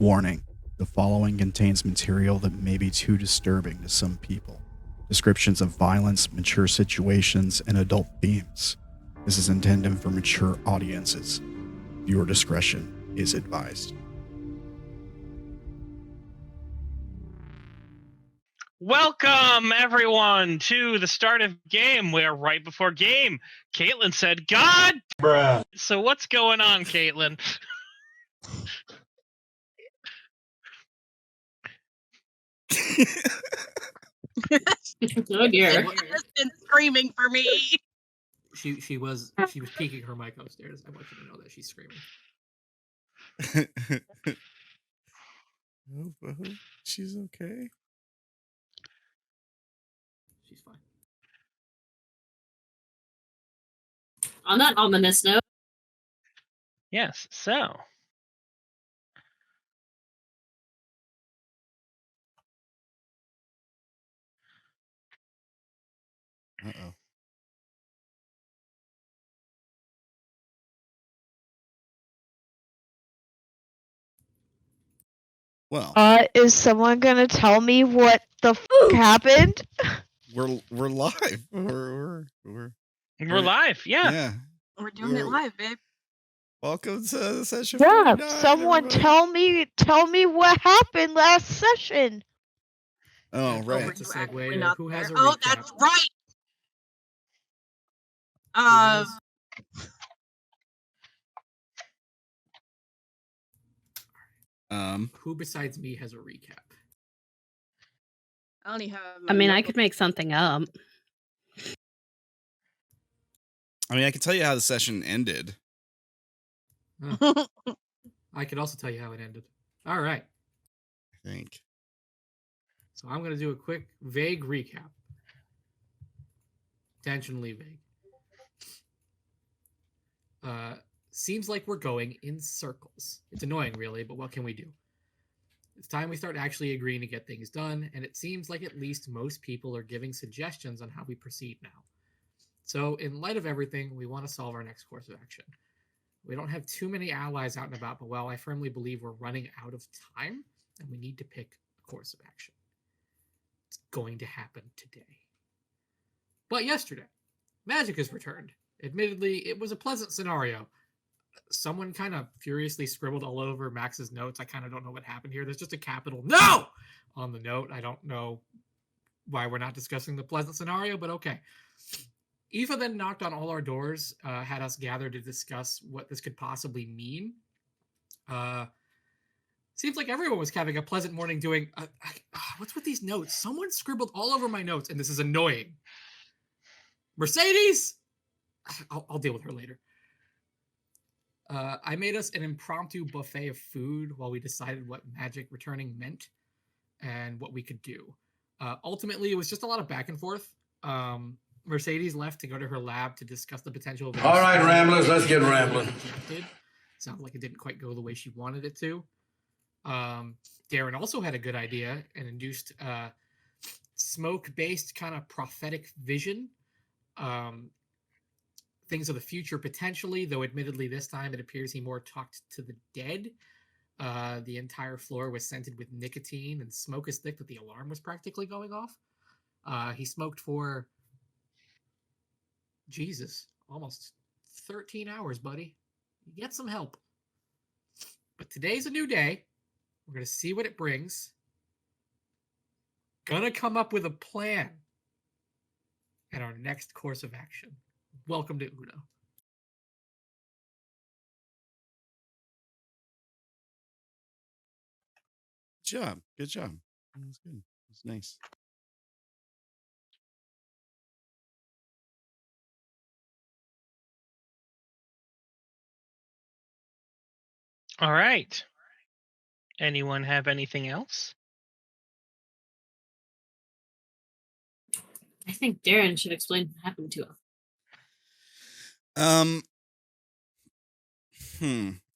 Warning, the following contains material that may be too disturbing to some people. Descriptions of violence, mature situations, and adult themes. This is intended for mature audiences. Viewer discretion is advised. Welcome, everyone, to the start of game, where right before game, Caitlin said, God! Bruh. So what's going on, Caitlin? Oh dear. She's been screaming for me. She was peeking her mic upstairs. I want you to know that she's screaming. She's okay. She's fine. On that ominous note. Yes, so. Uh-oh. Well, is someone gonna tell me what the f happened? we're live. We're live, yeah. Yeah. We're doing it live, babe. Welcome to the session. Yeah, 49, someone everybody. tell me what happened last session. Oh, right. That's a segue. We're not Who has a there. Oh, recap? that's right. Who besides me has a recap? I only have. I mean, I could make something up. I mean, I can tell you how the session ended. Huh. I could also tell you how it ended. All right. I think. So I'm going to do a quick, vague recap. Intentionally vague. Seems like we're going in circles. It's annoying, really, but what can we do? It's time we start actually agreeing to get things done, and it seems like at least most people are giving suggestions on how we proceed now. So, in light of everything, we want to solve our next course of action. We don't have too many allies out and about, but well, I firmly believe we're running out of time, and we need to pick a course of action. It's going to happen today. But yesterday, magic has returned. Admittedly, it was a pleasant scenario. Someone kind of furiously scribbled all over Max's notes. I kind of don't know what happened here. There's just a capital NO on the note. I don't know why we're not discussing the pleasant scenario, but okay. Aoife then knocked on all our doors, had us gather to discuss what this could possibly mean. Seems like everyone was having a pleasant morning doing... what's with these notes? Someone scribbled all over my notes, and this is annoying. Mercedes? I'll deal with her later. I made us an impromptu buffet of food while we decided what magic returning meant and what we could do. Ultimately, it was just a lot of back and forth. Mercedes left to go to her lab to discuss the potential of... All right, Ramblers, let's get rambling. Sounds like it didn't quite go the way she wanted it to. Darren also had a good idea and induced smoke-based kind of prophetic vision. Things of the future potentially, though admittedly this time it appears he more talked to the dead. The entire floor was scented with nicotine and smoke is thick that the alarm was practically going off. He smoked for... Jesus, almost 13 hours, buddy. Get some help. But today's a new day. We're going to see what it brings. Gonna come up with a plan. And our next course of action. Welcome to Uno. Good job. Good job. That was good. That was nice. All right. Anyone have anything else? I think Darren should explain what happened to him.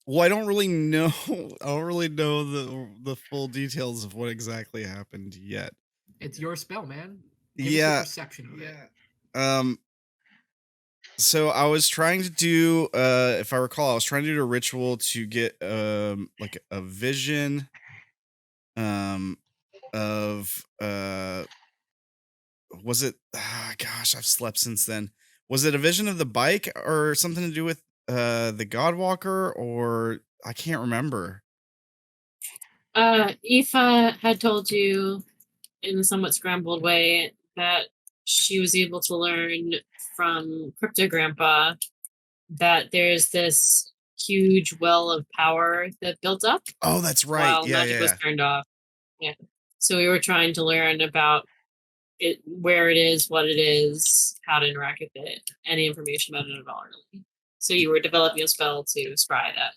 Well, I don't really know. I don't really know the full details of what exactly happened yet. It's your spell, man. Give us Yeah. a perception of it. So I was trying to do, if I recall, I was trying to do a ritual to get like a vision of was it gosh, I've slept since then. Was it a vision of the bike or something to do with the Godwalker, or I can't remember. Aoife had told you in a somewhat scrambled way that she was able to learn from Crypto Grandpa that there's this huge well of power that built up Oh, that's right. while Yeah, magic was yeah. turned off. Yeah. So we were trying to learn about it, where it is, what it is, how to interact with it, any information about it at all, really. So you were developing a spell to scry that.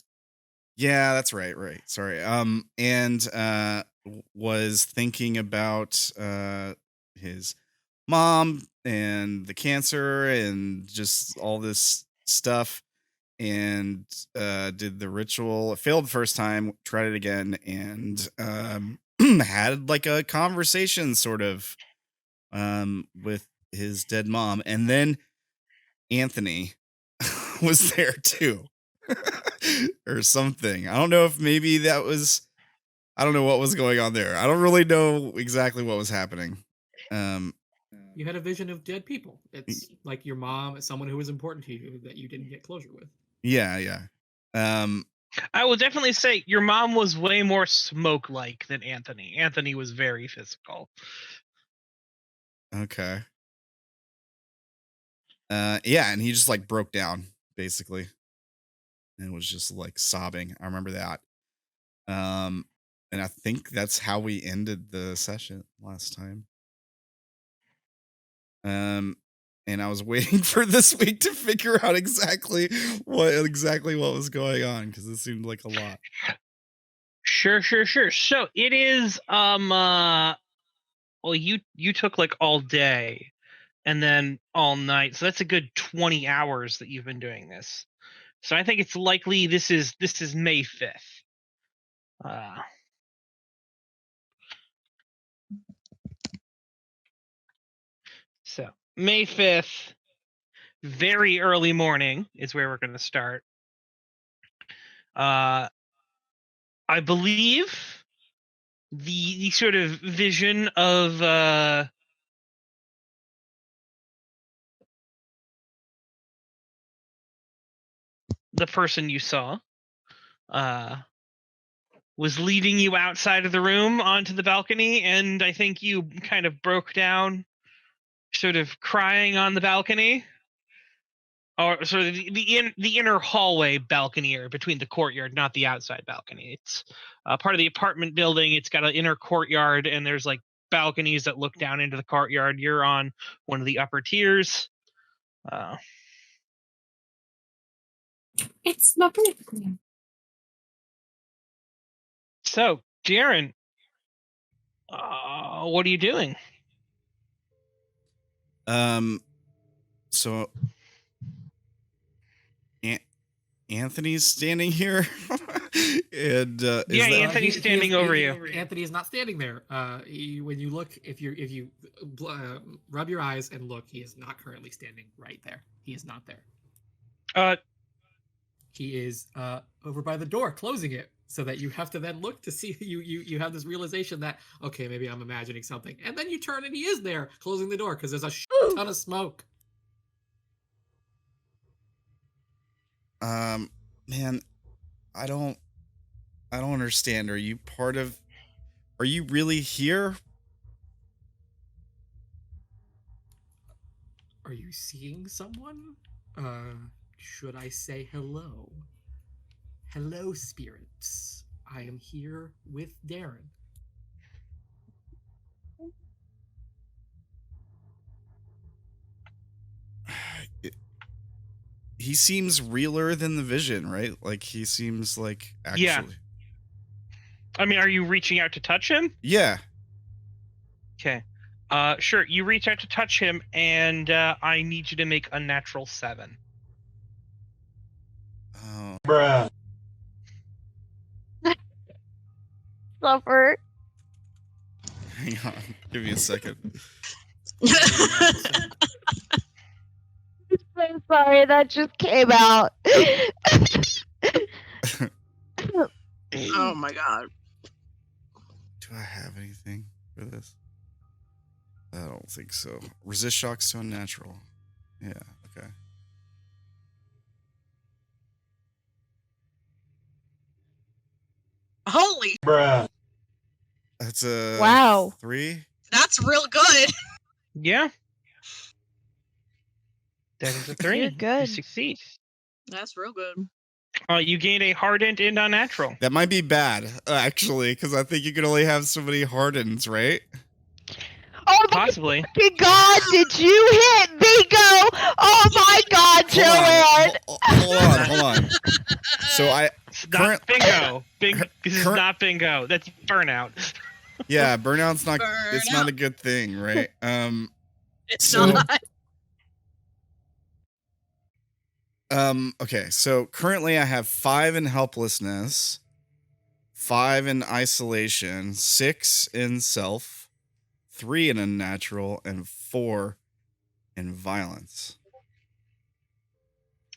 Yeah, that's right. Right. Sorry. And was thinking about his mom and the cancer and just all this stuff, and did the ritual. It failed the first time, tried it again, and had like a conversation sort of with his dead mom, and then Anthony was there too. Or something. I don't know if maybe that was, I don't know what was going on there. I don't really know exactly what was happening. You had a vision of dead people. It's like your mom, someone who was important to you that you didn't get closure with. Yeah. I will definitely say your mom was way more smoke-like than Anthony. Anthony was very physical. Okay. Yeah, and he just like broke down basically, and was just like sobbing. I remember that. And I think that's how we ended the session last time. And I was waiting for this week to figure out exactly what was going on, because it seemed like a lot. Sure. So it is well, you took like all day and then all night. So that's a good 20 hours that you've been doing this. So I think it's likely this is May 5th. So May 5th, very early morning is where we're going to start. I believe the sort of vision of the person you saw was leading you outside of the room onto the balcony, and I think you kind of broke down, sort of crying on the balcony, or sort of the inner hallway balcony area between the courtyard, not the outside balcony. It's part of the apartment building. It's got an inner courtyard, and there's like balconies that look down into the courtyard. You're on one of the upper tiers. It's my birthday. So, Darren, what are you doing? So Anthony's standing here, and Anthony's standing over you. Anthony is not standing there. When you look, if you rub your eyes and look, he is not currently standing right there. He is not there. He is over by the door, closing it, so that you have to then look to see. You have this realization that, okay, maybe I'm imagining something, and then you turn and he is there, closing the door because there's a ton of smoke. Man, I don't understand. Are you really here? Are you seeing someone? Should I say hello? Hello, spirits. I am here with Darren. He seems realer than the vision, right? Like he seems like actually. Yeah. I mean, are you reaching out to touch him? Yeah. Okay. Sure. You reach out to touch him, and I need you to make a natural 7. Oh. Bruh. Suffer. Hang on. Give me a second. Sorry, that just came out. Oh my god. Do I have anything for this? I don't think so. Resist shocks to unnatural. Yeah, okay. Holy, That's a Wow. 3. that's real good. Yeah. That is a 3. You're good. You succeed. That's real good. You gain a hardened and unnatural. That might be bad, actually, because I think you can only have so many hardens, right? Oh my Possibly. fucking god, did you hit bingo? Oh my god, Joanne! Hold on. So It's not bingo. This is not bingo. That's burnout. yeah, burnout's not. It's not Burnout. a good thing, right? It's So- not. Okay, so currently I have 5 in helplessness, 5 in isolation, 6 in self, 3 in unnatural, and 4 in violence.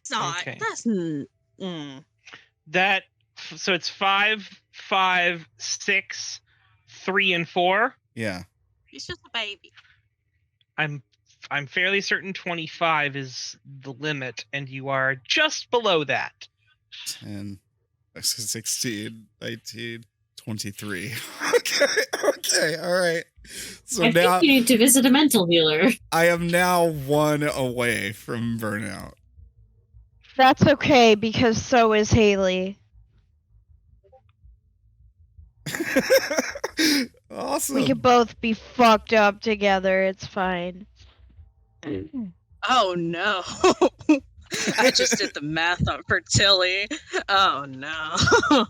It's not. Okay. That's That so it's 5, 5, 6, 3, and 4. Yeah. He's just a baby. I'm fairly certain 25 is the limit, and you are just below that. 10, 16, 19, 23. Okay, all right. So I now think you need to visit a mental healer. I am now 1 away from burnout. That's okay, because so is Haley. Awesome. We can both be fucked up together, it's fine. Oh no. I just did the math on fertility. Oh no.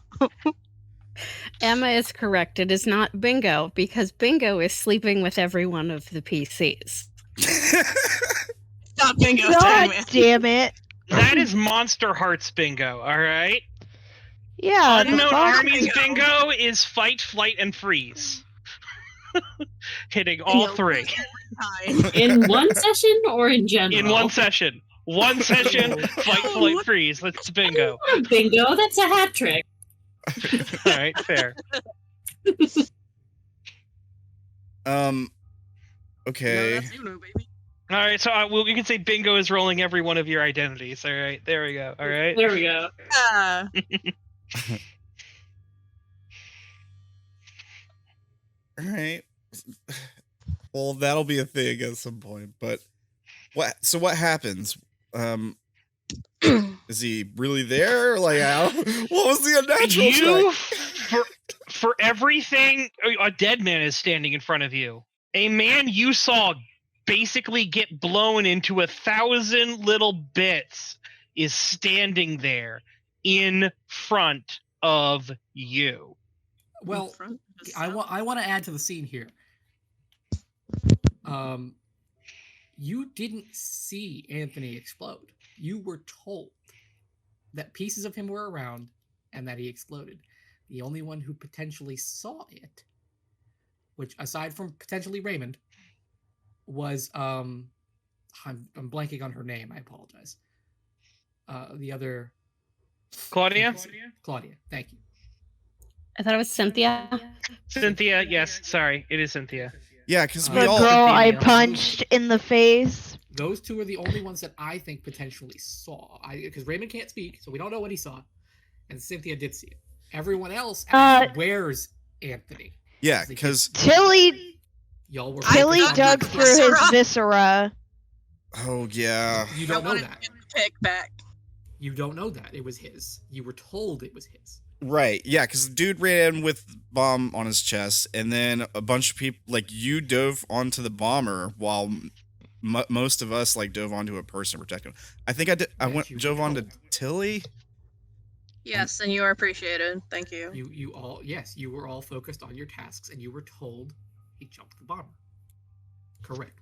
Emma is correct. It is not bingo because bingo is sleeping with every one of the PCs. Stop bingo God time, man. damn it. That is Monster Hearts bingo, all right? Yeah, the Unknown fuck? Armies bingo is fight, flight, and freeze. Hitting all Bingo. 3 Time. In one session or in general? in one session. One session, fight, flight, freeze. That's bingo. Not a bingo, that's a hat trick. All right, fair. No, Okay. that's you, baby. All right, so you can say bingo is rolling every one of your identities. All right, there we go. All right. There we go. All right. Well, that'll be a thing at some point, but what happens? Is he really there? Like, what was the unnatural You, strike? for everything, a dead man is standing in front of you. A man you saw basically get blown into 1,000 little bits is standing there in front of you. Well, I want to add to the scene here. You didn't see Anthony explode. You were told that pieces of him were around and that he exploded. The only one who potentially saw it, which aside from potentially Raymond, was I'm blanking on her name. I apologize. The other Claudia? Claudia, thank you. I thought it was Cynthia. Cynthia, yes, sorry, it is Cynthia. Yeah, because we The all. girl I female. punched in the face. Those two are the only ones that I think potentially saw. Because Raymond can't speak, so we don't know what he saw, and Cynthia did see it. Everyone else wears Anthony. Yeah, because Tilly Y'all were Tilly got dug the through his viscera. viscera. oh yeah, You I don't know wanted that. to pick back. You don't know that. It was his. You were told it was his. right. Yeah, because the dude ran in with bomb on his chest, and then a bunch of people like you dove onto the bomber while most of us like dove onto a person to protect him. I think I did. I Yes, you dove onto told. Tilly. Yes, and you are appreciated. Thank you. You all, yes, you were all focused on your tasks, and you were told he jumped the bomber. Correct.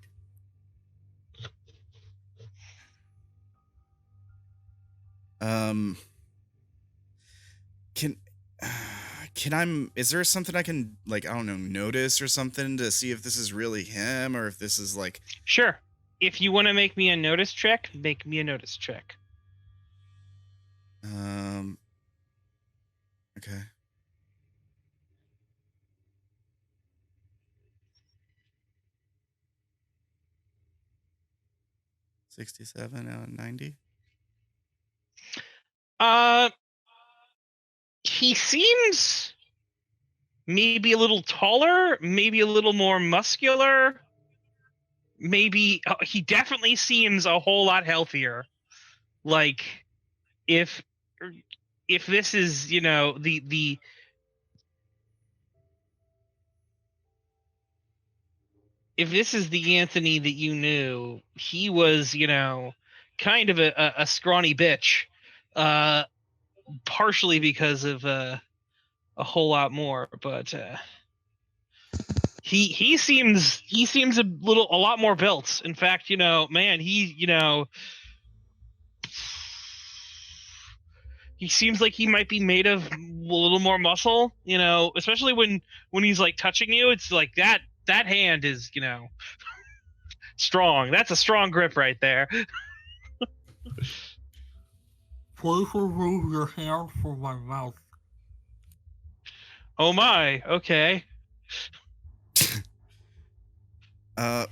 Can I? Is there something I can like? I don't know, notice or something to see if this is really him or if this is like. Sure. If you want to make me a notice check, make me a notice check. Okay. $67 out of 90. He seems maybe a little taller, maybe a little more muscular. Maybe he definitely seems a whole lot healthier. Like if this is, the if this is the Anthony that you knew, he was, kind of a scrawny bitch. Partially because of a whole lot more, but he seems a lot more built. In fact, man, he seems like he might be made of a little more muscle, especially when he's like touching you. It's like that hand is, strong. That's a strong grip right there. Please remove your hand from my mouth. Oh my, okay. How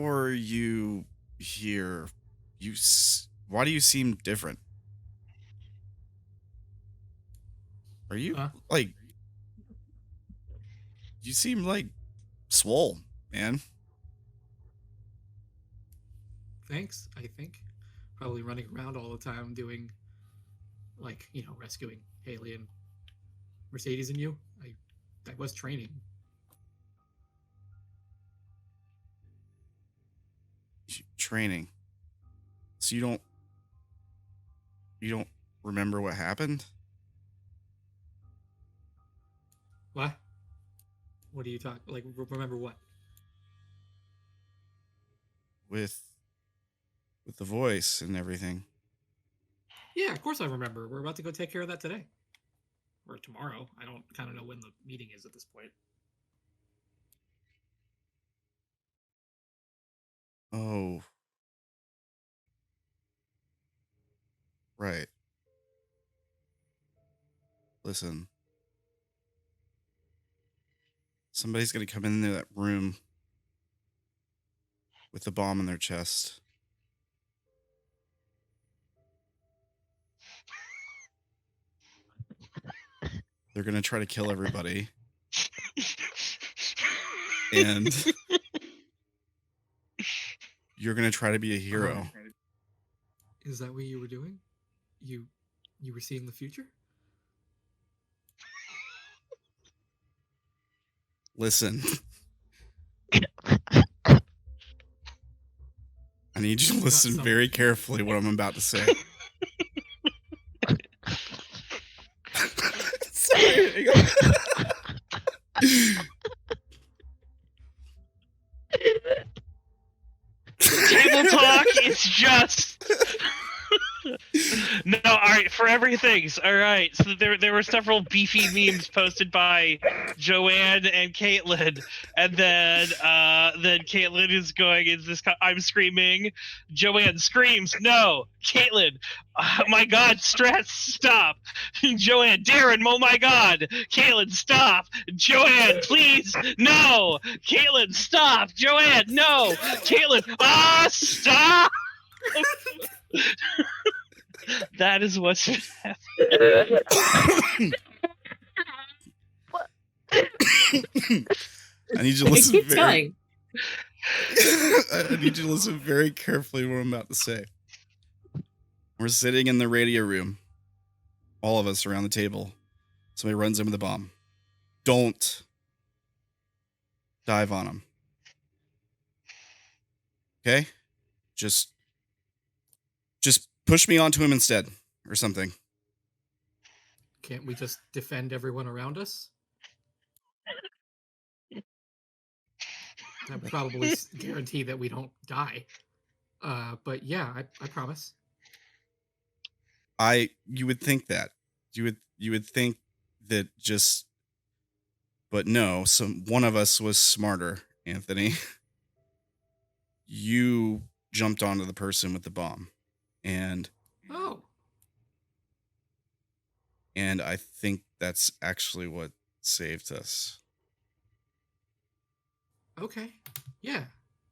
are you here? Why do you seem different? Are you like? You seem like swole, man. Thanks, I think. Probably running around all the time doing, like, rescuing Haley and Mercedes and you. I was training. Training. So you don't remember what happened? What? What are you talking? Like, remember what? With the voice and everything. Yeah, of course I remember. We're about to go take care of that today. Or tomorrow. I don't kind of know when the meeting is at this point. Oh. Right. Listen. Somebody's going to come into that room with a bomb in their chest. They're going to try to kill everybody. And you're going to try to be a hero. Is that what you were doing? You were seeing the future? Listen. I need you to listen very carefully what I'm about to say. Sorry, hang on. Table talk is just no. All right, for everything. All right, so there were several beefy memes posted by Joanne and Caitlin, and then Caitlin is going, "Is this? I'm screaming." Joanne screams, "No!" Caitlin, "Oh my God, stress, stop!" Joanne, Darren, "Oh my God!" Caitlin, "Stop!" Joanne, "Please, no!" Caitlin, "Stop!" Joanne, "No!" Caitlin, stop! That is what's happening. I need you to listen Keep going. I need you to listen very carefully to what I'm about to say. We're sitting in the radio room, all of us around the table. Somebody runs in with a bomb. Don't dive on him. Okay? Just push me onto him instead, or something. Can't we just defend everyone around us? That would probably guarantee that we don't die. But yeah, I promise. You would think that. You would think that just, but no, one of us was smarter, Anthony. you jumped onto the person with the bomb, and I think that's actually what saved us. Okay. Yeah.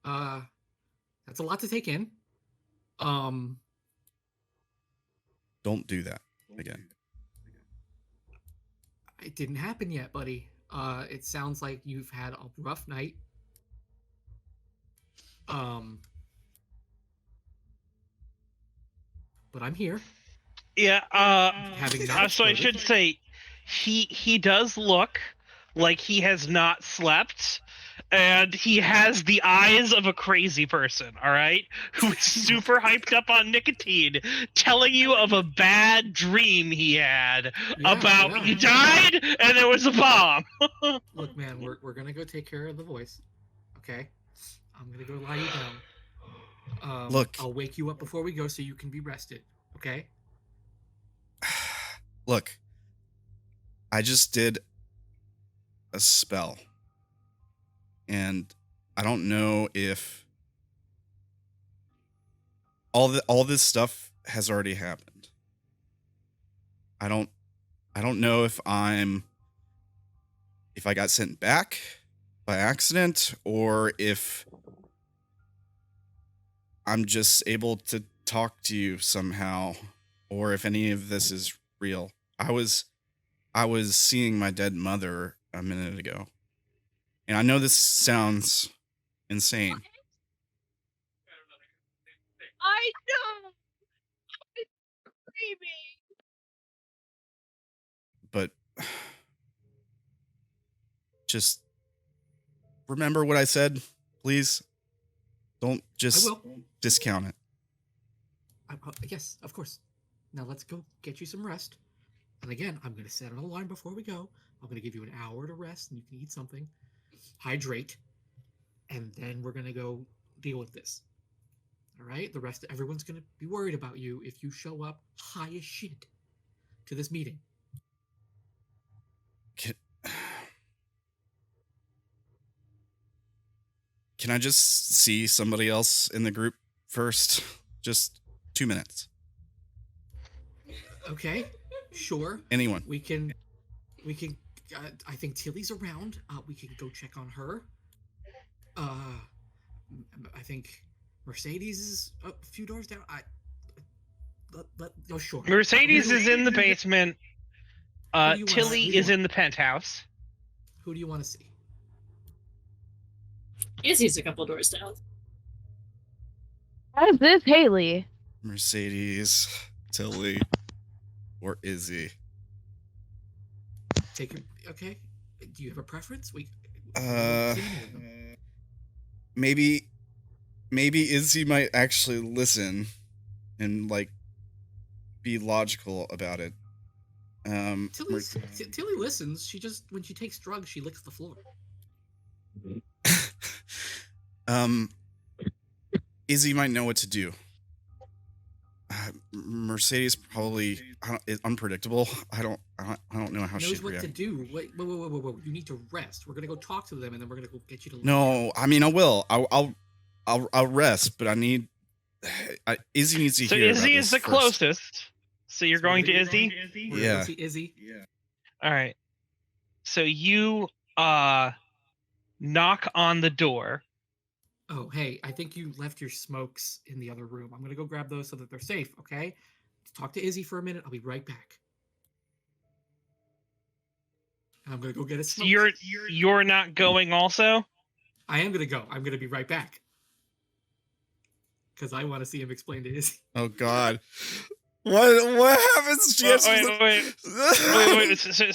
That's a lot to take in. Don't do that again. It didn't happen yet, buddy. It sounds like you've had a rough night. But I'm here. Yeah. Having not So I should say, he does look like he has not slept, and he has the eyes of a crazy person. All right, who is super hyped up on nicotine, telling you of a bad dream he had about he died and there was a bomb. Look, man, we're gonna go take care of the voice. Okay, I'm gonna go lie you down. Look, I'll wake you up before we go so you can be rested. Okay. Look, I just did a spell, and I don't know if all this stuff has already happened. I don't know if I got sent back by accident, or if I'm just able to talk to you somehow, or if any of this is real. I was seeing my dead mother a minute ago, and I know this sounds insane. I know. I'm screaming. But just remember what I said, please. Don't just discount it. Yes, of course. Now let's go get you some rest. And again, I'm going to set an alarm before we go. I'm going to give you an hour to rest, and you can eat something, hydrate, and then we're going to go deal with this. All right? The rest, everyone's going to be worried about you if you show up high as shit to this meeting. Can I just see somebody else in the group first? Just 2 minutes. Okay, sure. Anyone. We can. I think Tilly's around. We can go check on her. I think Mercedes is a few doors down. Oh, sure. Mercedes is in the basement. Tilly is in the penthouse. Who do you want to see? Izzy's a couple doors down. How's this, Haley? Mercedes, Tilly, or Izzy? Okay. Do you have a preference? Maybe Izzy might actually listen and be logical about it. Tilly listens. She just, when she takes drugs, she licks the floor. Izzy might know what to do. Mercedes probably is unpredictable. I don't know how she'd react. Knows what to do. Wait. You need to rest. We're gonna go talk to them, and then we're gonna go get you to. No, I mean I will. I'll rest, but Izzy needs to hear. So Izzy is the closest. So you're going to Izzy? Yeah. Izzy. Yeah. All right. So you knock on the door. Oh, hey, I think you left your smokes in the other room. I'm going to go grab those so that they're safe, okay? Talk to Izzy for a minute. I'll be right back. I'm going to go get a smoke. You're not going also? I am going to go. I'm going to be right back. Because I want to see him explain to Izzy. Oh, God. What happens? Wait. So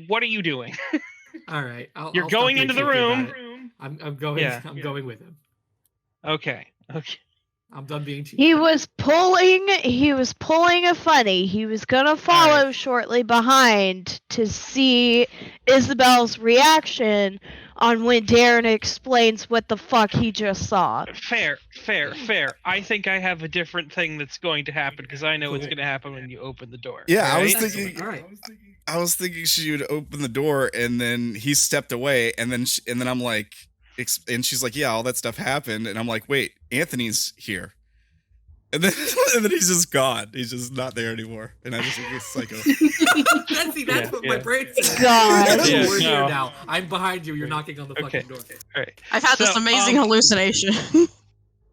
what are you doing? All right. You're going into the room. I'm going. Yeah. I'm going with him. Okay. I'm done being cheap. He was pulling a funny. He was gonna follow shortly behind to see Isabel's reaction on when Darren explains what the fuck he just saw. Fair. I think I have a different thing that's going to happen because I know what's going to happen when you open the door. Yeah, I was right? thinking. All right. I was thinking she would open the door, and then he stepped away, and then I'm like, and she's like, "Yeah, all that stuff happened," and I'm like, "Wait, Anthony's here," and then he's just gone. He's just not there anymore, and I just think he's psycho. That's what my brain said. God. We're here now. I'm behind you. You're knocking on the fucking door. All right. I've had this amazing hallucination.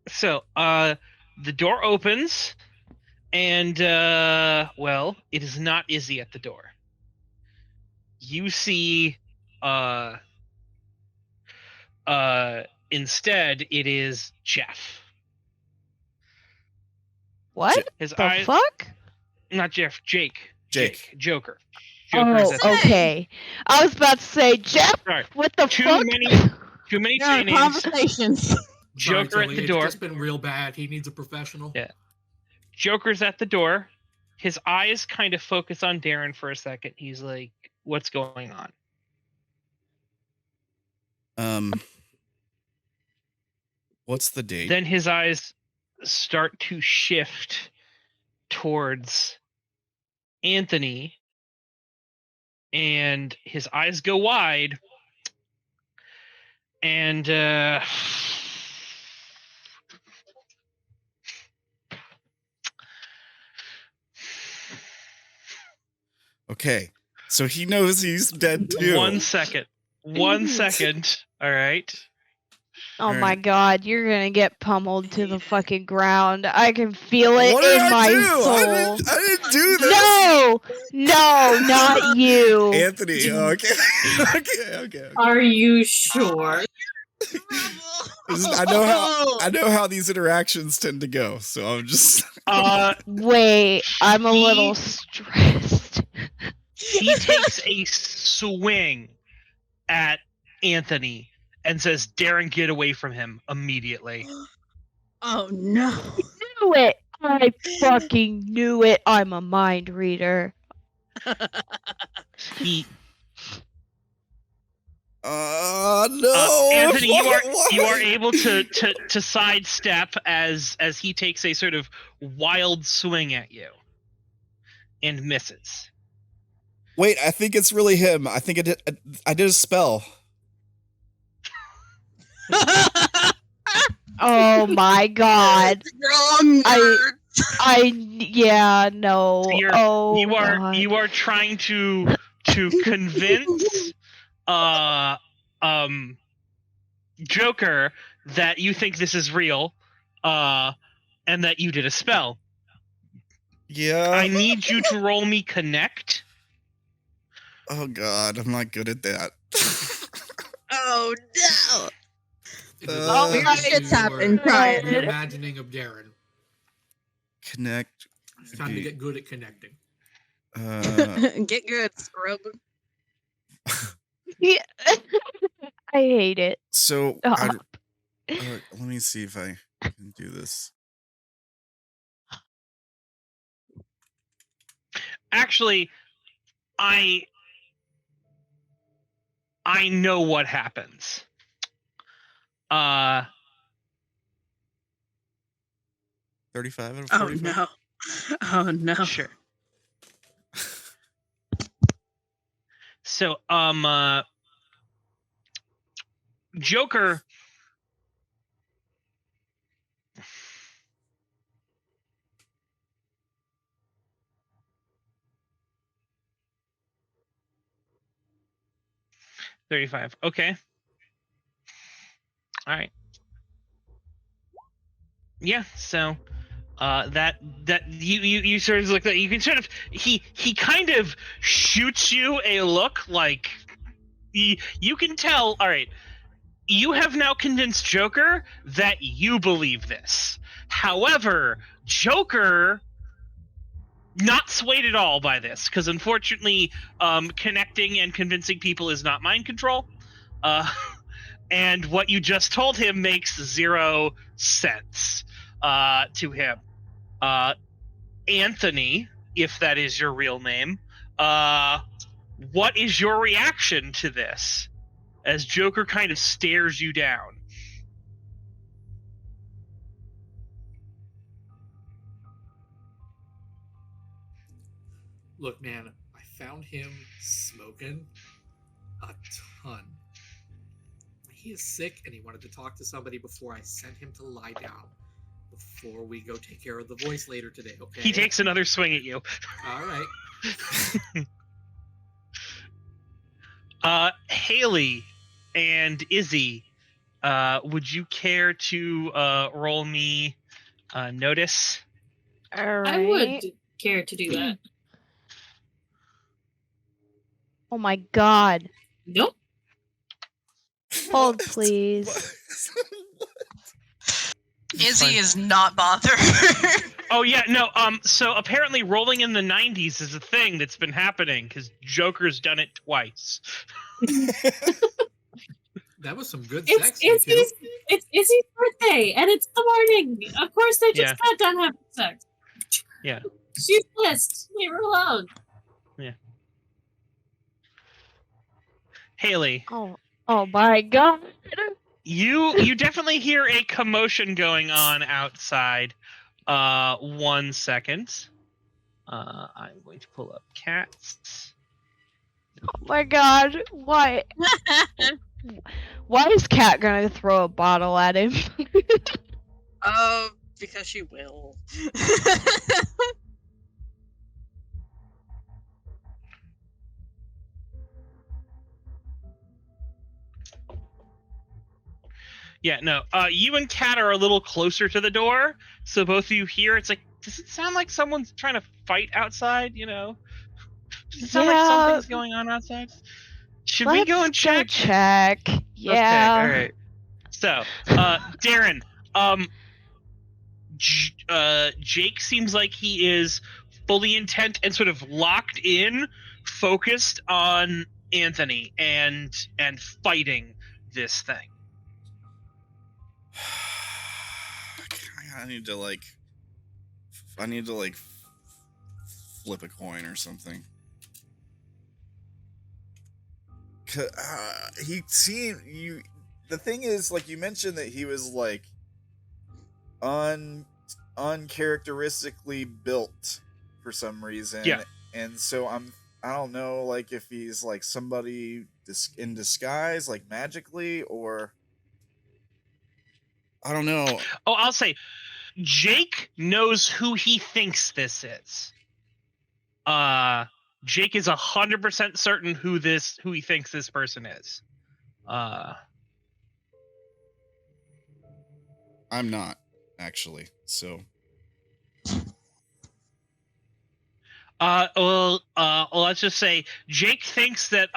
So, the door opens, and well, it is not Izzy at the door. You see, instead, it is Jeff. What His the eyes, fuck? not Jeff, Jake, Joker. Oh, okay. I was about to say, Jeff, Sorry. what the Too fuck? many Yeah, names. conversations. Joker Sorry, at Tilly, the it's door. just been real bad. He needs a professional. Yeah. Joker's at the door. His eyes kind of focus on Darren for a second. He's like, "What's going on?" What's the date? Then his eyes start to shift towards Anthony, and his eyes go wide, and Okay, so he knows he's dead too. 1 second. 1 second. All right. Oh Alright. my god, you're gonna get pummeled to the fucking ground. I can feel it What did in I my do? soul. I didn't do this. No, not you. Anthony. Okay. okay. Are you sure? I know how these interactions tend to go, so I'm just. Wait, I'm a little stressed. He takes a swing at Anthony and says, "Darren, get away from him immediately." Oh no. Knew it. I fucking knew it. I'm a mind reader. He No. Anthony, you are able to sidestep as he takes a sort of wild swing at you and misses. Wait, I think it's really him. I think I did a spell. Oh my god. Wrong. Yeah, no. So God. you are trying to convince Joker that you think this is real, and that you did a spell. Yeah. I need you to roll me connect. Oh god, I'm not good at that. Oh no. Weird shit's happening. Your imagining of Darren. Connect. It's time to get good at connecting. Get good, scrub. Yeah. I hate it. So Stop. let me see if I can do this. Actually, I know what happens. 35 out of Oh 45? no. Oh no. Sure. So, Joker. $35. Okay. All right. Yeah. So, that you sort of look that you can sort of he kind of shoots you a look like you can tell. All right. You have now convinced Joker that you believe this. However, Joker not swayed at all by this, because unfortunately, connecting and convincing people is not mind control. And what you just told him makes 0 sense. to him. Anthony, if that is your real name, what is your reaction to this? As Joker kind of stares you down. Look, man, I found him smoking a ton. He is sick, and he wanted to talk to somebody before I sent him to lie down. Before we go take care of the voice later today, okay? He takes another swing at you. All right. Haley and Izzy, would you care to roll me notice? All right. I would care to do that. Oh my god. Nope. Hold, please. Izzy is not bothered. Oh yeah, no. So apparently, rolling in the 90s is a thing that's been happening because Joker's done it twice. That was some good It's sex. it's Izzy's birthday, and it's the morning. Of course, they just got done having sex. Yeah. She's pissed. Leave her alone. Yeah. Haley. Oh my god. You definitely hear a commotion going on outside. 1 second. I'm going to pull up cats. Oh my god. Why? Why is Cat gonna throw a bottle at him? Oh, because she will. Yeah, no. You and Kat are a little closer to the door, so both of you hear. It's like, does it sound like someone's trying to fight outside? You know, does it sound like something's going on outside? Should we go and check? Check. Yeah. Okay. All right. So, Darren, Jake seems like he is fully intent and sort of locked in, focused on Anthony and fighting this thing. I need to flip a coin or something. He seemed the thing is, like, you mentioned that he was like uncharacteristically built for some reason. Yeah. And so I don't know, like, if he's like somebody in disguise, like magically, or I don't know. Oh, I'll say Jake knows who he thinks this is. Jake is 100% certain who he thinks this person is. I'm not, actually. So let's just say Jake thinks that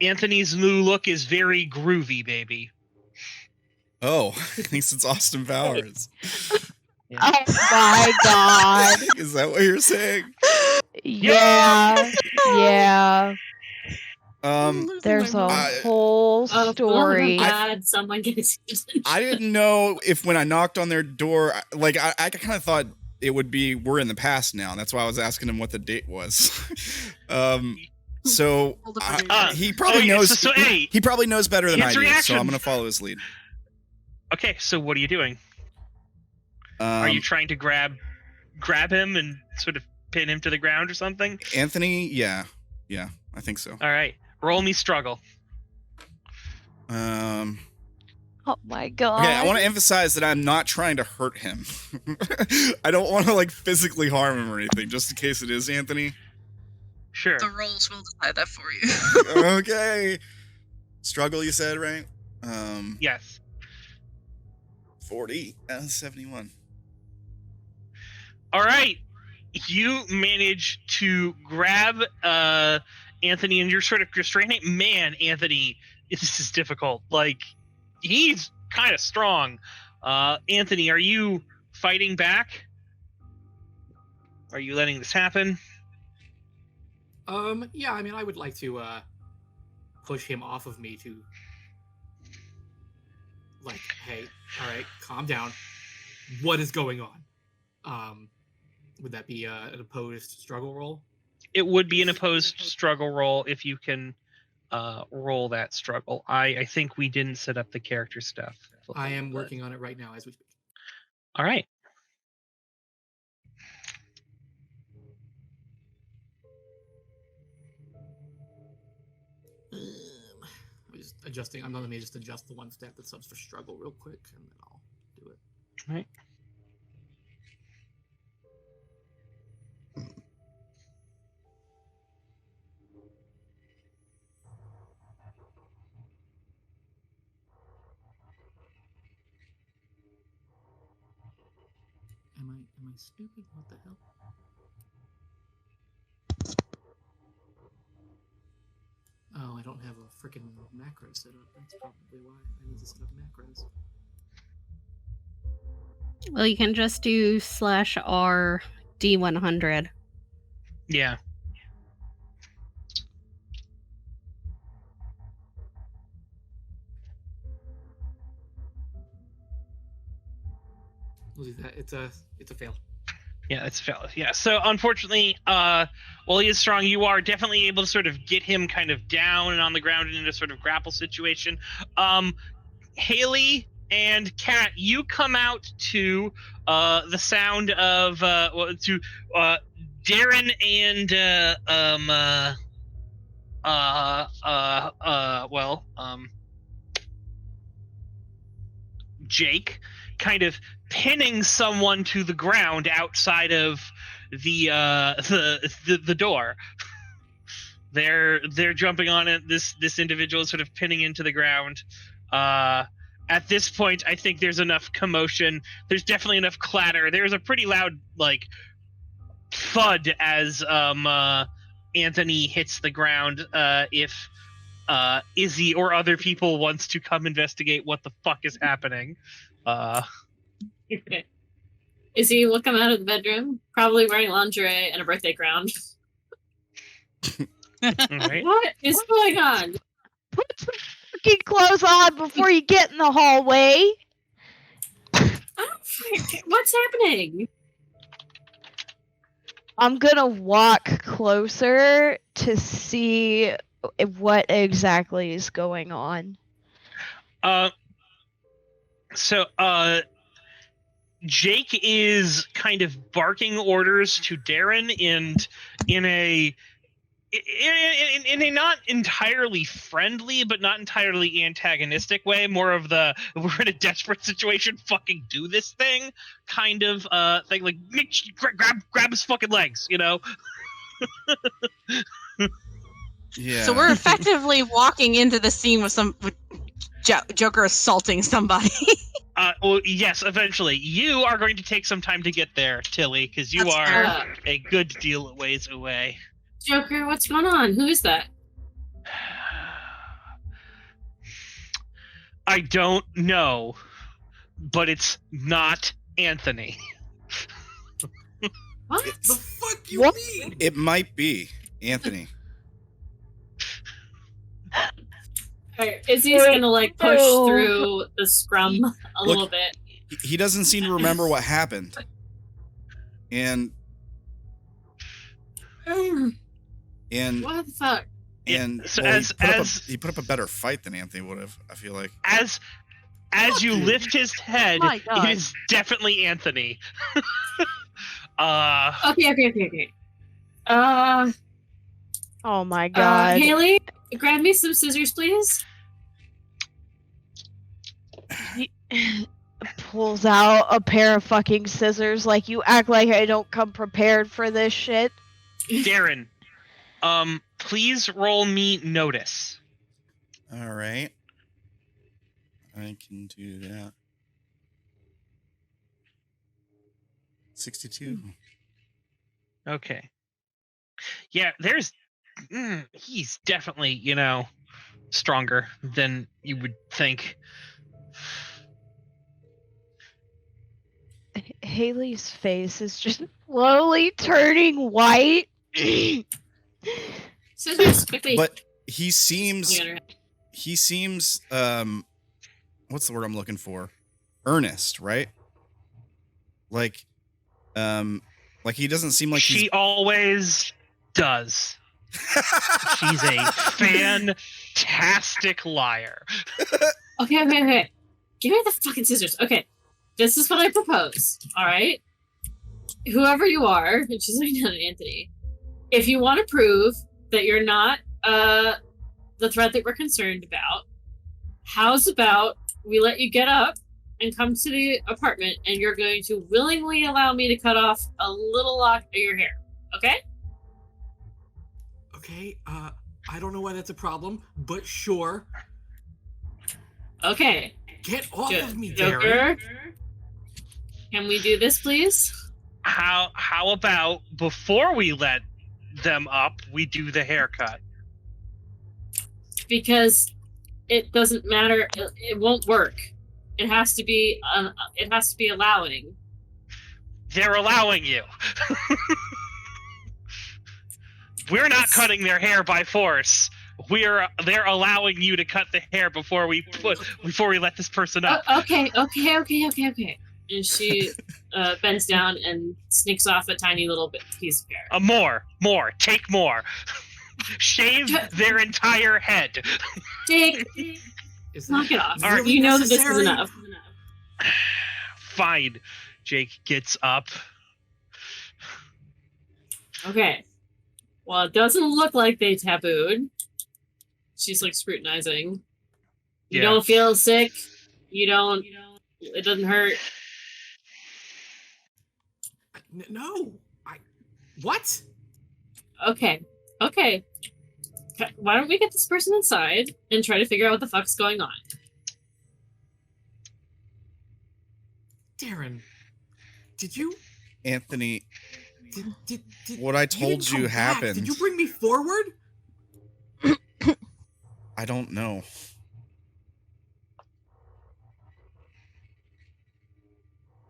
Anthony's new look is very groovy, baby. oh, he thinks it's Austin Powers. Yeah. Oh my god. Is that what you're saying? Yeah. Yeah. There's a I- whole story. Someone gets. I didn't know if when I knocked on their door, like I kind of thought it would be we're in the past now. That's why I was asking him what the date was. So he probably knows. He probably knows better than I do. So I'm gonna follow his lead. Okay, so what are you doing? Are you trying to grab him and sort of pin him to the ground or something? Anthony? Yeah, I think so. All right, roll me struggle. Oh my god. Okay, I want to emphasize that I'm not trying to hurt him. I don't want to like physically harm him or anything, just in case it is Anthony. Sure. The rolls will decide that for you. Okay. Struggle, you said, right? Yes. 40 out of 71. All right. You manage to grab Anthony and you're sort of restraining. Man, Anthony, this is difficult. Like, he's kind of strong. Anthony, are you fighting back? Are you letting this happen? Yeah, I mean, I would like to push him off of me to like Hey, all right, calm down. What is going on? Would that be an opposed struggle roll? It would be an opposed struggle roll if you can roll that struggle. I think we didn't set up the character stuff. I am working on it right now as we speak. All right. I'm just adjusting. Let me just adjust the one stat that subs for struggle real quick, and then I'll do it. All right. Am I stupid? What the hell? Oh, I don't have a freaking macro set up. That's probably why I need to set up macros. Well, you can just do /R D100. Yeah. We'll do that. It's a fail. Yeah, it's fail. Yeah. So unfortunately, while he is strong, you are definitely able to sort of get him kind of down and on the ground in a sort of grapple situation. Haley and Kat, you come out to the sound of Darren and Jake kind of pinning someone to the ground outside of the door. They're jumping on it. This individual is sort of pinning into the ground. At this point, I think there's enough commotion. There's definitely enough clatter. There's a pretty loud thud as Anthony hits the ground. If Izzy or other people wants to come investigate what the fuck is happening. Okay. Izzy will come out of the bedroom, probably wearing lingerie and a birthday crown. Right. What is going on? Put some fucking clothes on before you get in the hallway. What's happening? I'm gonna walk closer to see what exactly is going on. So Jake is kind of barking orders to Darren and in a not entirely friendly but not entirely antagonistic way, more of the we're in a desperate situation, fucking do this thing kind of thing, like grab his fucking legs, you know. Yeah. So we're effectively walking into the scene with Joker assaulting somebody. Well, yes, eventually. You are going to take some time to get there, Tilly, because you That's are fair. a good deal of ways away. Joker, what's going on? Who is that? I don't know, but it's not Anthony. What? The fuck you What? mean? It might be Anthony. Alright, Izzy's gonna push No. through the scrum a little bit. He doesn't seem to remember what happened. And What the fuck? and So well, as he put up a better fight than Anthony would have, I feel like. as you lift his head, My God. it is definitely Anthony. Okay. Oh my god. Haley, grab me some scissors, please. He pulls out a pair of fucking scissors. Like, you act like I don't come prepared for this shit. Darren, please roll me notice. All right. I can do that. 62. Okay. Yeah, he's definitely, stronger than you would think. Haley's face is just slowly turning white. Scissors, quickly. But he seems Yeah. what's the word I'm looking for? earnest, right? Like he doesn't seem like she always does. She's a fantastic liar. Okay. Give me the fucking scissors. Okay. This is what I propose. All right. Whoever you are, and she's looking down at Anthony. If you want to prove that you're not the threat that we're concerned about, how's about we let you get up and come to the apartment, and you're going to willingly allow me to cut off a little lock of your hair. Okay? Okay, I don't know why that's a problem, but sure. Okay. Get off of me, Joker, Darren. can we do this, please? How about before we let them up, we do the haircut? Because it doesn't matter. It won't work. It has to be. Allowing. They're allowing you. We're not cutting their hair by force. They're allowing you to cut the hair before we let this person up. Okay. And she bends down and sneaks off a tiny little piece of hair. More. Take more. Shave their entire head. Jake, knock it off. Really you know that this is necessary? enough. Fine. Jake gets up. Okay. Well, it doesn't look like they tabooed. She's like scrutinizing. You don't feel sick. You don't. It doesn't hurt. No. What? Okay. Why don't we get this person inside and try to figure out what the fuck's going on? Darren, did you? Anthony, Did what I didn't told come you back. happened. Did you bring me forward? I don't know.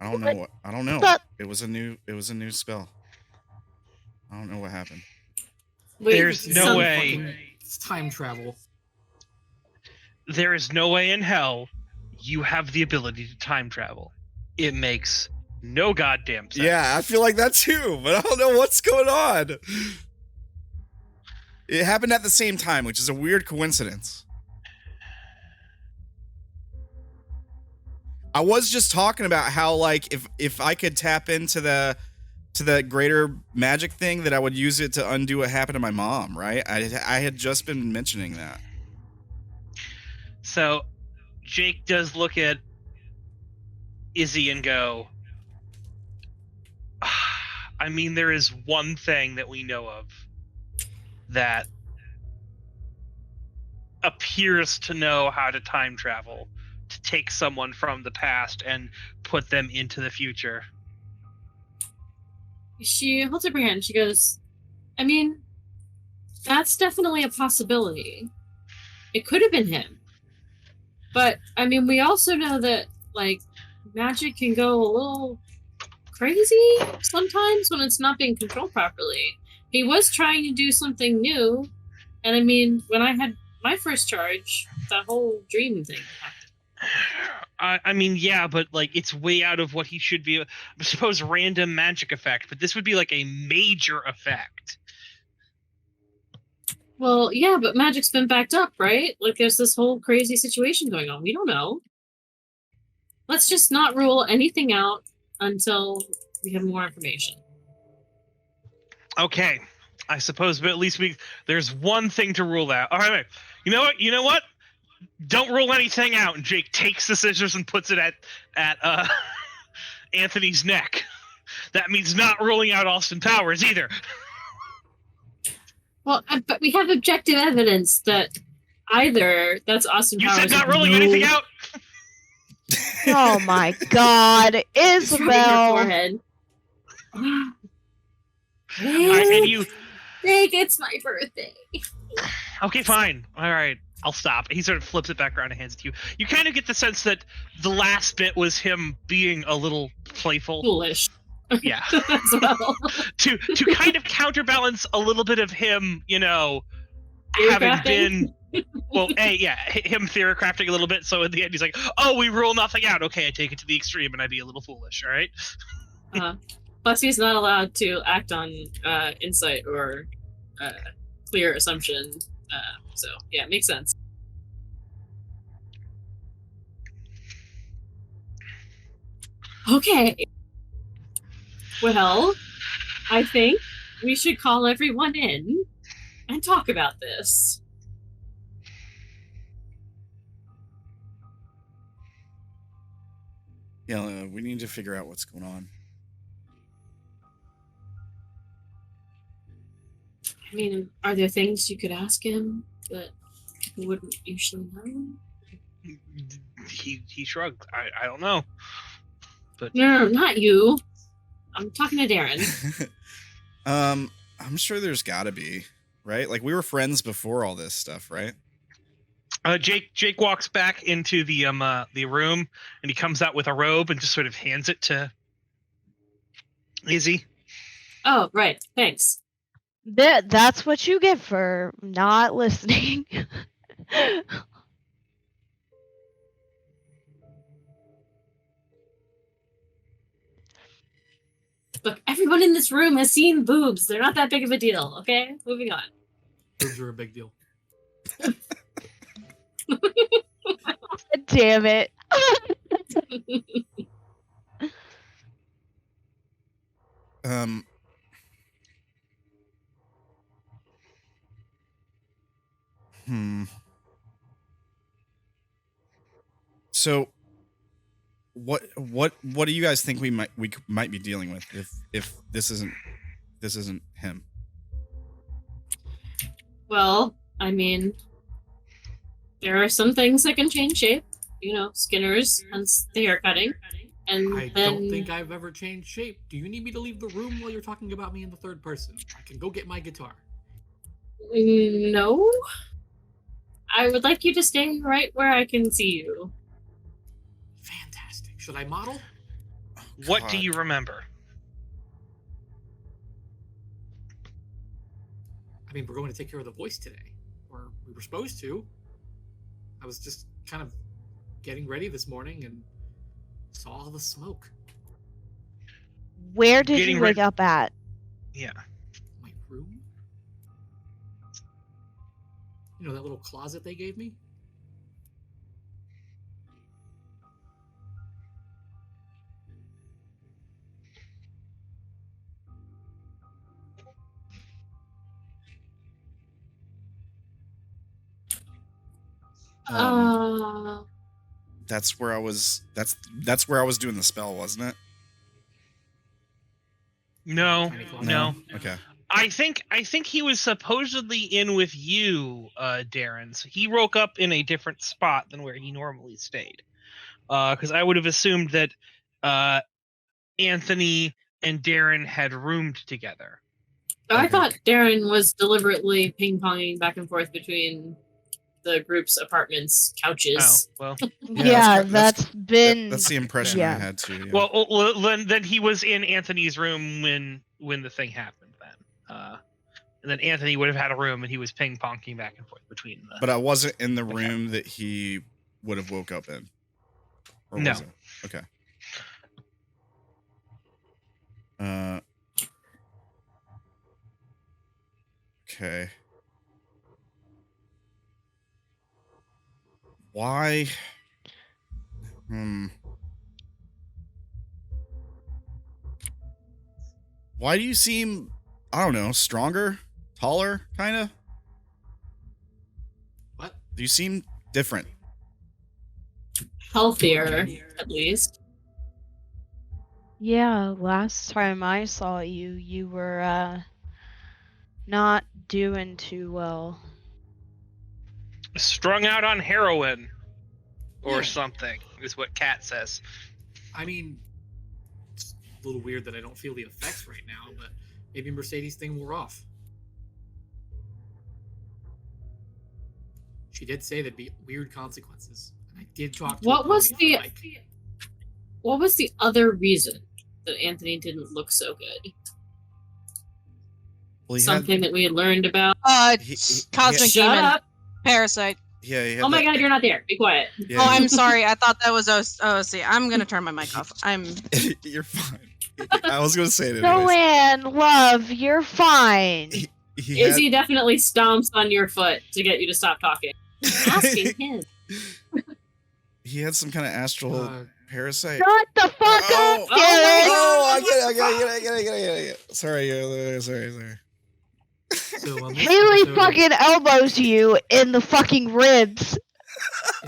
I don't know. But- It was a new spell. I don't know what happened. Wait, There's no some way. fucking- It's time travel. There is no way in hell you have the ability to time travel. It makes no goddamn sense. Yeah, I feel like that too, but I don't know what's going on. It happened at the same time, which is a weird coincidence. I was just talking about how, like, if I could tap into the greater magic thing, that I would use it to undo what happened to my mom, right? I had just been mentioning that. So Jake does look at Izzy and go, I mean, there is one thing that we know of that appears to know how to time travel, to take someone from the past and put them into the future. She holds up her hand. She goes, I mean, that's definitely a possibility. It could have been him. But, I mean, we also know that, like, magic can go a little crazy sometimes when it's not being controlled properly. He was trying to do something new. And, I mean, when I had my first charge, that whole dream thing happened. I mean, yeah, but, like, it's way out of what he should be. I suppose random magic effect, but this would be, like, a major effect. Well, yeah, but magic's been backed up, right? Like, there's this whole crazy situation going on. We don't know. Let's just not rule anything out until we have more information. Okay, I suppose, but at least there's one thing to rule out. All right, you know what? Don't rule anything out. And Jake takes the scissors and puts it at Anthony's neck. That means not ruling out Austin Powers either. Well, but we have objective evidence that either that's Austin You Powers. said not ruling anything out? Oh my god, It's rubbing your Isobel. forehead. And you... Jake, it's my birthday. Okay, fine. All right, I'll stop. He sort of flips it back around and hands it to you. You kind of get the sense that the last bit was him being a little playful. Foolish. Yeah. As well. to kind of counterbalance a little bit of him, having Eavesdropping? been Well, him theorycrafting a little bit, so at the end he's like, oh, we rule nothing out. Okay, I take it to the extreme and I'd be a little foolish, all right? Plus, he's not allowed to act on insight or clear assumption. So, yeah, it makes sense. Okay. Well, I think we should call everyone in and talk about this. Yeah, we need to figure out what's going on. I mean, are there things you could ask him that people wouldn't usually know? He shrugged. I don't know. But No, not you. I'm talking to Darren. I'm sure there's gotta be, right? Like, we were friends before all this stuff, right? Jake walks back into the room, and he comes out with a robe and just sort of hands it to Izzy. Oh, right. Thanks. That's what you get for not listening. Look, everyone in this room has seen boobs. They're not that big of a deal, okay? Moving on. Boobs are a big deal. Damn it. So what do you guys think we might be dealing with if this isn't him? Well, I mean, there are some things that can change shape. You know, Skinner's and the hair cutting. And I don't think I've ever changed shape. Do you need me to leave the room while you're talking about me in the third person? I can go get my guitar. No. I would like you to stay right where I can see you. Fantastic. Should I model? What do you remember? I mean, we're going to take care of the voice today. Or we were supposed to. I was just kind of getting ready this morning and saw all the smoke. Where did you wake up at? Yeah. My room? You know, that little closet they gave me? That's where I was. That's where I was doing the spell, wasn't it? No. Okay. I think he was supposedly in with you, Darren. So he woke up in a different spot than where he normally stayed. Because I would have assumed that Anthony and Darren had roomed together. I thought Darren was deliberately ping-ponging back and forth between the group's apartments, couches. Oh, well. Yeah, that's the impression I had too. Yeah. Well, then he was in Anthony's room when the thing happened then. And then Anthony would have had a room and he was ping-ponging back and forth between them. But I wasn't in the room that he would have woke up in. Or No. Was it? Okay. Okay. Why? Why do you seem, I don't know, stronger, taller, kind of? What? You seem different. Healthier, at least. Yeah, last time I saw you, you were not doing too well. Strung out on heroin or something is what Kat says. I mean, it's a little weird that I don't feel the effects right now, but maybe Mercedes' thing wore off. She did say there'd be weird consequences. And I did talk to What was the What was the other reason that Anthony didn't look so good? Well, Something that we had learned about. Cosmic Shut demon. up. Parasite. Yeah, he had Oh my that- god, you're not there. Be quiet. Yeah, Oh, I'm sorry. I thought that was OC. I'm gonna turn my mic off. You're fine. I was gonna say it anyways. Joanne, love, you're fine. He had- Izzy definitely stomps on your foot to get you to stop talking. Asking him. He had some kind of astral parasite. Shut the fuck up, Darren! Oh, I get it. Sorry. So on this Haley episode- fucking elbows you in the fucking ribs.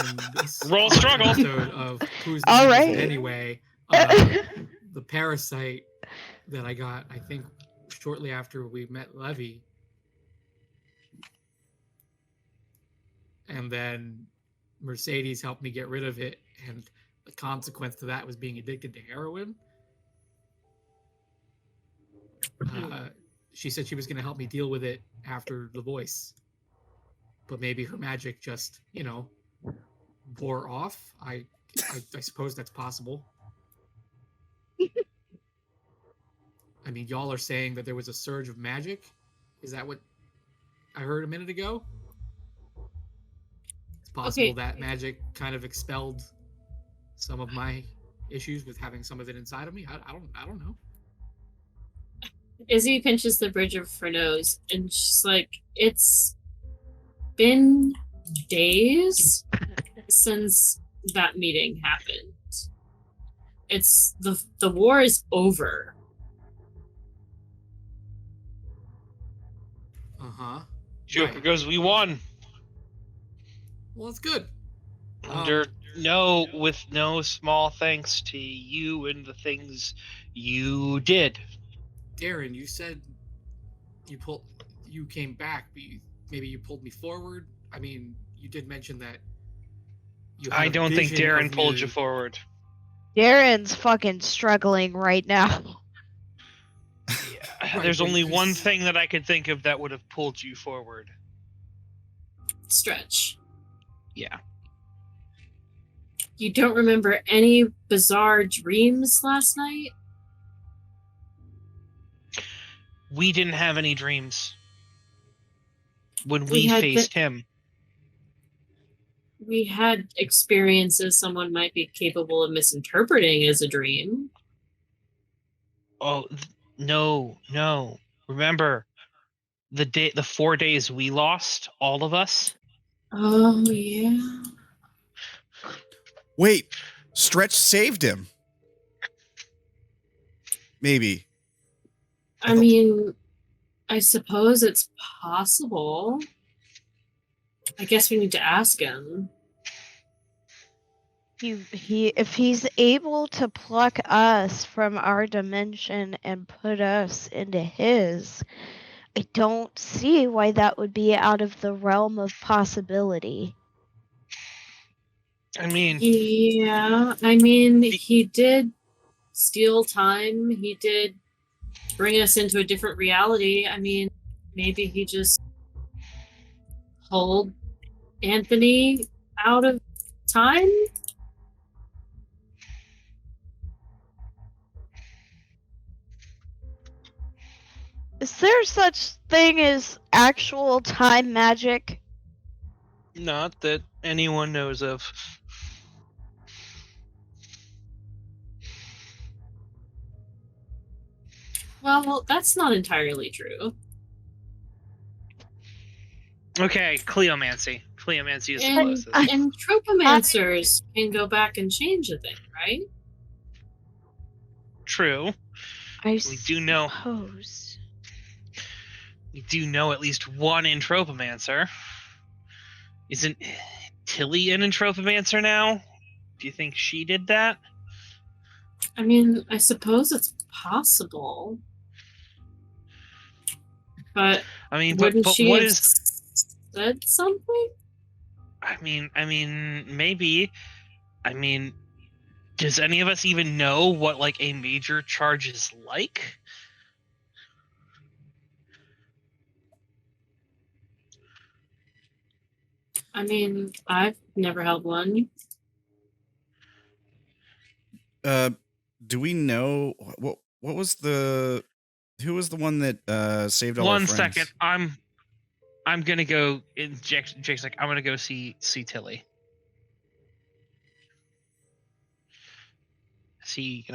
in this Roll struggle. episode of Who's All All right. right. Anyway, the parasite that I got, I think, shortly after we met Levy, and then Mercedes helped me get rid of it, and the consequence to that was being addicted to heroin. She said she was going to help me deal with it after The Voice, but maybe her magic just, wore off. I suppose that's possible. I mean, y'all are saying that there was a surge of magic. Is that what I heard a minute ago? It's possible Okay. that magic kind of expelled some of my issues with having some of it inside of me. I don't know. Izzy pinches the bridge of her nose and she's like, it's been days since that meeting happened. It's the war is over. Uh-huh. Joker Right. goes, we won. Well, that's good. With no small thanks to you and the things you did. Darren, you said you came back, but maybe you pulled me forward. I mean, you did mention that you had I a don't think vision Darren of pulled me. you forward. Darren's fucking struggling right now. Right, There's but only you one s- thing that I could think of that would have pulled you forward. Stretch. Yeah. You don't remember any bizarre dreams last night? We didn't have any dreams when We we had faced him. We had experiences someone might be capable of misinterpreting as a dream. Oh, no. Remember the 4 days we lost, all of us? Oh, yeah. Wait, Stretch saved him. Maybe. I mean, I suppose it's possible. I guess we need to ask him. If he's able to pluck us from our dimension and put us into his, I don't see why that would be out of the realm of possibility. I mean, Yeah, I mean, he did steal time. He did bring us into a different reality. I mean, maybe he just pulled Anthony out of time? Is there such thing as actual time magic? not that anyone knows of. Well, that's not entirely true. Okay, Cleomancy. Cleomancy is the And, closest. and tropomancers can go back and change a thing, right? True. I We do know. suppose. We do know at least one Entropomancer. Isn't Tilly an Entropomancer now? Do you think she did that? I mean, I suppose it's possible. But I mean, but wouldn't what she is? have said something? I mean, maybe. I mean, does any of us even know what like a major charge is like? I mean, I've never held one. Do we know what was the who was the one that saved all our One friends? second, I'm I'm gonna go. Jake's like, I'm gonna go see Tilly. He,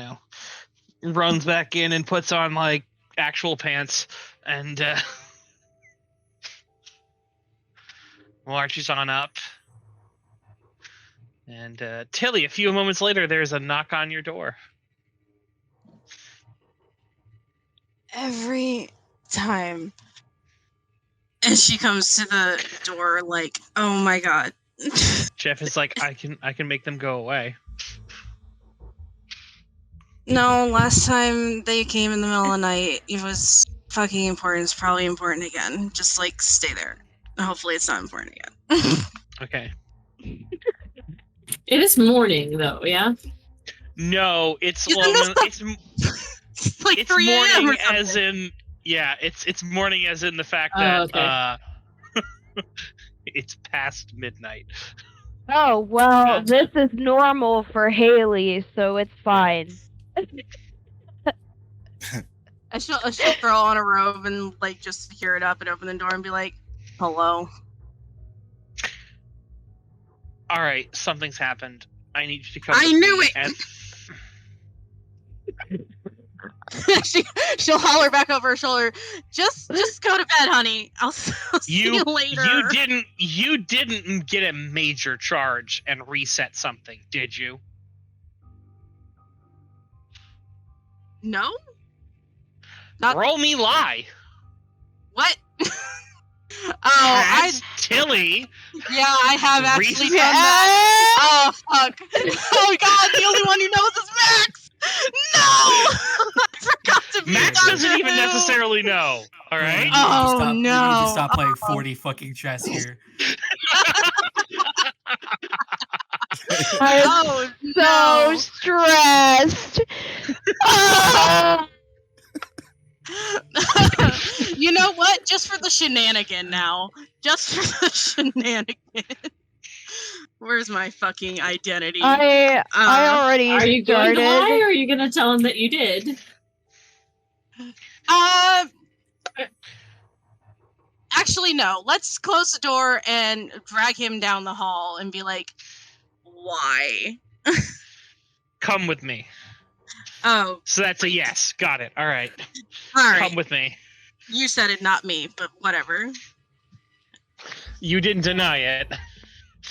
runs back in and puts on like actual pants and marches on up. And Tilly, a few moments later, there's a knock on your door. Every time. And she comes to the door like, oh my god. Jeff is like, I can make them go away. No, last time they came in the middle of the night, it was fucking important. It's probably important again. Just like stay there. Hopefully it's not important again. Okay. It is morning though, yeah? No, it's You well, it's like it's 3 a.m. morning or as something. in it's morning as in the fact Oh, that okay. it's past midnight. Oh, well, Gotcha. this is normal for Haley, so it's fine. She'll throw on a robe and like just secure it up and open the door and be like, hello. All right, something's happened. I need you to come. I with knew me it! and- She'll holler back over her shoulder. Just go to bed, honey. I'll see you later. You didn't get a major charge and reset something, did you? No? Not Roll me lie. what? Has Tilly. Yeah, I have actually Reset- done that. Oh fuck. Oh god, the only one who knows is Max! No! I forgot to be Max Doctor doesn't even Who. necessarily know. All right. Oh, You need no. to stop playing 40 fucking chess here. I'm Oh so no. stressed. Ah! You know what? Just for the shenanigan now. Just for the shenanigan. Where's my fucking identity? I already Are you going started. to lie, or are you going to tell him that you did? Actually, no. Let's close the door and drag him down the hall and be like, why? Come with me. Oh, So that's a yes. Got it. All right. all right. Come with me. You said it, not me, but whatever. You didn't deny it.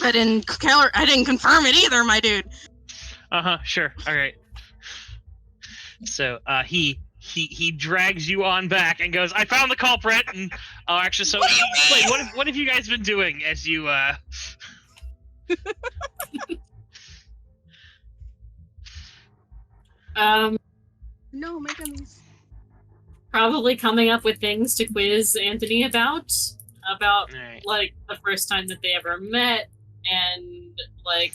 I didn't confirm it either, my dude. Sure. All right. So he drags you on back and goes, I found the culprit. And actually, so What do you wait, what have you guys been doing as you No, my goodness. Probably coming up with things to quiz Anthony about All right. like the first time that they ever met, and like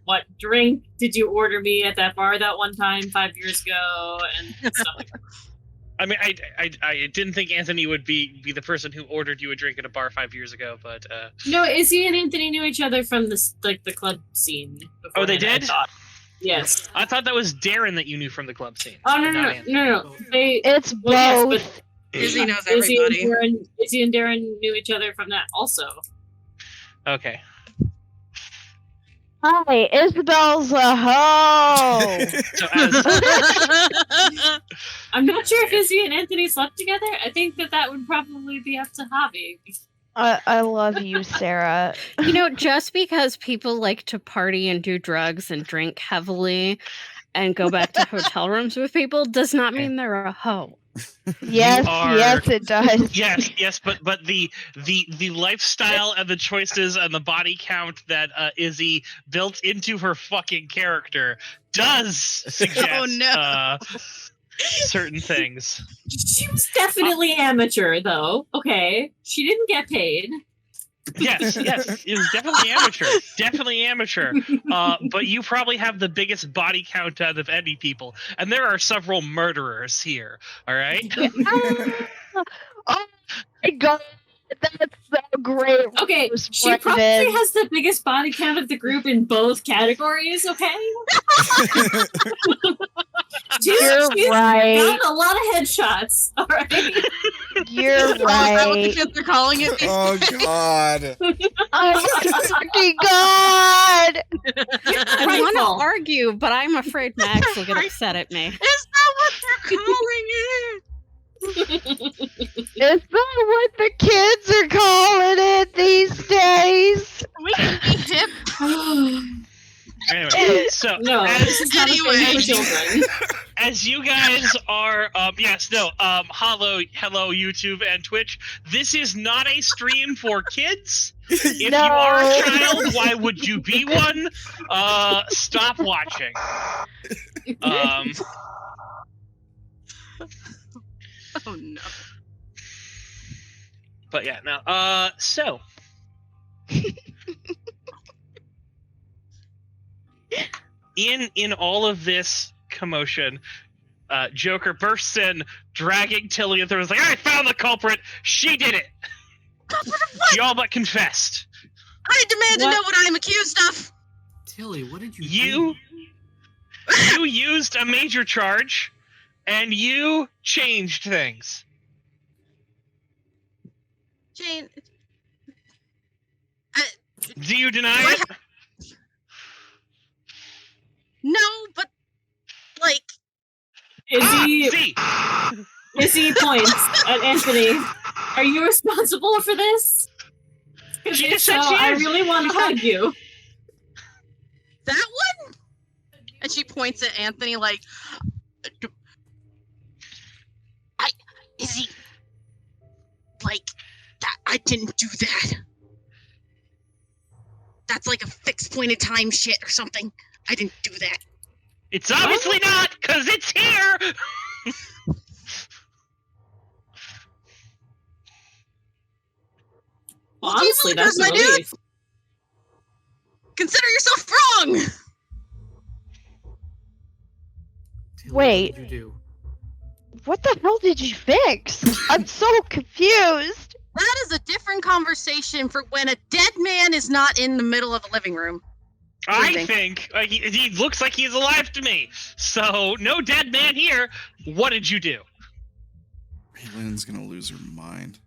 what drink did you order me at that bar that one time 5 years ago, and stuff like that. I mean, I didn't think Anthony would be the person who ordered you a drink at a bar 5 years ago, but No, Izzy and Anthony knew each other from this the club scene. Oh, they beforehand, I did? thought. Yes. I thought that was Darren that you knew from the club scene. Oh no not no Anthony. no. They It's well, yes, both. but Izzy knows Izzy everybody. and Darren knew each other from that also. Okay. Hi, Isabel's a hoe. So as I'm not sure if Izzy and Anthony slept together. I think that would probably be up to Javi. I love you, Sarah. You know, just because people like to party and do drugs and drink heavily and go back to hotel rooms with people does not mean they're a hoe. Yes, are- yes, it does. yes, but the lifestyle and the choices and the body count that Izzy built into her fucking character does suggest certain things. She was definitely amateur, though. Okay, she didn't get paid. Yes, it was definitely amateur. But you probably have the biggest body count out of any people, and there are several murderers here. All right. Oh my god, that's so great. Okay, Rose she probably Brendan. has the biggest body count of the group in both categories. Okay, You're she's right. got a lot of headshots. All right. You're Is that what the right. kids are calling it these Oh days? God. Oh fucking god! I want to argue, but I'm afraid Max will get upset at me. Is that what they're calling it? Is that what the kids are calling it these days? We can be hip. Anyway, so No, this is not a Anyway. thing for children. as you guys are, hello YouTube and Twitch. This is not a stream for kids. If you are a child, why would you be one? Stop watching. Oh no. But yeah, no. So. In all of this commotion, Joker bursts in, dragging Tilly, and was like, "I found the culprit. She did it. She all but confessed." I demand to know what I'm accused of. Tilly, what did you You used a major charge, and you changed things. Jane. Do you deny it? No, but like. Izzy points at Anthony. Are you responsible for this? She If just so, said she I is. really want to hug you. That one? And she points at Anthony like, Izzy, like, that, I didn't do that. That's like a fixed point of time shit or something. I didn't do that. It's obviously not, because it's here! Well, Well, honestly, Jesus, that's a my dude. relief. Consider yourself wrong! Tilly, Wait. what did you do? What the hell did you fix? I'm so confused. That is a different conversation for when a dead man is not in the middle of a living room. I think he looks like he's alive to me. So, no dead man here. What did you do? Raylen's gonna lose her mind.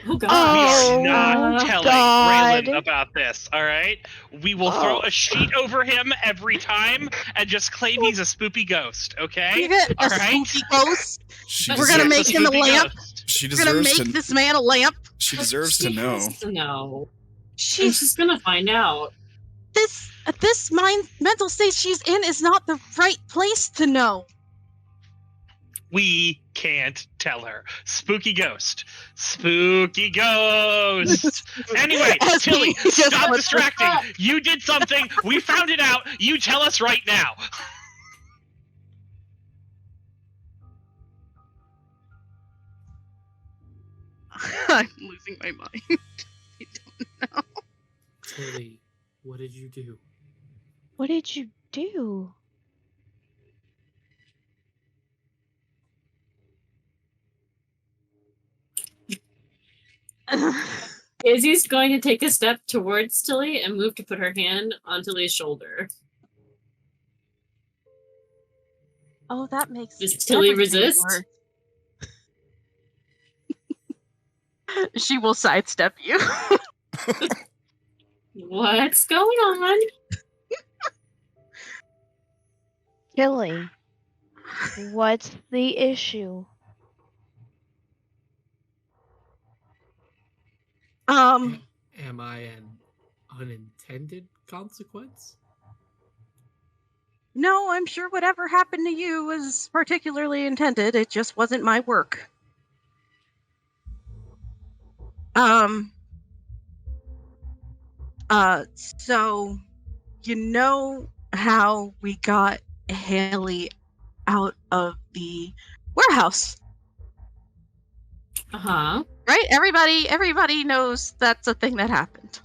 Oh god. Oh, We are not telling God. Raylen about this, alright? We will throw a sheet over him every time and just claim he's a spoopy ghost, okay? You get a Alright? spooky ghost. She We're gonna deserves- make him a Spoopy lamp. ghost. She We're gonna deserves make to. this man a lamp. She deserves to She know. has to know. She's She's gonna find out. this mental state she's in is not the right place to know. We can't tell her. Spooky ghost. Spooky ghost. Anyway, As Tilly, he just stop went, distracting. You did something. We found it out. You tell us right now. I'm losing my mind. I don't know. Tilly, what did you do? What did you do? Izzy's going to take a step towards Tilly and move to put her hand on Tilly's shoulder. Oh, that makes Does Tilly everything resist? worse. She will sidestep you. What's going on? Tilly, what's the issue? Um, Am I an unintended consequence? no, I'm sure whatever happened to you was particularly intended. It just wasn't my work. So, you know how we got Haley out of the warehouse, Uh-huh. right? Everybody knows that's a thing that happened.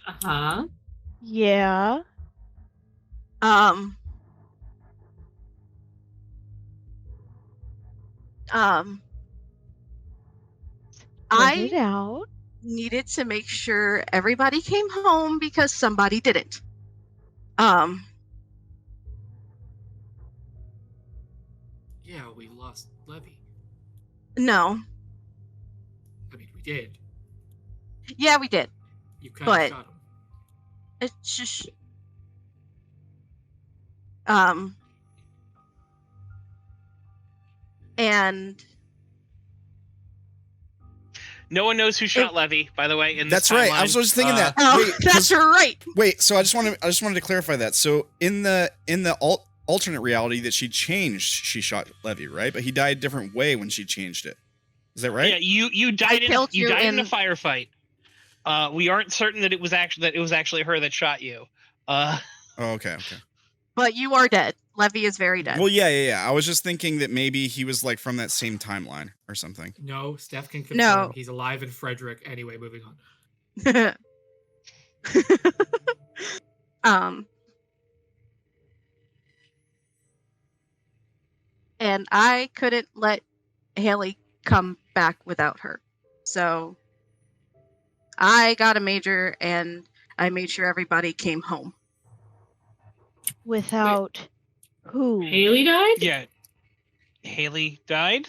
Uh-huh. Yeah. Let it I out. needed to make sure everybody came home because somebody didn't. Yeah, we lost Levy. No. I mean, we did. Yeah, we did. You kind But of shot him. it's just and No one knows who shot Levy, by the way. In this That's right. I was timeline. just thinking that. oh, Wait, that's right. wait. So I just wanted to clarify that. So in the alternate reality that she changed, she shot Levy, right? But he died a different way when she changed it. Is that right? Yeah, you died in a in firefight. We aren't certain that it was actually her that shot you. Oh, okay. But you are dead. Levy is very dead. Well, yeah. I was just thinking that maybe he was like from that same timeline or something. No, Steph can confirm No. he's alive in Frederick. Anyway, moving on. And I couldn't let Haley come back without her. So I got a major and I made sure everybody came home. Without who? Haley died? Yeah. Haley died?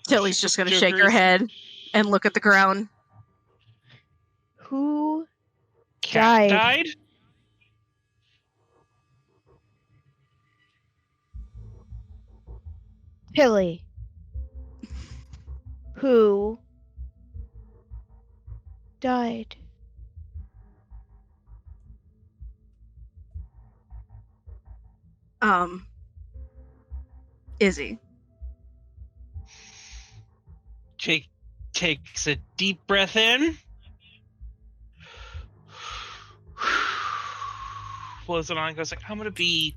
Tilly's just going to shake her Joker's- head and look at the ground. Who Cat died? died? Tilly. Who died? Izzy. Jake takes a deep breath in. Blows it on and goes like, I'm gonna be,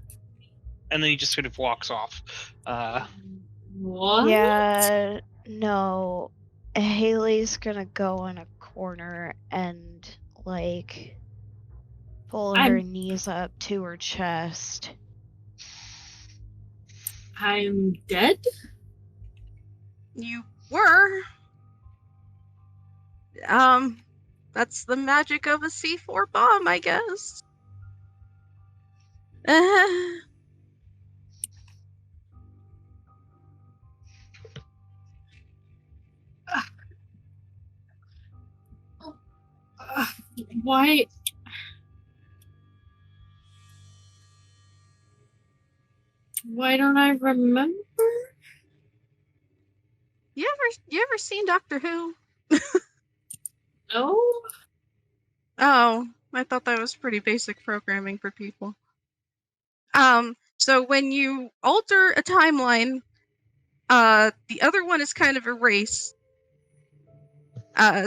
and then he just sort of walks off. What? Yeah, no. Haley's gonna go in a corner and, like, pull her knees up to her chest. I'm dead? You were. That's the magic of a C4 bomb, I guess. Why? Why don't I remember? You ever seen Doctor Who? No? Oh, I thought that was pretty basic programming for people. So when you alter a timeline, the other one is kind of erased.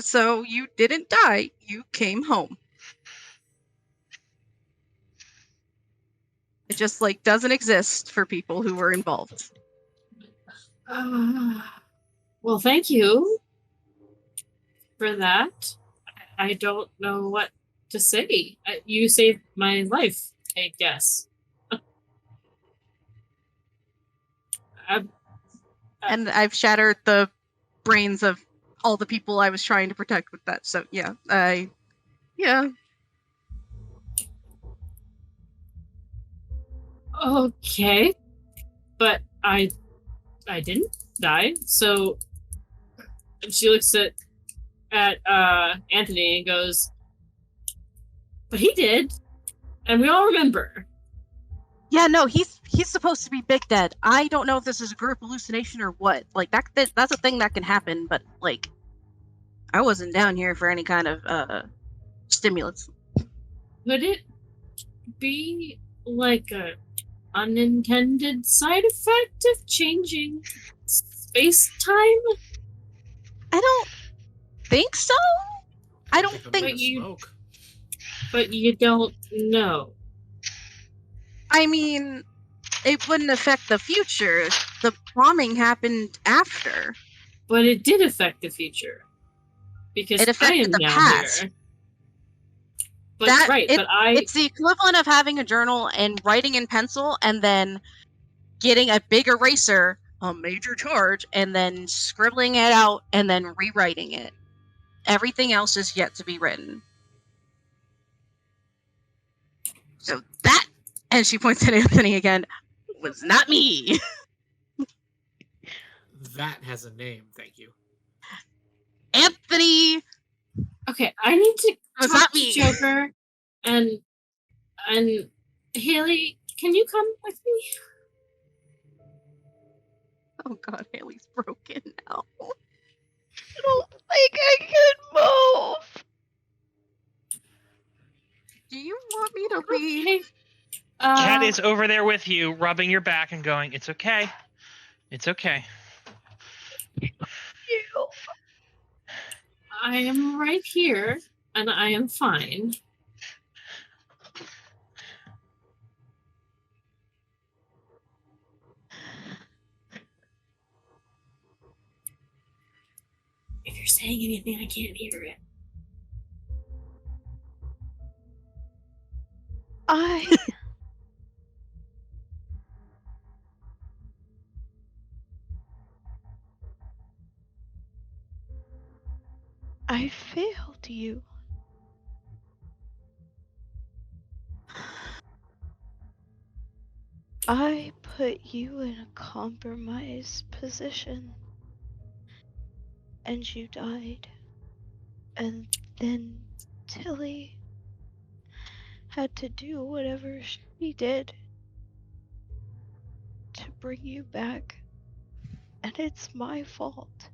So you didn't die, you came home. It just, like, doesn't exist for people who were involved. Well, thank you for that. I don't know what to say. You saved my life, I guess. And I've shattered the brains of all the people I was trying to protect with that. So yeah, yeah. Okay, but I didn't die. So she looks at Anthony and goes, "But he did, and we all remember." Yeah, no, he's supposed to be big dead. I don't know if this is a group hallucination or what. Like that's a thing that can happen, but like I wasn't down here for any kind of stimulants. Could it be like a unintended side effect of changing space-time? I don't think so. I don't think. But you don't know. I mean, it wouldn't affect the future. The bombing happened after. But it did affect the future. Because It affected I am the now past. here. But It's the equivalent of having a journal and writing in pencil and then getting a big eraser, a major charge, and then scribbling it out and then rewriting it. Everything else is yet to be written. So that, and she points at Anthony again, was not me. That has a name, thank you. Anthony. Okay, I need to Was talk that to me? Joker and Haley. Can you come with me? Oh God, Haley's broken now. I don't think I can move. Do you want me to leave? Okay. Cat is over there with you, rubbing your back and going, "It's okay. It's okay." You. I am right here, and I am fine. If you're saying anything, I can't hear it. I failed you. I put you in a compromised position. And you died. And then Tilly had to do whatever she did to bring you back. And it's my fault.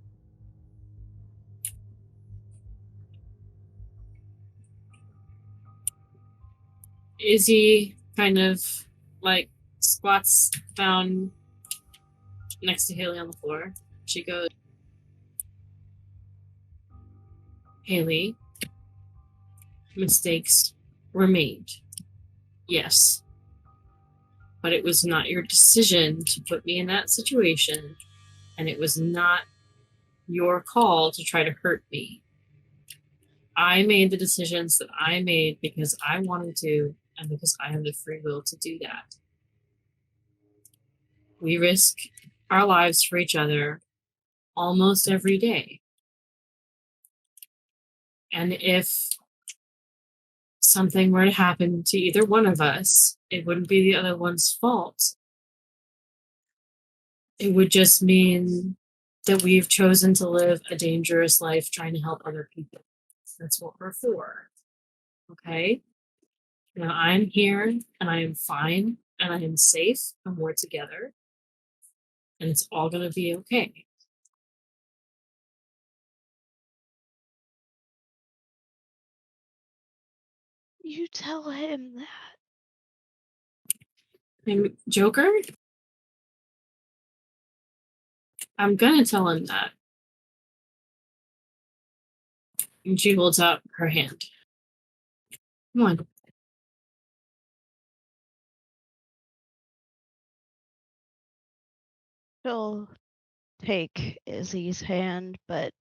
Izzy kind of like squats down next to Haley on the floor. She goes, Haley, mistakes were made. Yes. But it was not your decision to put me in that situation, and it was not your call to try to hurt me. I made the decisions that I made because I wanted to, and because I have the free will to do that. We risk our lives for each other almost every day. And if something were to happen to either one of us, it wouldn't be the other one's fault. It would just mean that we've chosen to live a dangerous life trying to help other people. That's what we're for. Okay? Now I'm here and I am fine and I am safe and we're together. And it's all going to be okay. You tell him that. And Joker? I'm going to tell him that. And she holds out her hand. Come on. She'll take Izzy's hand, but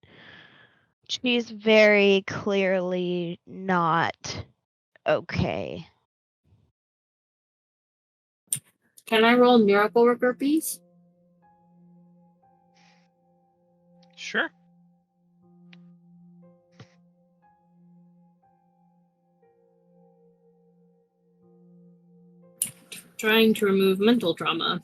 she's very clearly not okay. Can I roll Miracle Worker, please? Sure. Trying to remove mental trauma.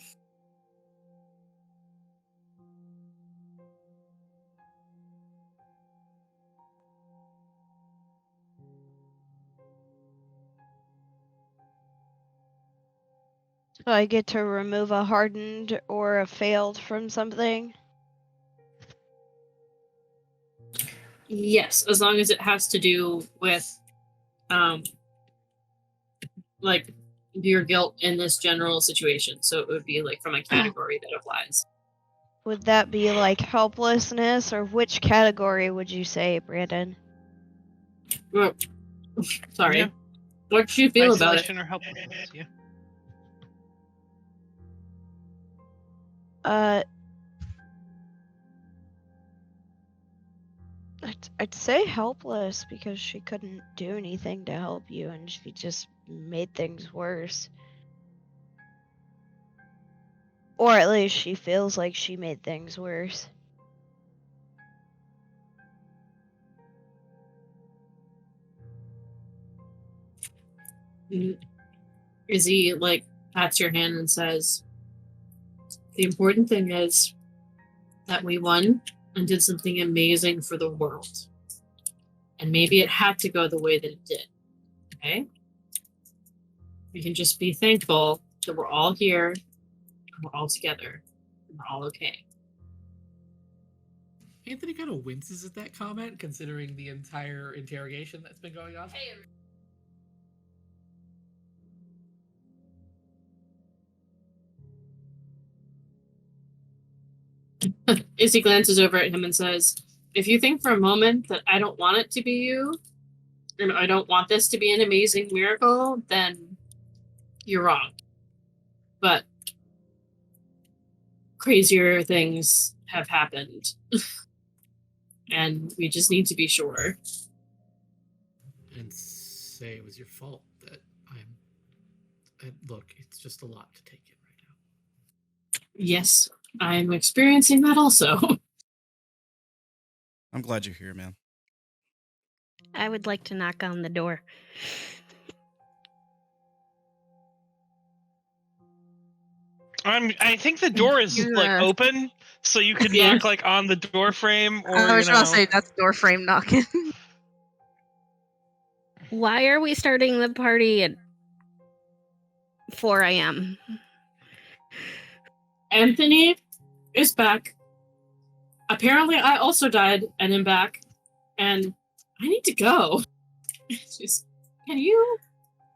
So I get to remove a hardened or a failed from something? Yes, as long as it has to do with like your guilt in this general situation. So it would be like from a category that applies. Would that be like helplessness, or which category would you say, Brandon? Well, sorry. Yeah. What do you feel about it? Isolation or helplessness? Yeah. I'd say helpless because she couldn't do anything to help you and she just made things worse. Or at least she feels like she made things worse. Izzy like pats your hand and says, the important thing is that we won and did something amazing for the world. And maybe it had to go the way that it did. Okay? We can just be thankful that we're all here, and we're all together, and we're all okay. Anthony kind of winces at that comment, considering the entire interrogation that's been going on. Izzy glances over at him and says, if you think for a moment that I don't want it to be you, and I don't want this to be an amazing miracle, then you're wrong. But crazier things have happened. And we just need to be sure. And say it was your fault that look, it's just a lot to take in right now. Yes, I'm experiencing that also. I'm glad you're here, man. I would like to knock on the door. I think the door is like open, so you could knock like on the door frame, or I was gonna say that's door frame knocking. Why are we starting the party at 4 a.m.? Anthony is back. Apparently, I also died and am back, and I need to go. Just, can you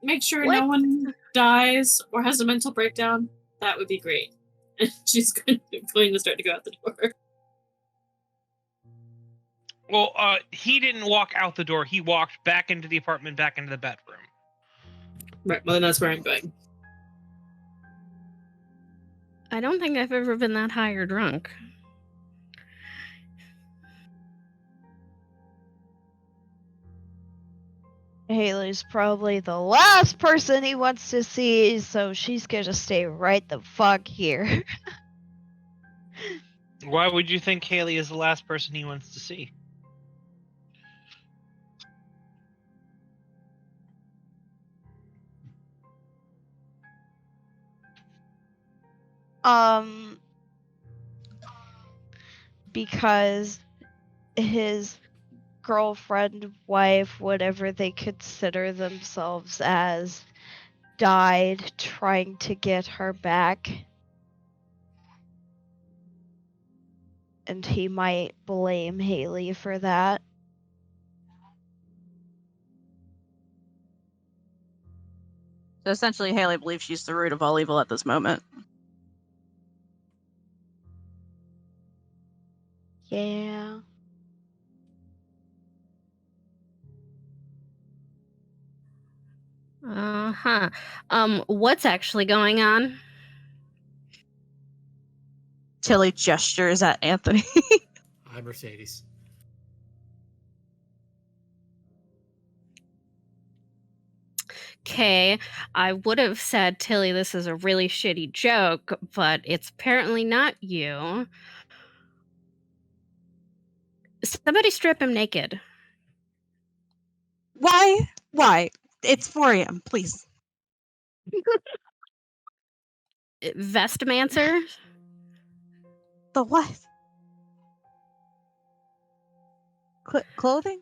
make sure no one dies or has a mental breakdown? That would be great. And she's going to start to go out the door. Well, he didn't walk out the door. He walked back into the apartment, back into the bedroom. Right, well then that's where I'm going. I don't think I've ever been that high or drunk. Haley's probably the last person he wants to see, so she's gonna stay right the fuck here. Why would you think Haley is the last person he wants to see? Because his girlfriend, wife, whatever they consider themselves as, died trying to get her back. And he might blame Haley for that. So essentially, Haley believes she's the root of all evil at this moment. Yeah. Uh-huh. What's actually going on? Tilly gestures at Anthony. I'm Mercedes. Okay, I would have said, Tilly, this is a really shitty joke, but it's apparently not you. Somebody strip him naked. Why? Why? It's 4 a.m., please. Vestmancer? The what? Clothing?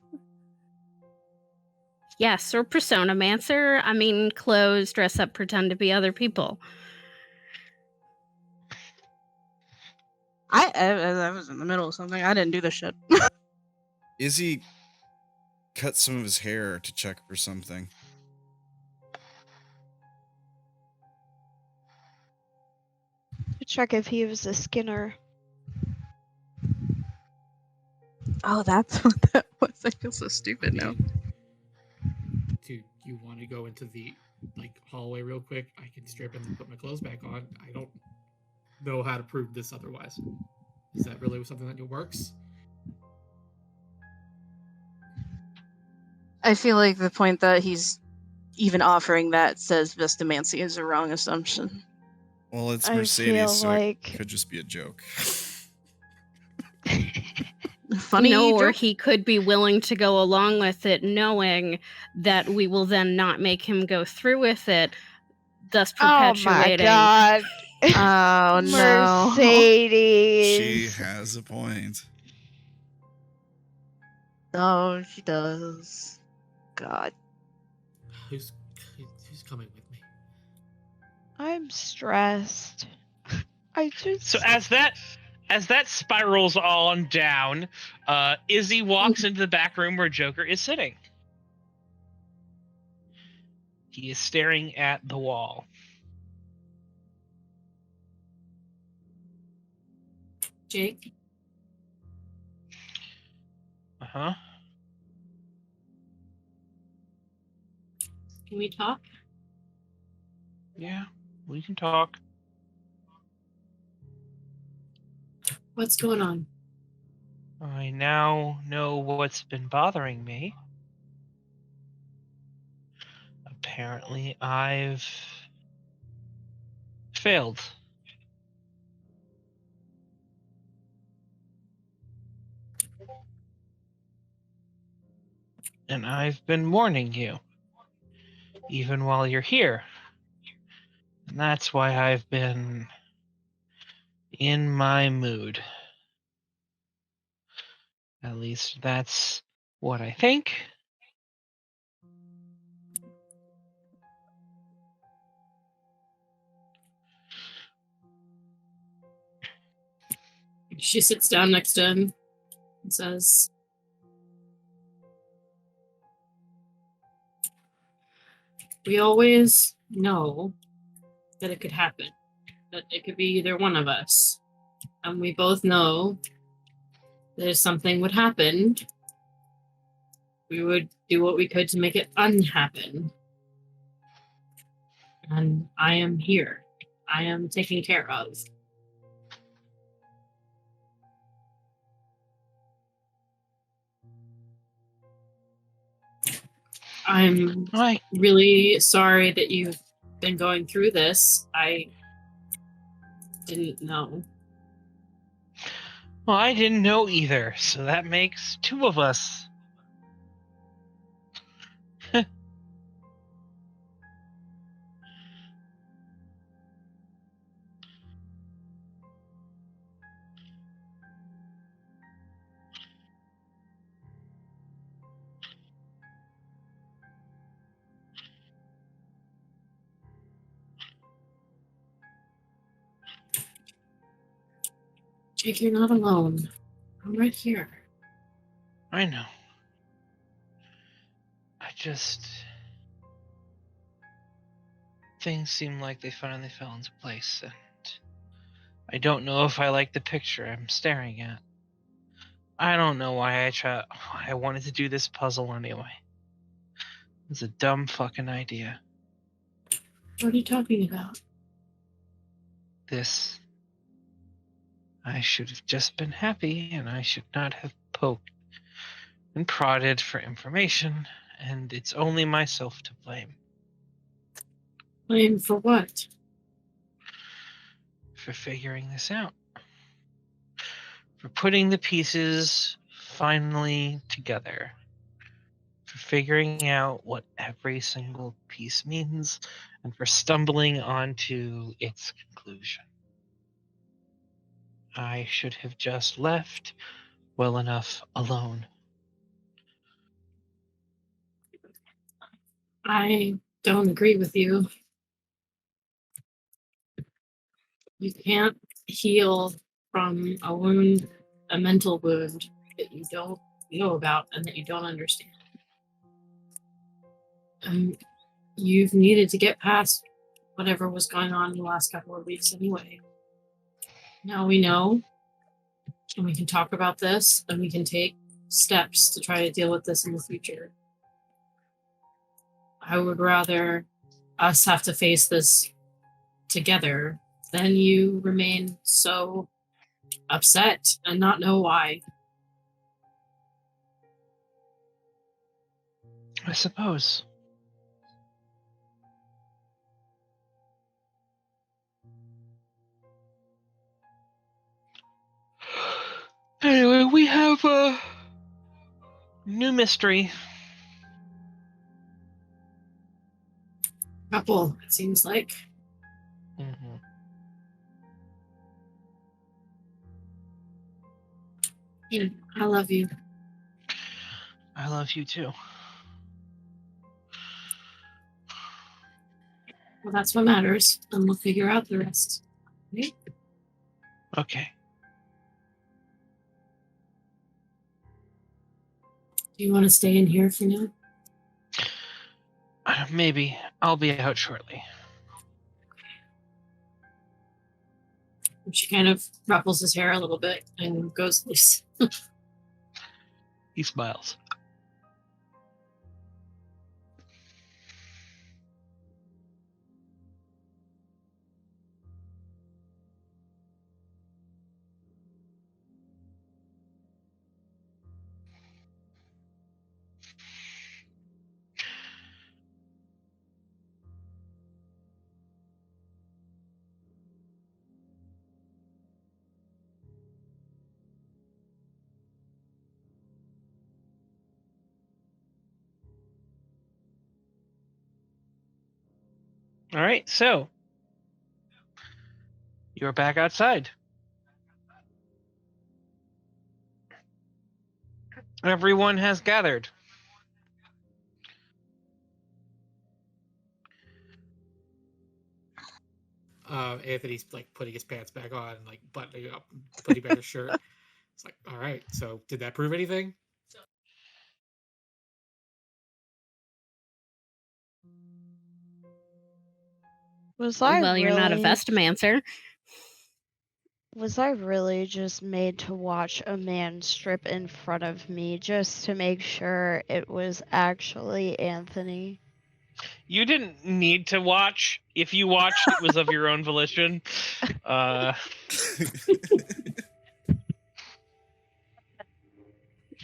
Yes, or persona-mancer. I mean, clothes, dress up, pretend to be other people. I was in the middle of something. I didn't do this shit. Izzy cut some of his hair to check for something. To check if he was a Skinner. Oh, that's what that was. I feel so stupid now. Do you want to go into the hallway real quick? I can strip and put my clothes back on. I don't know how to prove this otherwise. Is that really something that works? I feel like the point that he's even offering that says Vestamancy is a wrong assumption. Well, it's I Mercedes, feel so like- it could just be a joke. Funny No, or joke? he could be willing to go along with it, knowing that we will then not make him go through with it, thus Oh my perpetuating. god. Oh no. Mercedes. She has a point. Oh, she does. God. Who's coming with me? I'm stressed. I just. So as that spirals on down, Izzy walks into the back room where Joker is sitting. He is staring at the wall. Jake, Uh-huh. can we talk? Yeah, we can talk. What's going on? I now know what's been bothering me. Apparently, I've failed. And I've been warning you, even while you're here. And that's why I've been in my mood. At least that's what I think. She sits down next to him and says, we always know that it could happen, that it could be either one of us. And we both know that if something would happen, we would do what we could to make it unhappen. And I am here. I am taken care of. I'm really sorry that you've been going through this. I didn't know. Well, I didn't know either, so that makes two of us. Jake, you're not alone. I'm right here. I know. I just... Things seem like they finally fell into place, and I don't know if I like the picture I'm staring at. I don't know why I wanted to do this puzzle anyway. It's a dumb fucking idea. What are you talking about? This. I should have just been happy, and I should not have poked and prodded for information, and it's only myself to blame. Blame for what? For figuring this out. For putting the pieces finally together. For figuring out what every single piece means, and for stumbling onto its conclusion. I should have just left well enough alone. I don't agree with you. You can't heal from a wound, a mental wound that you don't know about and that you don't understand. You've needed to get past whatever was going on in the last couple of weeks anyway. Now we know, and we can talk about this, and we can take steps to try to deal with this in the future. I would rather us have to face this together than you remain so upset and not know why. I suppose. Anyway, we have a new mystery. Couple, it seems like. Mm-hmm. I love you. I love you too. Well, that's what matters, and we'll figure out the rest. Okay? Okay. Do you want to stay in here for now? Maybe. I'll be out shortly. She kind of ruffles his hair a little bit and goes loose. He smiles. All right, so you're back outside. Everyone has gathered. Anthony's like putting his pants back on and like buttoning up, putting back his shirt. It's like, all right, so did that prove anything? Well, you're not a vestmancer. Was I really just made to watch a man strip in front of me just to make sure it was actually Anthony? You didn't need to watch. If you watched, it was of your own volition.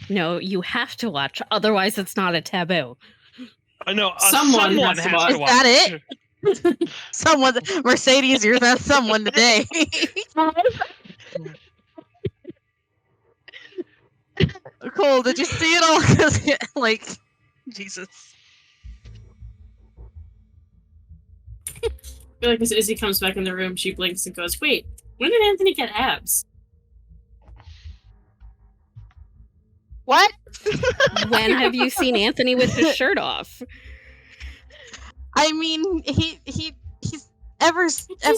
No, you have to watch. Otherwise, it's not a taboo. No, Someone someone has to has watch. to Is watch. that it? Someone, Mercedes, you're that someone today. Cole, did you see it all? 'Cause, like, Jesus. I feel like as Izzy comes back in the room, she blinks and goes, "Wait, when did Anthony get abs?" What? When have you seen Anthony with his shirt off? I mean, he's ever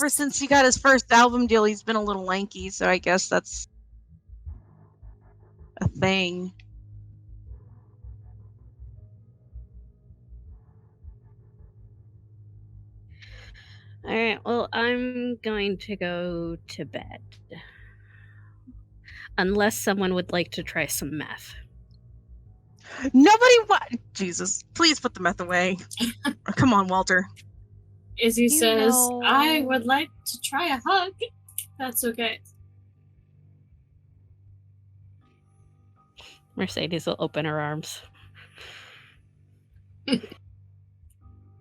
since he got his first album deal, he's been a little lanky. So I guess that's a thing. All right, well, I'm going to go to bed. Unless someone would like to try some meth. Nobody Jesus, please put the meth away. Come on, Walter. Izzy says, know- "I would like to try a hug. That's okay." Mercedes will open her arms.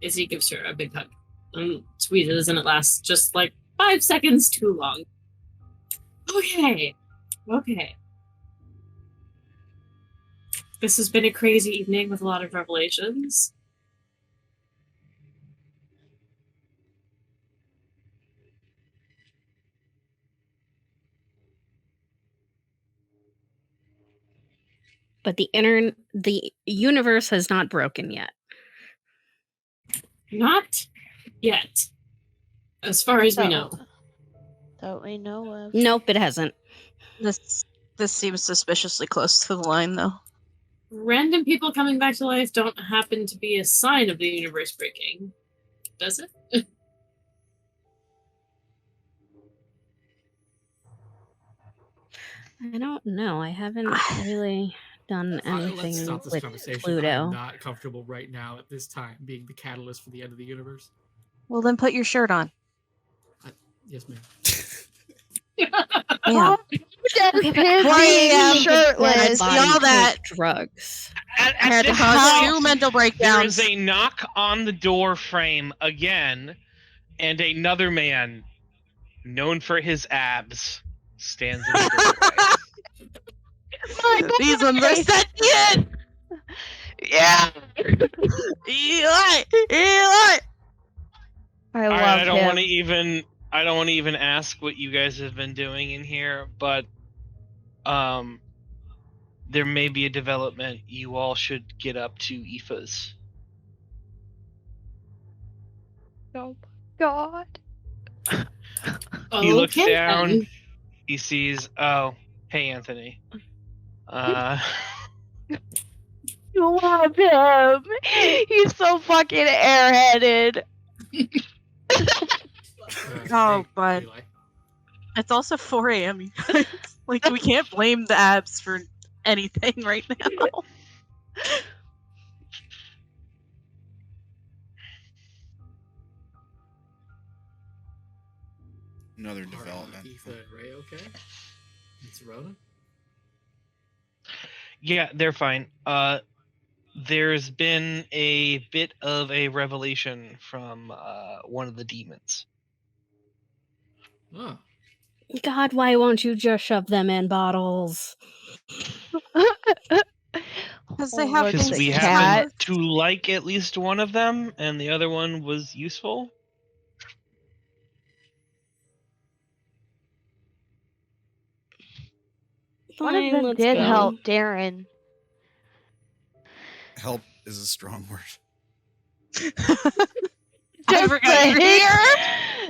Izzy gives her a big hug. Squeezes, and it lasts just like 5 seconds too long. Okay. This has been a crazy evening with a lot of revelations. But the universe has not broken yet. Not yet. As far as we know. That we know of. Nope, it hasn't. This seems suspiciously close to the line, though. Random people coming back to life don't happen to be a sign of the universe breaking, does it? I don't know. I haven't really done anything Let's stop this with conversation. Pluto. I'm not comfortable right now at this time being the catalyst for the end of the universe. Well, then put your shirt on. Yes, ma'am. Yeah. Okay, but I shirtless. see all that. Drugs. At Had to this cause point, 2 mental there breakdowns. is a knock on the door frame again, and another man, known for his abs, stands in the doorway. These ones are sentient. Yeah. Eli. I All love right, I don't him. want to even. I don't want to even ask what you guys have been doing in here, but there may be a development. You all should get up to Aoife's. Oh my god. He looks Okay, down. then. He sees. Oh, hey, Anthony. You love him. He's so fucking airheaded. Oh, Hey, but Eli. it's also 4 a.m. you guys. Like, we can't blame the abs for anything right now. Another Are, development. Aoife and Ray okay? And Serona? Yeah, they're fine. There's been a bit of a revelation from one of the demons. Oh. God, why won't you just shove them in bottles? Because they have Because things we to happen cat. to like at least one of them, and the other one was useful. One of Fine, them let's did go. help Darren. Help is a strong word. I forgot you were here.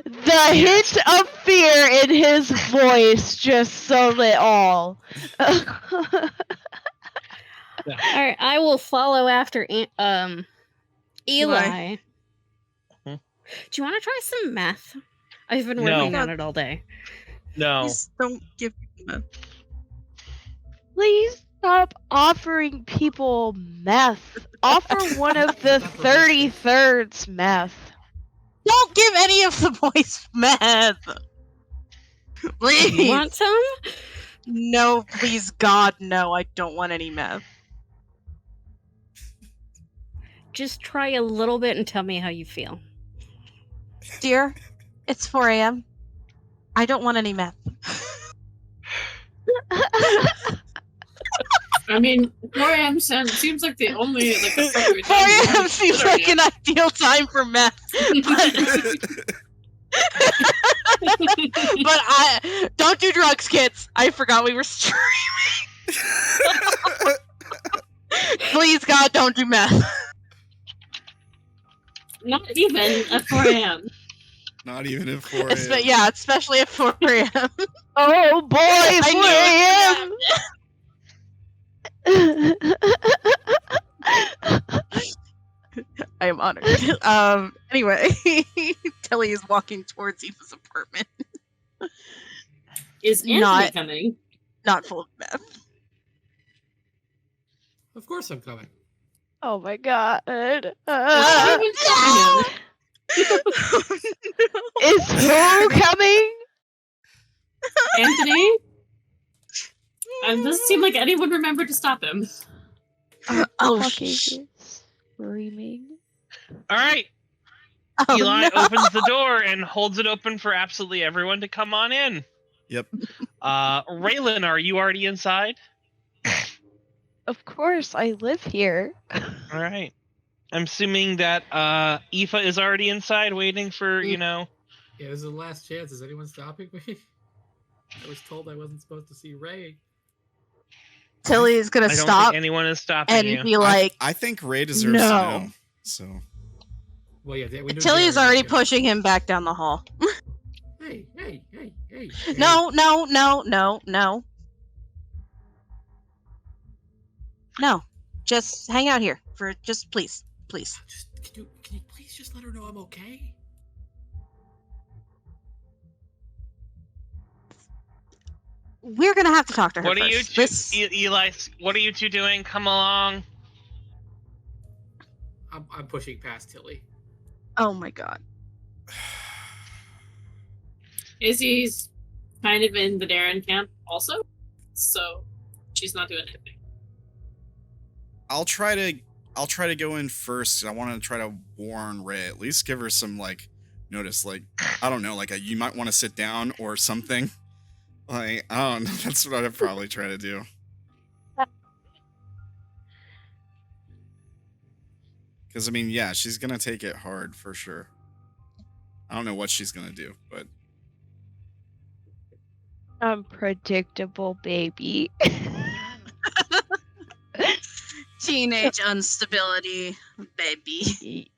The hint of fear in his voice just sold it all. Alright, I will follow after Eli. Hmm? Do you want to try some meth? I've been No. working on it all day. No. Please don't give me that. Please stop offering people meth. Offer one of the 33rds meth. Don't give any of the boys meth. Please. You want some? No, please, God, no. I don't want any meth. Just try a little bit and tell me how you feel. Dear, it's 4 a.m. I don't want any meth. I mean, 4 a.m. seems like the only appropriate 4 time to a.m. have seems dinner, like an ideal time for meth. But I don't do drugs, kids. I forgot we were streaming. Please, God, don't do meth. Not even at 4 a.m. Not even at 4 a.m. Yeah, especially at 4 a.m. Oh boy, I 4 a.m. I am honored. Anyway, Tilly is walking towards Aoife's apartment. Is Anthony Not- coming? Not full of meth. Of course I'm coming. Oh my god. Everyone's stopping him. Is who coming? Anthony? Doesn't seem like anyone remembered to stop him. Oh, Fucking screaming. All right. Oh, Eli no. opens the door and holds it open for absolutely everyone to come on in. Yep. Reylen, are you already inside? Of course, I live here. All right. I'm assuming that Aoife is already inside waiting for, Yeah, this is the last chance. Is anyone stopping me? I was told I wasn't supposed to see Ray. Tilly is gonna I don't stop think anyone is stopping and you. be like, I think Ray deserves no. to know. So Well, yeah, we knew Tilly is Darren already was gonna- pushing him back down the hall. Hey. No. No. Just hang out here for just please. Can you please just let her know I'm okay? We're gonna have to talk to her What are you first. two, Eli? What are you two doing? Come along. I'm pushing past Tilly. Oh my god. Izzy's kind of in the Darren camp also, so she's not doing anything. I'll try to go in first. I want to try to warn Ray. At least give her some notice. I don't know. You might want to sit down or something. I don't know. That's what I'd probably try to do. Because, yeah, she's going to take it hard for sure. I don't know what she's gonna do, but Unpredictable baby. Teenage instability, baby.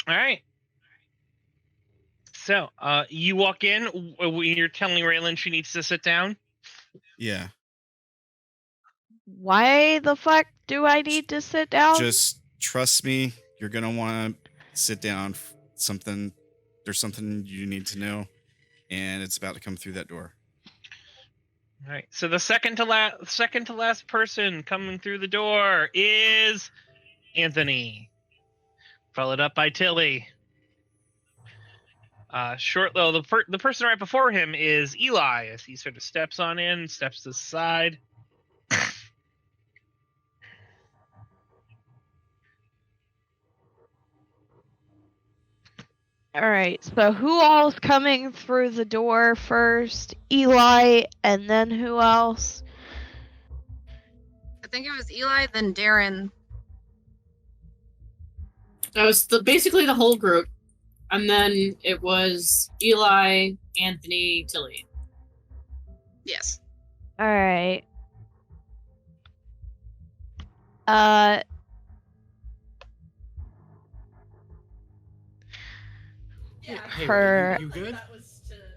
All right. So, you walk in. You're telling Reylen she needs to sit down. yeah. Why the fuck do I need to sit down? Just trust me. You're gonna want to sit down. There's something you need to know, and it's about to come through that door. All right. So the second to last person coming through the door is Anthony, followed up by Tilly. The person right before him is Eli, as he sort of steps on in, steps to the side. Alright, so who all's coming through the door first? Eli, and then who else? I think it was Eli, then Darren. That was basically the whole group. And then it was Eli, Anthony, Tilly. Yes. Alright. Hey, Her- you good?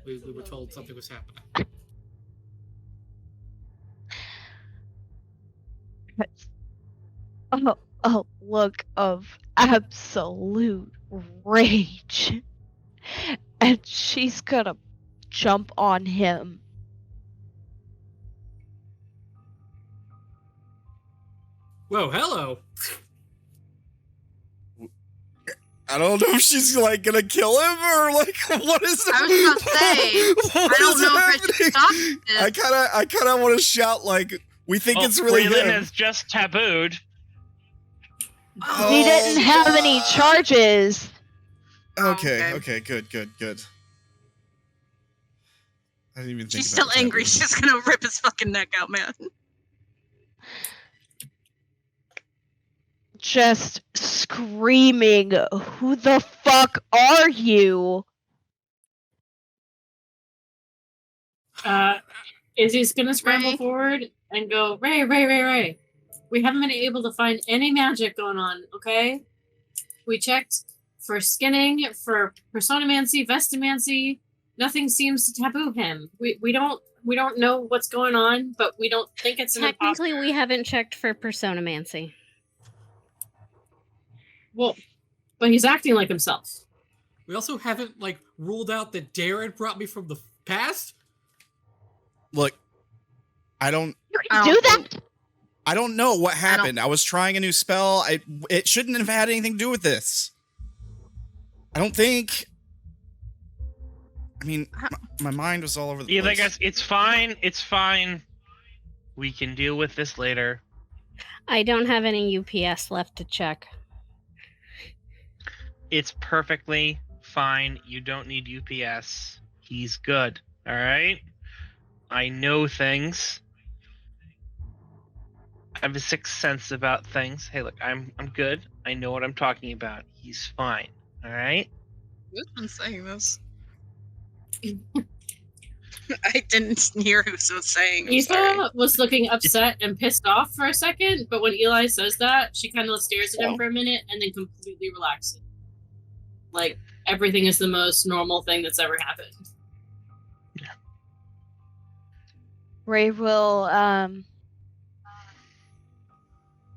We were told something was happening. A look of absolute rage. And she's gonna jump on him. Whoa, hello. I don't know if she's like gonna kill him or like what is. I was gonna say, I don't know if I should stop this. I kind of want to shout like, we think it's really Reylen him. is just tabooed. He didn't have any charges. Okay, good. I didn't even think She's about still angry. She's gonna rip his fucking neck out, man. Just screaming, "Who the fuck are you?" Izzy's gonna scramble Ray? forward and go, Ray. We haven't been able to find any magic going on, okay? We checked for skinning, for personomancy, vestomancy. Nothing seems to taboo him. We don't know what's going on, but we don't think it's an Technically, imposter. we haven't checked for personomancy. Well, but he's acting like himself. We also haven't like ruled out that Darren brought me from the past. Look, I don't You can do that? I don't know what happened. I was trying a new spell. It shouldn't have had anything to do with this. I don't think. I mean, my mind was all over the Yeah, place. I guess it's fine. It's fine. We can deal with this later. I don't have any UPS left to check. It's perfectly fine. You don't need UPS. He's good. All right? I know things. I have a sixth sense about things. Hey, look, I'm good. I know what I'm talking about. He's fine. All right? Who's been saying this? I didn't hear who was saying. I'm sorry. Aoife was looking upset and pissed off for a second, but when Eli says that, she kind of stares at him for a minute and then completely relaxes. Like, everything is the most normal thing that's ever happened. Ray will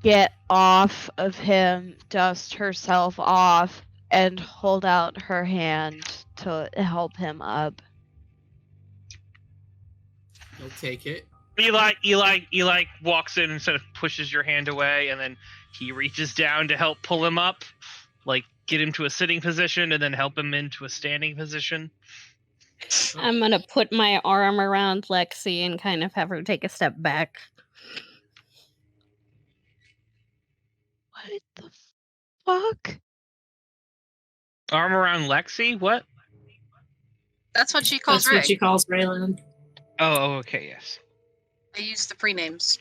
get off of him, dust herself off, and hold out her hand to help him up. He'll take it. Eli walks in and sort of pushes your hand away, and then he reaches down to help pull him up, like get him to a sitting position, and then help him into a standing position. I'm gonna put my arm around Lexi and kind of have her take a step back. What the fuck? Arm around Lexi? What? That's what she calls That's Ray. what she calls Reylen. Oh, okay, yes. I use the prenames.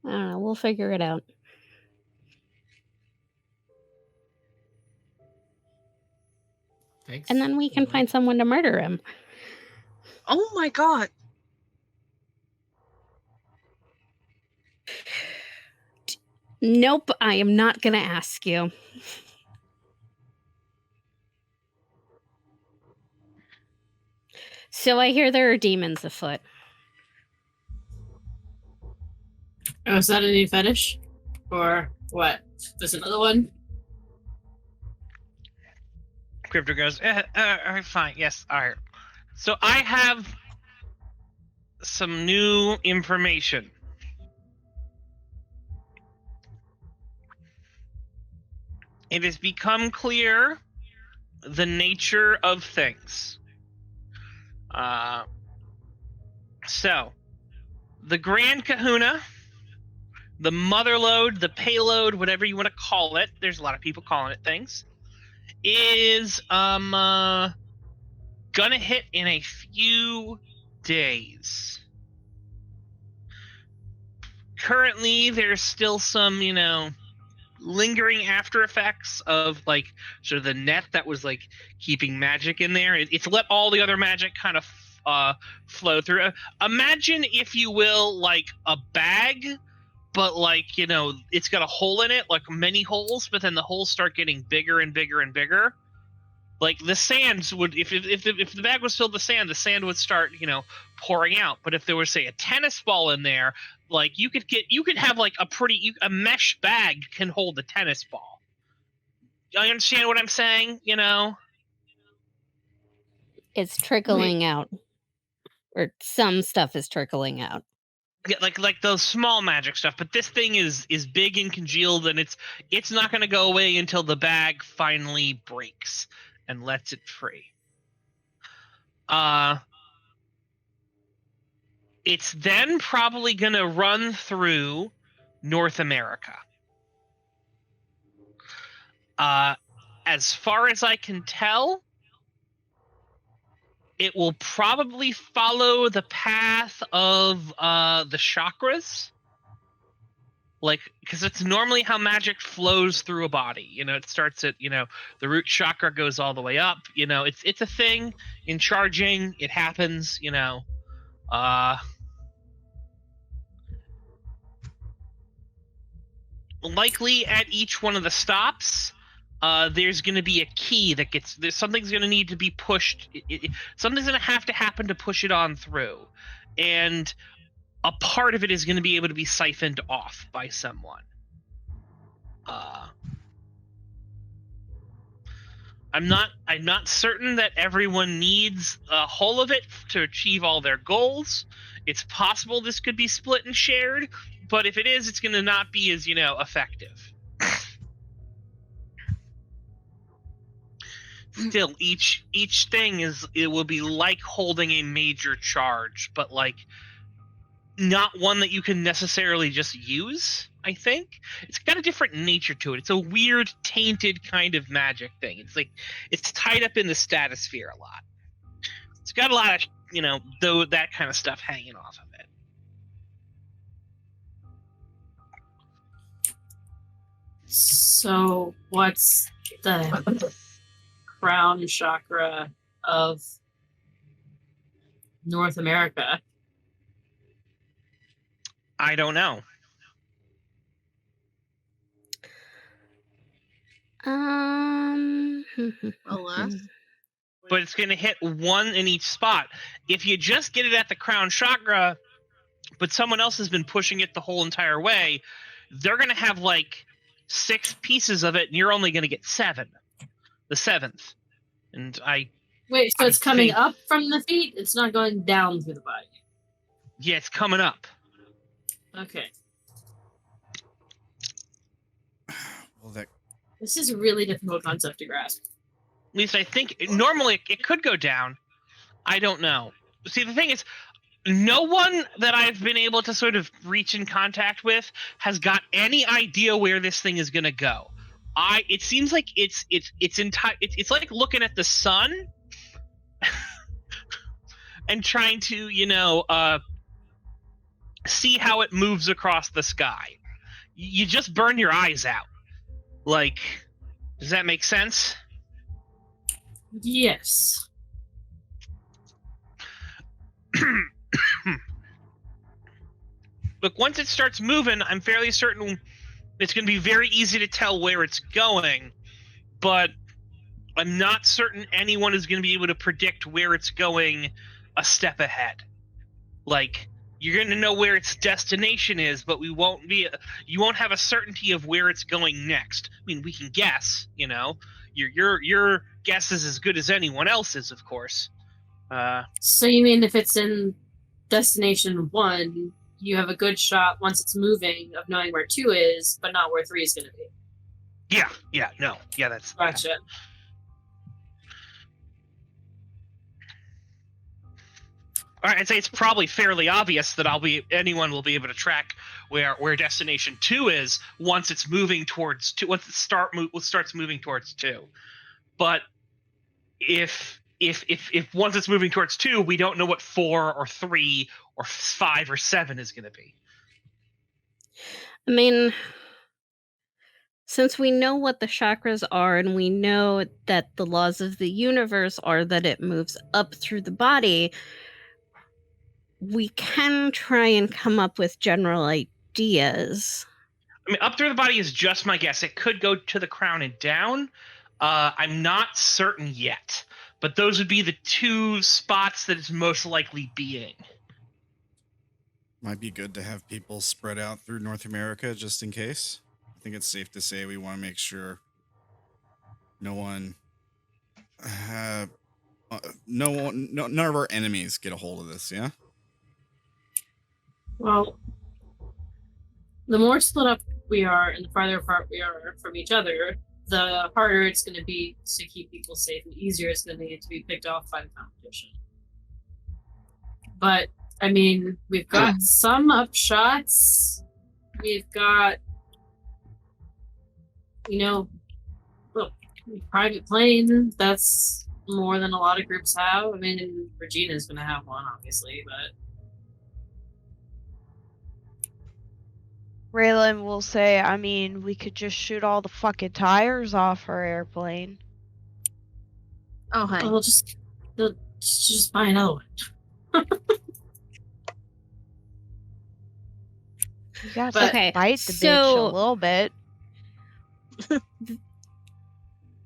I don't know. We'll figure it out. Thanks. And then we can find someone to murder him. Oh my god. Nope, I am not going to ask you. So I hear there are demons afoot. Oh, is that a new fetish? Or what? There's another one? Crypto goes, fine, yes, alright. So I have some new information. It has become clear the nature of things. So, the Grand Kahuna, the Motherlode, the Payload, whatever you want to call it, there's a lot of people calling it things, is gonna hit in a few days. Currently, there's still some, lingering after effects of like sort of the net that was like keeping magic in there. It's let all the other magic kind of flow through. Imagine, if you will, like a bag, but like, it's got a hole in it, like many holes, but then the holes start getting bigger and bigger and bigger. Like the sands would, if the bag was filled with sand, the sand would start, pouring out. But if there was, say, a tennis ball in there, like you could have like a mesh bag can hold a tennis ball. You understand what I'm saying? It's trickling out. Or some stuff is trickling out. Yeah, like those small magic stuff, but this thing is big and congealed, and it's not going to go away until the bag finally breaks and lets it free. It's then probably going to run through North America. As far as I can tell, it will probably follow the path of the chakras. Like, because it's normally how magic flows through a body. It starts at, the root chakra goes all the way up. It's a thing in charging. It happens, likely at each one of the stops, there's going to be a key that something's going to need to be pushed. Something's going to have to happen to push it on through. And a part of it is going to be able to be siphoned off by someone. I'm not certain that everyone needs a whole of it to achieve all their goals. It's possible this could be split and shared, but if it is, it's going to not be as, effective. Still, each thing it will be like holding a major charge, but like not one that you can necessarily just use. I think it's got a different nature to it. It's a weird, tainted kind of magic thing. It's like it's tied up in the stratosphere a lot. It's got a lot of that kind of stuff hanging off of it. So, what's the crown chakra of North America? I don't know. But it's going to hit one in each spot. If you just get it at the crown chakra, but someone else has been pushing it the whole entire way, they're going to have like 6 pieces of it, and you're only going to get 7. The 7th. And Wait, so it's coming up from the feet? It's not going down through the body? Yeah, it's coming up. Okay. Well, this is a really difficult concept to grasp. At least I think normally it could go down. I don't know. See, the thing is, no one that I've been able to sort of reach in contact with has got any idea where this thing is going to go. It seems like it's like looking at the sun and trying to, see how it moves across the sky. You just burn your eyes out. Like, does that make sense? Yes. Look, once it starts moving, I'm fairly certain it's going to be very easy to tell where it's going, but I'm not certain anyone is going to be able to predict where it's going a step ahead. Like, you're going to know where its destination is, but you won't have a certainty of where it's going next. I mean, we can guess, you know. Your guess is as good as anyone else's, of course. So you mean if it's in destination 1, you have a good shot once it's moving of knowing where 2 is, but not where 3 is going to be? Yeah, that's... Gotcha. All right, I'd say it's probably fairly obvious that anyone will be able to track where destination 2 is once it's moving towards 2. Once it starts moving towards 2. But if once it's moving towards 2, we don't know what 4 or 3 or 5 or 7 is going to be. I mean, since we know what the chakras are and we know that the laws of the universe are that it moves up through the body, we can try and come up with general ideas. I mean, up through the body is just my guess. It could go to the crown and down. I'm not certain yet, but those would be the 2 spots that it's most likely being. Might be good to have people spread out through North America just in case. I think it's safe to say we want to make sure none of our enemies get a hold of this, yeah? Well, the more split up we are and the farther apart we are from each other, the harder it's going to be to keep people safe and easier it's going to be to be picked off by the competition. But, I mean, we've got some upshots. We've got, private plane. That's more than a lot of groups have. I mean, Regina's going to have one, obviously, but... Reylen will say, I mean, we could just shoot all the fucking tires off her airplane. Oh, hi. Well, just buy another one. You got But- to bite the bitch so- a little bit.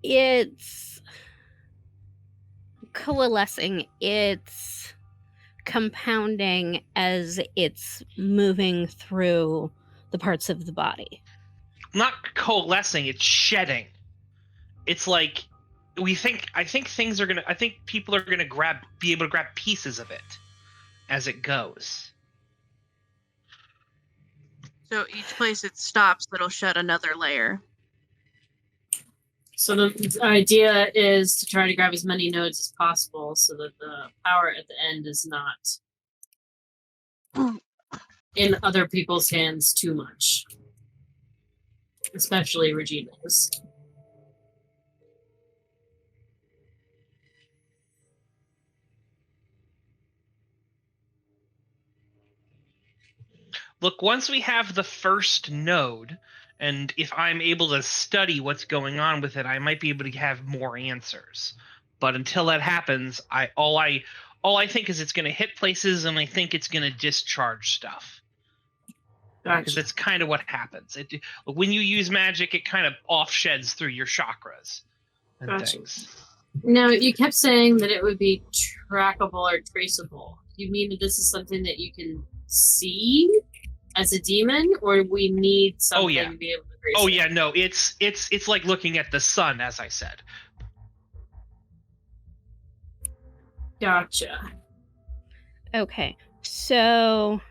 It's coalescing, it's compounding as it's moving through the parts of the body. Not coalescing, it's shedding. It's like I think people are gonna be able to grab pieces of it as it goes. So each place it stops, it'll shed another layer. So the idea is to try to grab as many nodes as possible so that the power at the end is not in other people's hands too much. Especially Regina's. Look, once we have the first node, and if I'm able to study what's going on with it, I might be able to have more answers. But until that happens, all I think is it's going to hit places, and I think it's going to discharge stuff. Because Gotcha. that's kind of what happens. When you use magic, it kind of off-sheds through your chakras and Gotcha. things. Now, you kept saying that it would be trackable or traceable. You mean that this is something that you can see as a demon, or we need something to be able to trace Oh it? yeah, no, it's like looking at the sun, as I said. Gotcha. Okay, so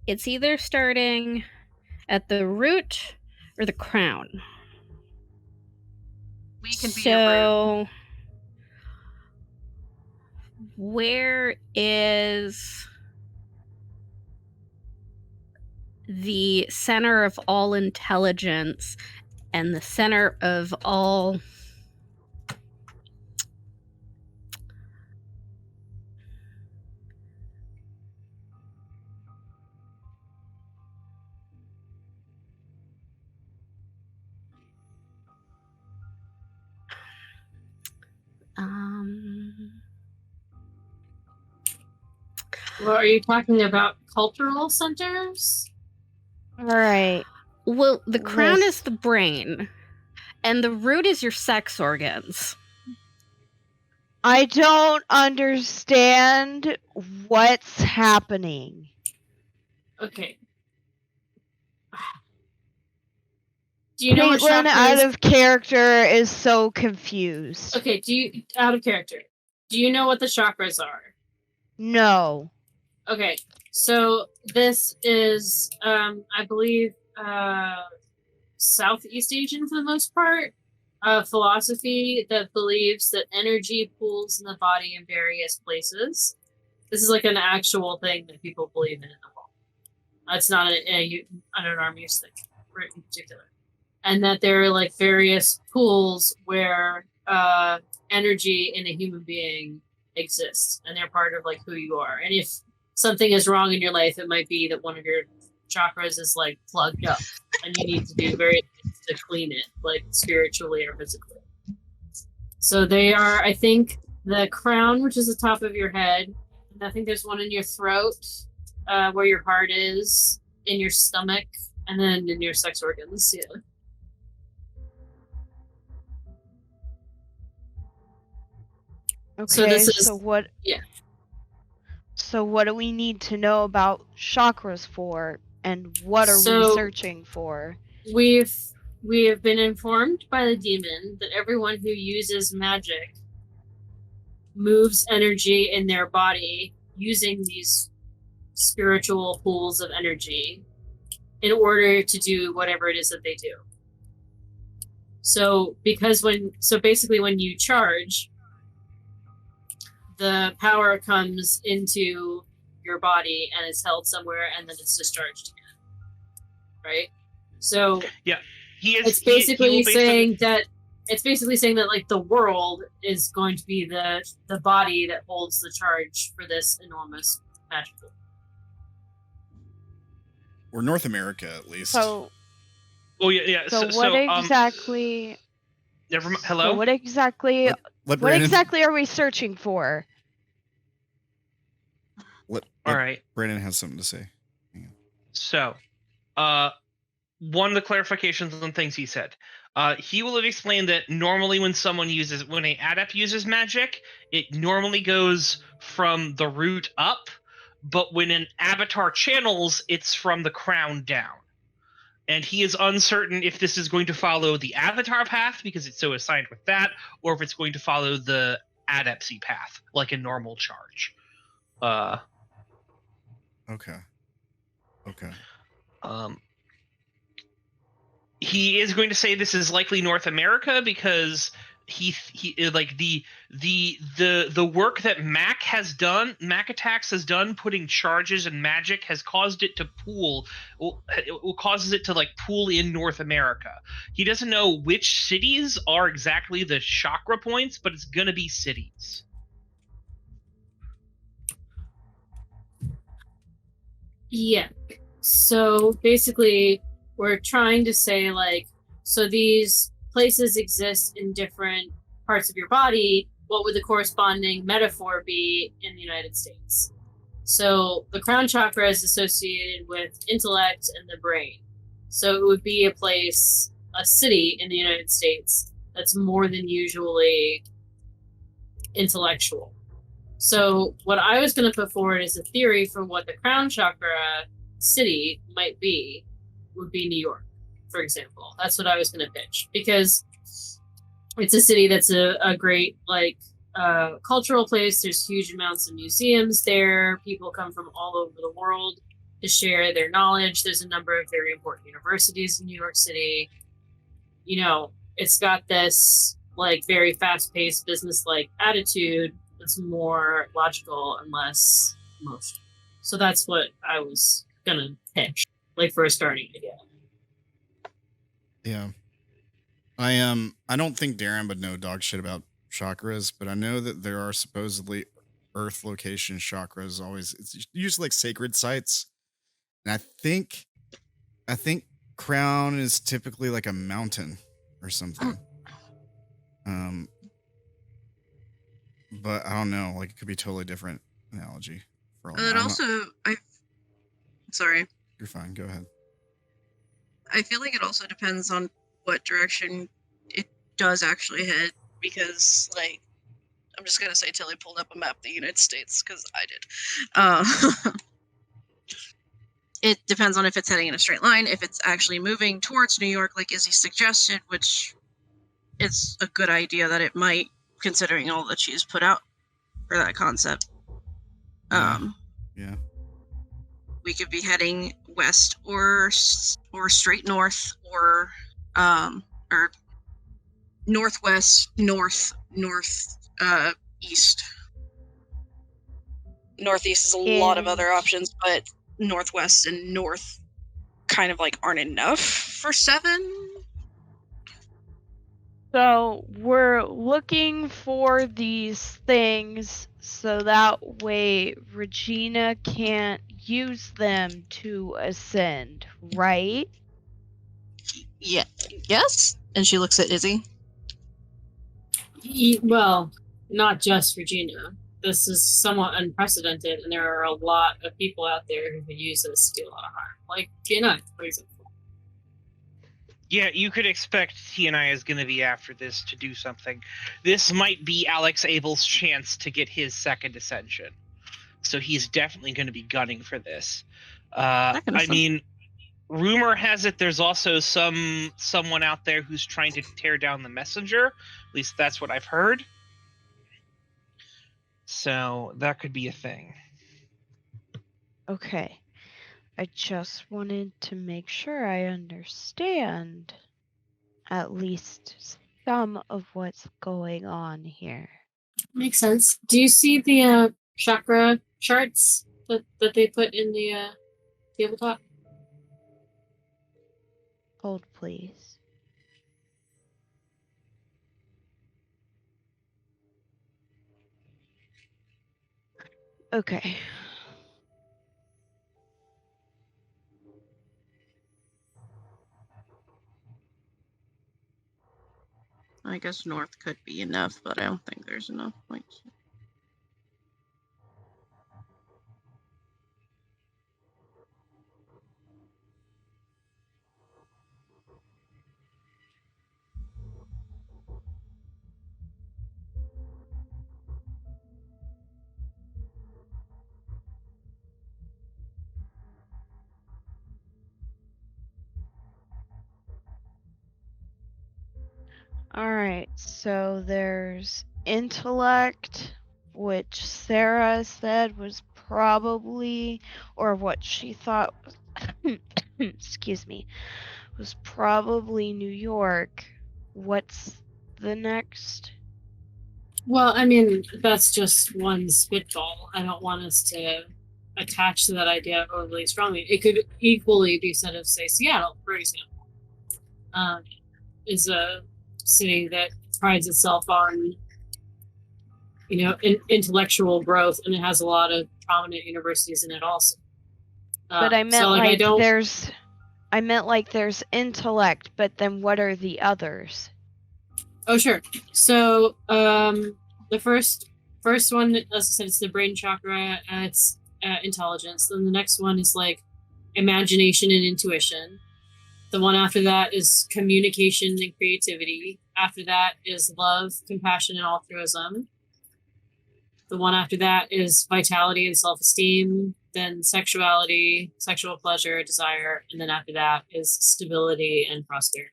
it's either starting at the root or the crown. We can be your root. So, where is the center of all intelligence and the center of all Well, are you talking about cultural centers? All right. Well, the crown Listen. is the brain, and the root is your sex organs. I don't understand what's happening. Okay. Do you know what Caitlin, chakras? out of character, is so confused. Okay, out of character. Do you know what the chakras are? No. Okay, so this is, I believe, Southeast Asian for the most part, philosophy that believes that energy pools in the body in various places. This is like an actual thing that people believe in the world. It's not an arm use thing in particular. And that there are like various pools where energy in a human being exists, and they're part of like who you are. And if something is wrong in your life, it might be that one of your chakras is like plugged up, and you need to do various things to clean it, like spiritually or physically. So they are, I think, the crown, which is the top of your head, and I think there's one in your throat, where your heart is, in your stomach, and then in your sex organs. Yeah. Okay, So this is, so what? yeah. So what do we need to know about chakras for, and what are we So- searching for? We have been informed by the demon that everyone who uses magic moves energy in their body using these spiritual pools of energy in order to do whatever it is that they do. So basically when you charge, the power comes into your body and is held somewhere, and then it's discharged again. Right? So it's basically saying that like the world is going to be the body that holds the charge for this enormous magical. Or North America, at least. So. Oh yeah. So what exactly? Never mind. Hello. So what exactly? Let What exactly are we searching for? All right. Brandon has something to say. So, one of the clarifications on things he said. He will have explained that normally when an adept uses magic, it normally goes from the root up, but when an avatar channels, it's from the crown down. And he is uncertain if this is going to follow the avatar path because it's so assigned with that, or if it's going to follow the adeptcy path, like a normal charge. Okay. He is going to say this is likely North America because he like the work that Mac Attacks has done putting charges and magic has caused it to pool. It causes it to like pool in North America. He doesn't know which cities are exactly the chakra points, but it's gonna be cities. Yeah. So basically, we're trying to say, like, so these places exist in different parts of your body. What would the corresponding metaphor be in the United States? So the crown chakra is associated with intellect and the brain. So it would be a city in the United States that's more than usually intellectual. So what I was going to put forward as a theory for what the crown chakra city might be would be New York, for example. That's what I was going to pitch, because it's a city that's a great cultural place. There's huge amounts of museums there. People come from all over the world to share their knowledge. There's a number of very important universities in New York City. You know, it's got this like very fast-paced business-like attitude that's more logical and less emotional. So that's what I was gonna pitch, like, for a starting idea. Yeah. I don't think Darren would know dog shit about chakras, but I know that there are supposedly earth location chakras always. It's usually like sacred sites. And I think crown is typically like a mountain or something. But I don't know, like it could be a totally different analogy For all It I'm also, sorry. You're fine. Go ahead. I feel like it also depends on what direction it does actually head, because, like, I'm just gonna say Tilly pulled up a map of the United States, because I did. It depends on if it's heading in a straight line, if it's actually moving towards New York, like Izzy suggested, which it's a good idea that it might, considering all that she's put out for that concept. Yeah. We could be heading west or straight north, or northwest, east. Northeast is a lot of other options, but northwest and north kind of like aren't enough for 7. So we're looking for these things so that way Regina can't use them to ascend, right? Yeah. Yes? And she looks at Izzy. Well, not just Regina. This is somewhat unprecedented, and there are a lot of people out there who could use this to do a lot of harm. Like TNI, for example. Yeah, you could expect TNI is going to be after this to do something. This might be Alex Abel's chance to get his second ascension. So he's definitely going to be gunning for this. I mean, rumor has it there's also someone out there who's trying to tear down the messenger. At least that's what I've heard. So that could be a thing. Okay. I just wanted to make sure I understand at least some of what's going on here. Makes sense. Do you see the chakra charts that they put in the tabletop? Hold, please. Okay. I guess north could be enough, but I don't think there's enough points. Alright, so there's intellect, which Sarah said was probably, or what she thought, excuse me, was probably New York. What's the next? Well, I mean, that's just one spitball. I don't want us to attach to that idea overly strongly. It could equally be said of, say, Seattle, for example, is a city that prides itself on, intellectual growth, and it has a lot of prominent universities in it also. But I meant I meant like there's intellect, but then what are the others? Oh, sure. So, the first one, as I said, it's the brain chakra, and it's intelligence. Then the next one is like imagination and intuition. The one after that is communication and creativity. After that is love, compassion, and altruism. The one after that is vitality and self-esteem. Then sexuality, sexual pleasure, desire. And then after that is stability and prosperity.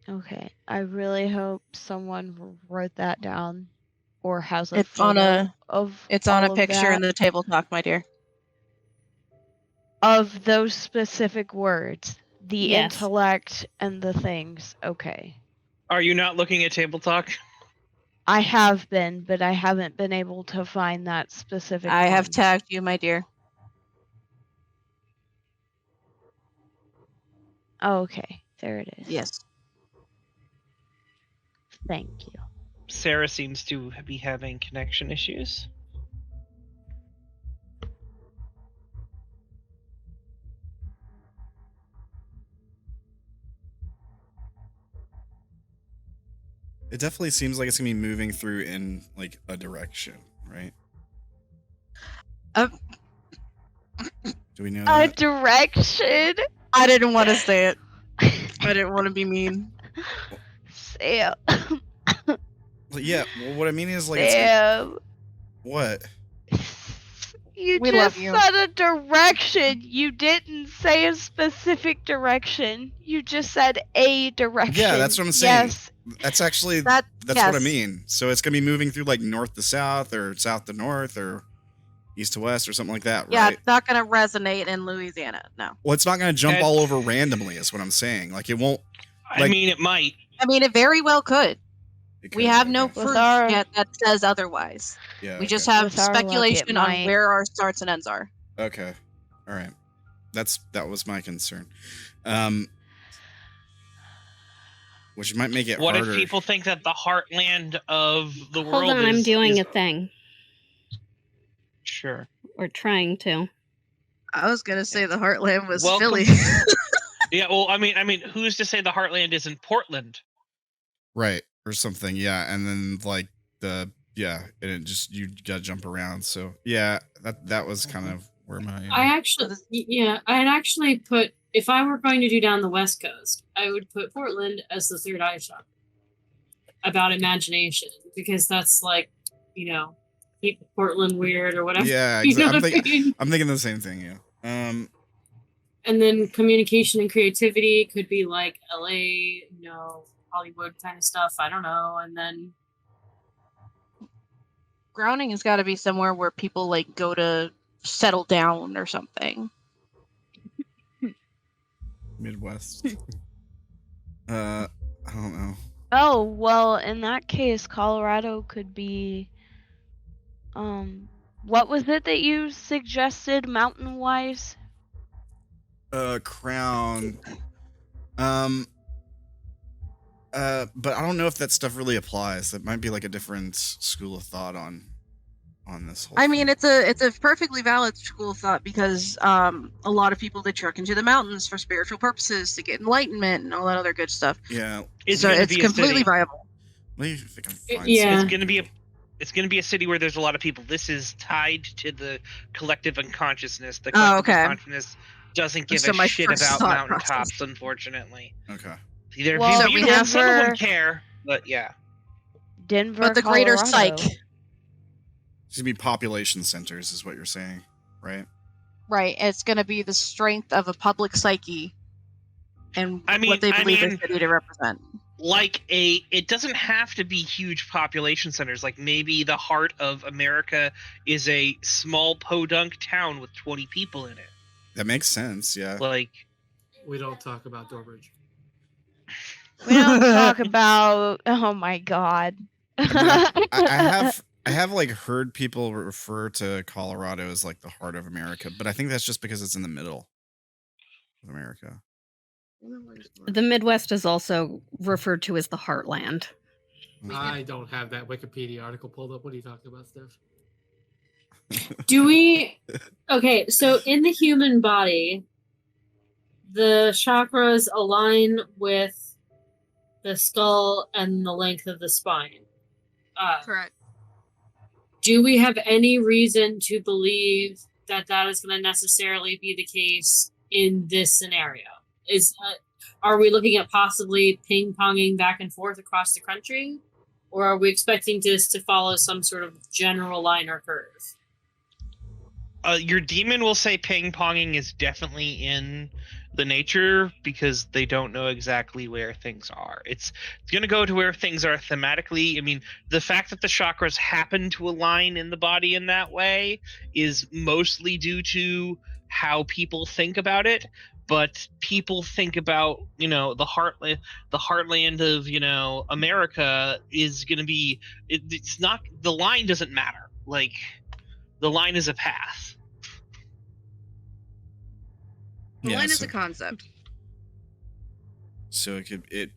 Okay, I really hope someone wrote that down or has a It's on photo a picture in the table talk, my dear. Of those specific words, the Yes. intellect and the things. Okay. Are you not looking at table talk? I have been, but I haven't been able to find that specific I have one. tagged you, my dear. Oh, okay, there it is. Yes. Thank you. Sarah seems to be having connection issues. It definitely seems like it's gonna be moving through in like a direction, right? Do we know A that? direction. I didn't want to say it. I didn't want to be mean. Sam. Well, yeah. Well, what I mean is like, it's Sam. what? You We just love you. said a direction. You didn't say a specific direction. You just said a direction. Yeah, that's what I'm saying. Yes. That's actually That- that's what I yes. mean. So it's gonna be moving through like north to south, or south to north, or east to west, or something like that, Yeah, right? it's not going to resonate in Louisiana. No. Well, it's not gonna jump all over randomly, is what I'm saying. Like it won't. I Like- mean, it might. I mean, it very well could. It We could, have no okay. proof With our- yet that says otherwise. Yeah. We just okay. have With our luck, it speculation on might. where our starts and ends are. Okay. All right. That was my concern. Which might make it What harder. if people think that the heartland of the world Hold on, I'm is- doing is- a thing. Sure. Or trying to. I was going to say the Heartland was Welcome. Philly. Yeah, well, I mean, who's to say the heartland isn't Portland? Right. Or something, yeah. And then like and it just you gotta jump around. So yeah, that was kind of where my I'd actually put, if I were going to do down the West Coast, I would put Portland as the third eye shot about imagination, because that's like, keep Portland weird or whatever. Yeah, You know exactly. what I mean? I'm thinking the same thing, yeah. And then communication and creativity could be like LA, Hollywood kind of stuff. I don't know. And then Grounding has got to be somewhere where people like go to settle down or something. Midwest. I don't know. Oh, well, in that case, Colorado could be. What was it that you suggested mountain wise? Crown. But I don't know if that stuff really applies. That might be like a different school of thought on this whole I thing. mean, it's a perfectly valid school of thought because a lot of people they trek into the mountains for spiritual purposes to get enlightenment and all that other good stuff. Yeah. It's So gonna it's be a completely city. viable. Let me think I can find Yeah. It's gonna be a city where there's a lot of people. This is tied to the collective unconsciousness. The Oh, collective okay. unconsciousness doesn't give So a my shit first about thought mountaintops, process. unfortunately. Okay. They're Well, So we beautiful. have Some of them Denver- care, but yeah. Denver, But the greater Colorado. psych, It's gonna be population centers, is what you're saying, right? right? It's going to be the strength of a public psyche and what they believe the city to represent. It doesn't have to be huge population centers. Like maybe the heart of America is a small podunk town with 20 people in it. That makes sense, yeah. Like, We don't talk about Doorbridge. We don't talk about. Oh my god. I have like heard people refer to Colorado as like the heart of America, but I think that's just because it's in the middle of America. The Midwest is also referred to as the heartland. I don't have that Wikipedia article pulled up. What are you talking about, Steph? do we? Okay, so in the human body, the chakras align with the skull and the length of the spine. Correct. Do we have any reason to believe that that is going to necessarily be the case in this scenario? Are we looking at possibly ping-ponging back and forth across the country? Or are we expecting this to follow some sort of general line or curve? your demon will say ping-ponging is definitely in the nature because they don't know exactly where things are. It's going to go to where things are thematically. I mean, the fact that the chakras happen to align in the body in that way is mostly due to how people think about it. But people think about, you know, the heartland of, you know, America is going to be, it's not, the line doesn't matter. Like, the line is a path. The line is a concept. So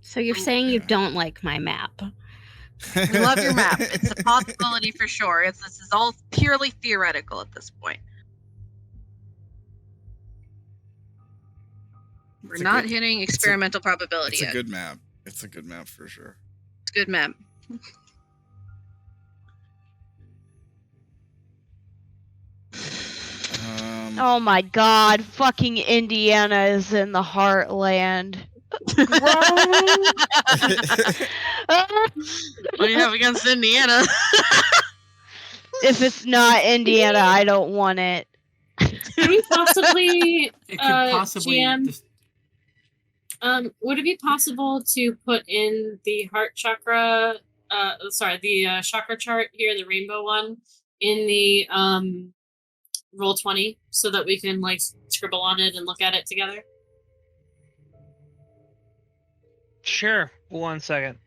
So you're saying you yeah. don't like my map? We love your map. It's a possibility for sure. This is all purely theoretical at this point. We're It's a not good- hitting experimental probability It's a yet. good map. It's a good map for sure. It's a good map. Oh my god, fucking Indiana is in the heartland. What do you have against Indiana? If it's not Indiana, I don't want it. Could we possibly, It could possibly GM, just would it be possible to put in the heart chakra, the chakra chart here, the rainbow one, in the roll 20, so that we can like scribble on it and look at it together? Sure. 1 second.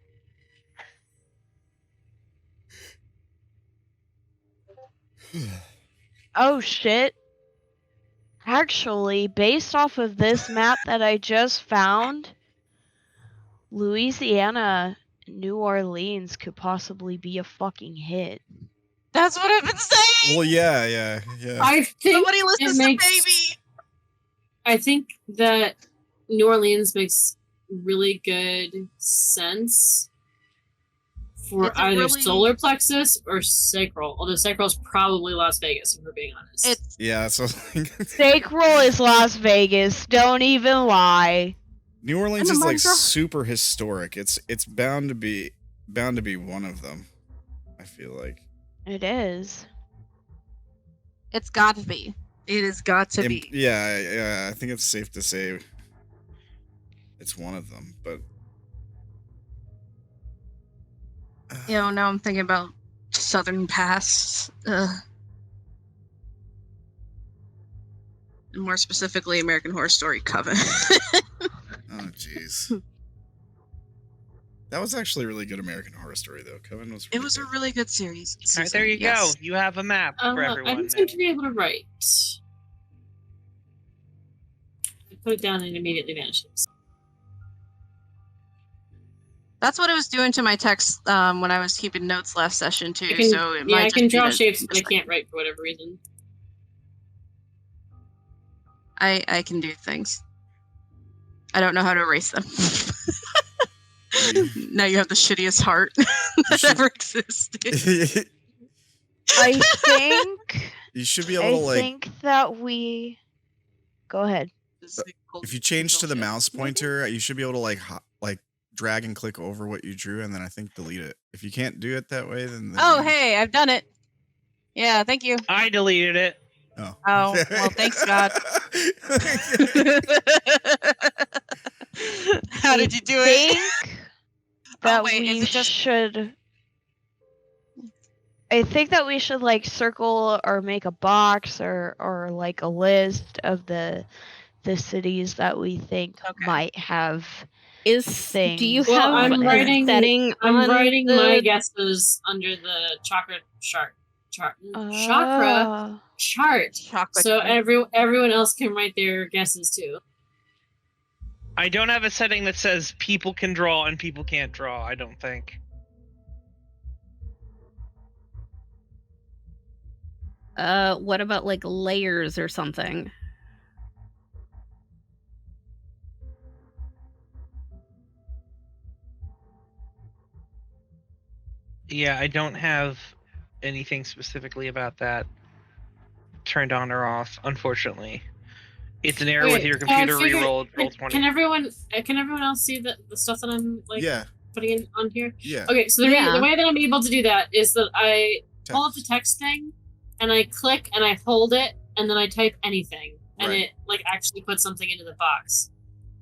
Oh shit. Actually, based off of this map that I just found, Louisiana, New Orleans could possibly be a fucking hit. That's what I've been saying. Well, yeah. I think Somebody listens to Baby. I think that New Orleans makes really good sense for It's a either really- solar plexus or sacral. Although sacral is probably Las Vegas, if we're being honest. It's Yeah, that's what I was thinking. Sacral is Las Vegas. Don't even lie. New Orleans And the is like Mardi Gras. super historic. It's bound to be one of them. I feel like. It is. It's got to be. It has got to be. Yeah, I think it's safe to say it's one of them, but You know, now I'm thinking about Southern Pass. And more specifically, American Horror Story Coven. oh jeez. That was actually a really good American Horror Story, though. Coven was. It was a really good series. All right, there you Yes. go. You have a map for I everyone. don't seem to be able to write. I put it down and it immediately vanishes. That's what it was doing to my text when I was keeping notes last session too. I can, So it yeah, might I just can be draw that- shapes, but I can't write for whatever reason. I can do things. I don't know how to erase them. Now you have the shittiest heart that should- ever existed. I think. You should be able I to like. think that we. Go ahead. If you change to the mouse pointer, you should be able to like drag and click over what you drew, and then I think delete it. If you can't do it that way, then Oh, hey, I've done it. Yeah, thank you. I deleted it. Oh, Oh, well, thanks, God. How did you do it? think that wait, is we it just- should. I think that we should like circle or make a box or like a list of the cities that we think might have Do you things. Well, have I'm a writing. setting I'm on writing the... my guesses under the chakra chart. Chakra chart. Chocolate. So everyone else can write their guesses too. I don't have a setting that says people can draw and people can't draw, I don't think. What about like layers or something? Yeah, I don't have anything specifically about that turned on or off, unfortunately. It's an error with Okay, your so I computer figured- rerolled roll Can 20. everyone else see the stuff that I'm like yeah, putting in on here? yeah. Okay, so the Yeah. way that I'm able to do that is that I pull up the text thing and I click and I hold it and then I type anything and Right. it like actually puts something into the box,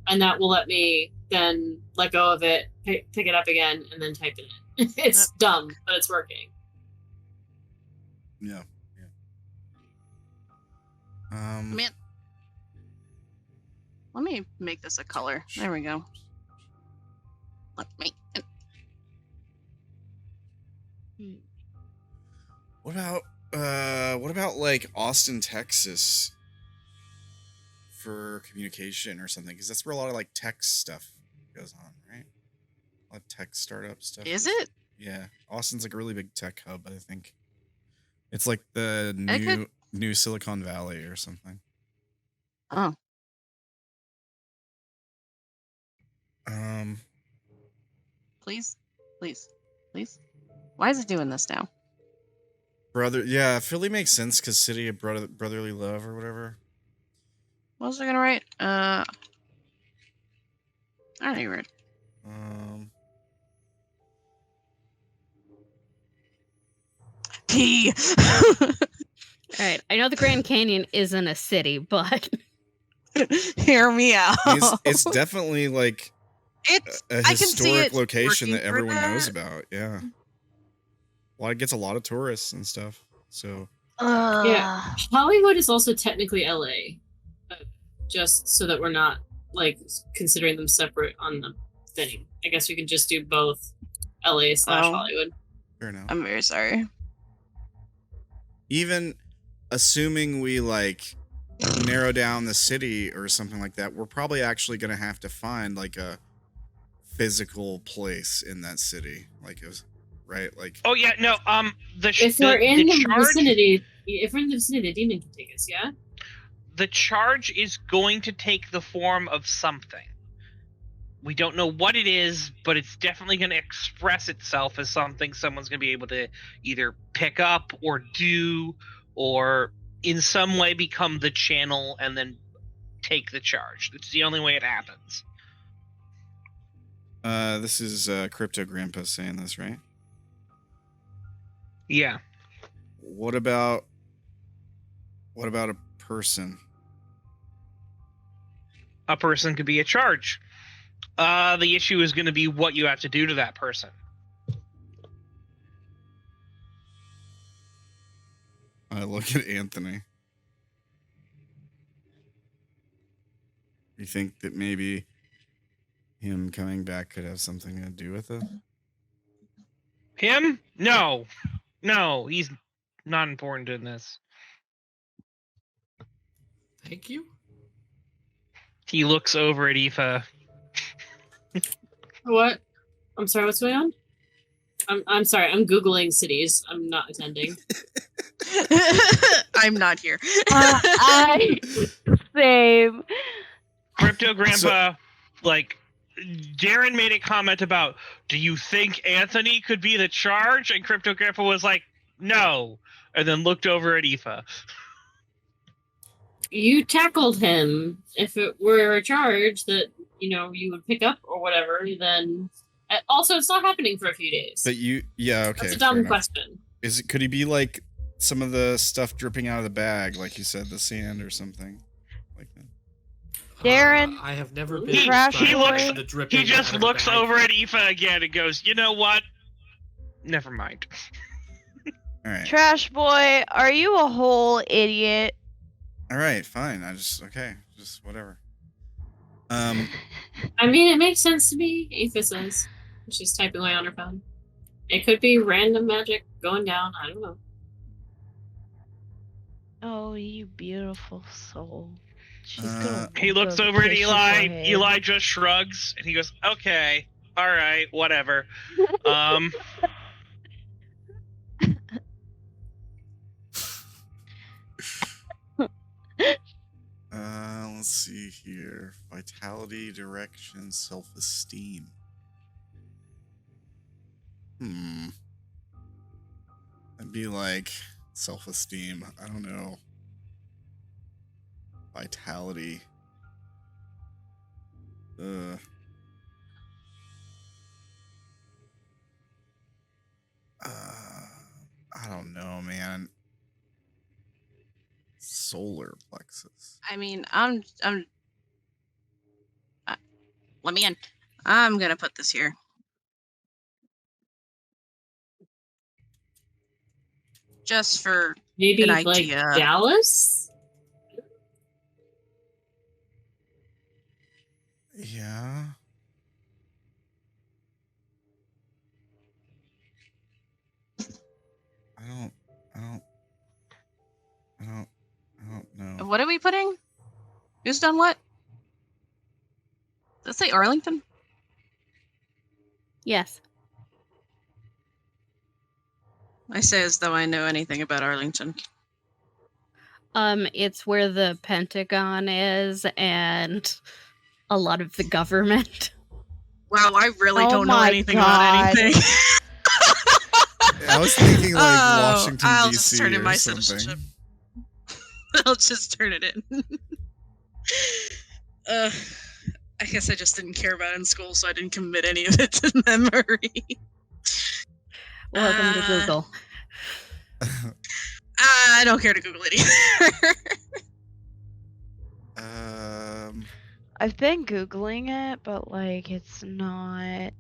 and that will let me then let go of it, pick it up again, and then type it in. It's dumb, but it's working. Yeah. Man. Let me make this a color. There we go. Let me. What about like Austin, Texas for communication or something? Because that's where a lot of like tech stuff goes on, right? A lot of tech startup stuff. Is it? Yeah, Austin's like a really big tech hub. I think it's like the I could- new Silicon Valley or something. Oh. Um, Please. Please. Please. Why is it doing this now? Brother, yeah, Philly makes sense because city of brotherly love or whatever. What was I gonna write? I don't know. Word. P. All right, I know the Grand Canyon isn't a city, but Hear me out. It's definitely like a I can see historic it location that working for everyone knows that. about. Yeah, well, it gets a lot of tourists and stuff. So Yeah, Hollywood is also technically LA, just so that we're not like considering them separate on the thing. I guess we can just do both LA / Hollywood. fair enough. I'm very sorry. Even assuming we like narrow down the city or something like that, we're probably actually going to have to find like a physical place in that city, like it was, right? Like, Oh yeah, no. If we're in the charge, vicinity, the demon can take us. Yeah. the charge is going to take the form of something. We don't know what it is, but it's definitely going to express itself as something someone's going to be able to either pick up or do, or in some way become the channel and then take the charge. It's the only way it happens. this is Crypto Grandpa saying this, right? Yeah. What about a person? A person could be a charge. The issue is going to be what you have to do to that person. I look at Anthony. You think that maybe him coming back could have something to do with it? Him? No. No, he's not important in this. Thank you. He looks over at Aoife. What? I'm sorry. What's going on? I'm sorry. I'm googling cities. I'm not attending. I'm not here. Same. Crypto Grandpa, Darren made a comment about, do you think Anthony could be the charge? And Crypto Grandpa was like, no. And then looked over at Aoife. You tackled him. If it were a charge that, you would pick up or whatever, then... Also, it's not happening for a few days. But yeah, okay. That's a dumb question. Could he be like some of the stuff dripping out of the bag, like you said, the sand or something like that? Darren, I have never been. He He just looks over at Aoife again and goes, you know what? Never mind. All right. Trash boy, are you a whole idiot? All right, fine. Just whatever. I mean, it makes sense to me, Aoife says. She's typing away on her phone. It could be random magic going down. I don't know. Oh, you beautiful soul. She's gonna He looks over at Eli. Eli just shrugs and he goes, okay, all right, whatever. Let's see here. Vitality, direction, self-esteem. That'd be like self-esteem. I don't know. Vitality. I don't know, man. Solar plexus. I mean, let me in. I'm gonna put this here. Just for maybe an like idea. Dallas? Yeah. I don't know. What are we putting? Who's done what? Does it say Arlington? Yes. I say as though I know anything about Arlington. It's where the Pentagon is and a lot of the government. Wow, I really Oh don't know my anything God. about anything. I was thinking like Oh, Washington I'll D.C. just turn in or my something. citizenship. I'll just turn it in. I guess I just didn't care about it in school, so I didn't commit any of it to memory. Welcome to Google. I don't care to Google it either. I've been Googling it, but like it's not.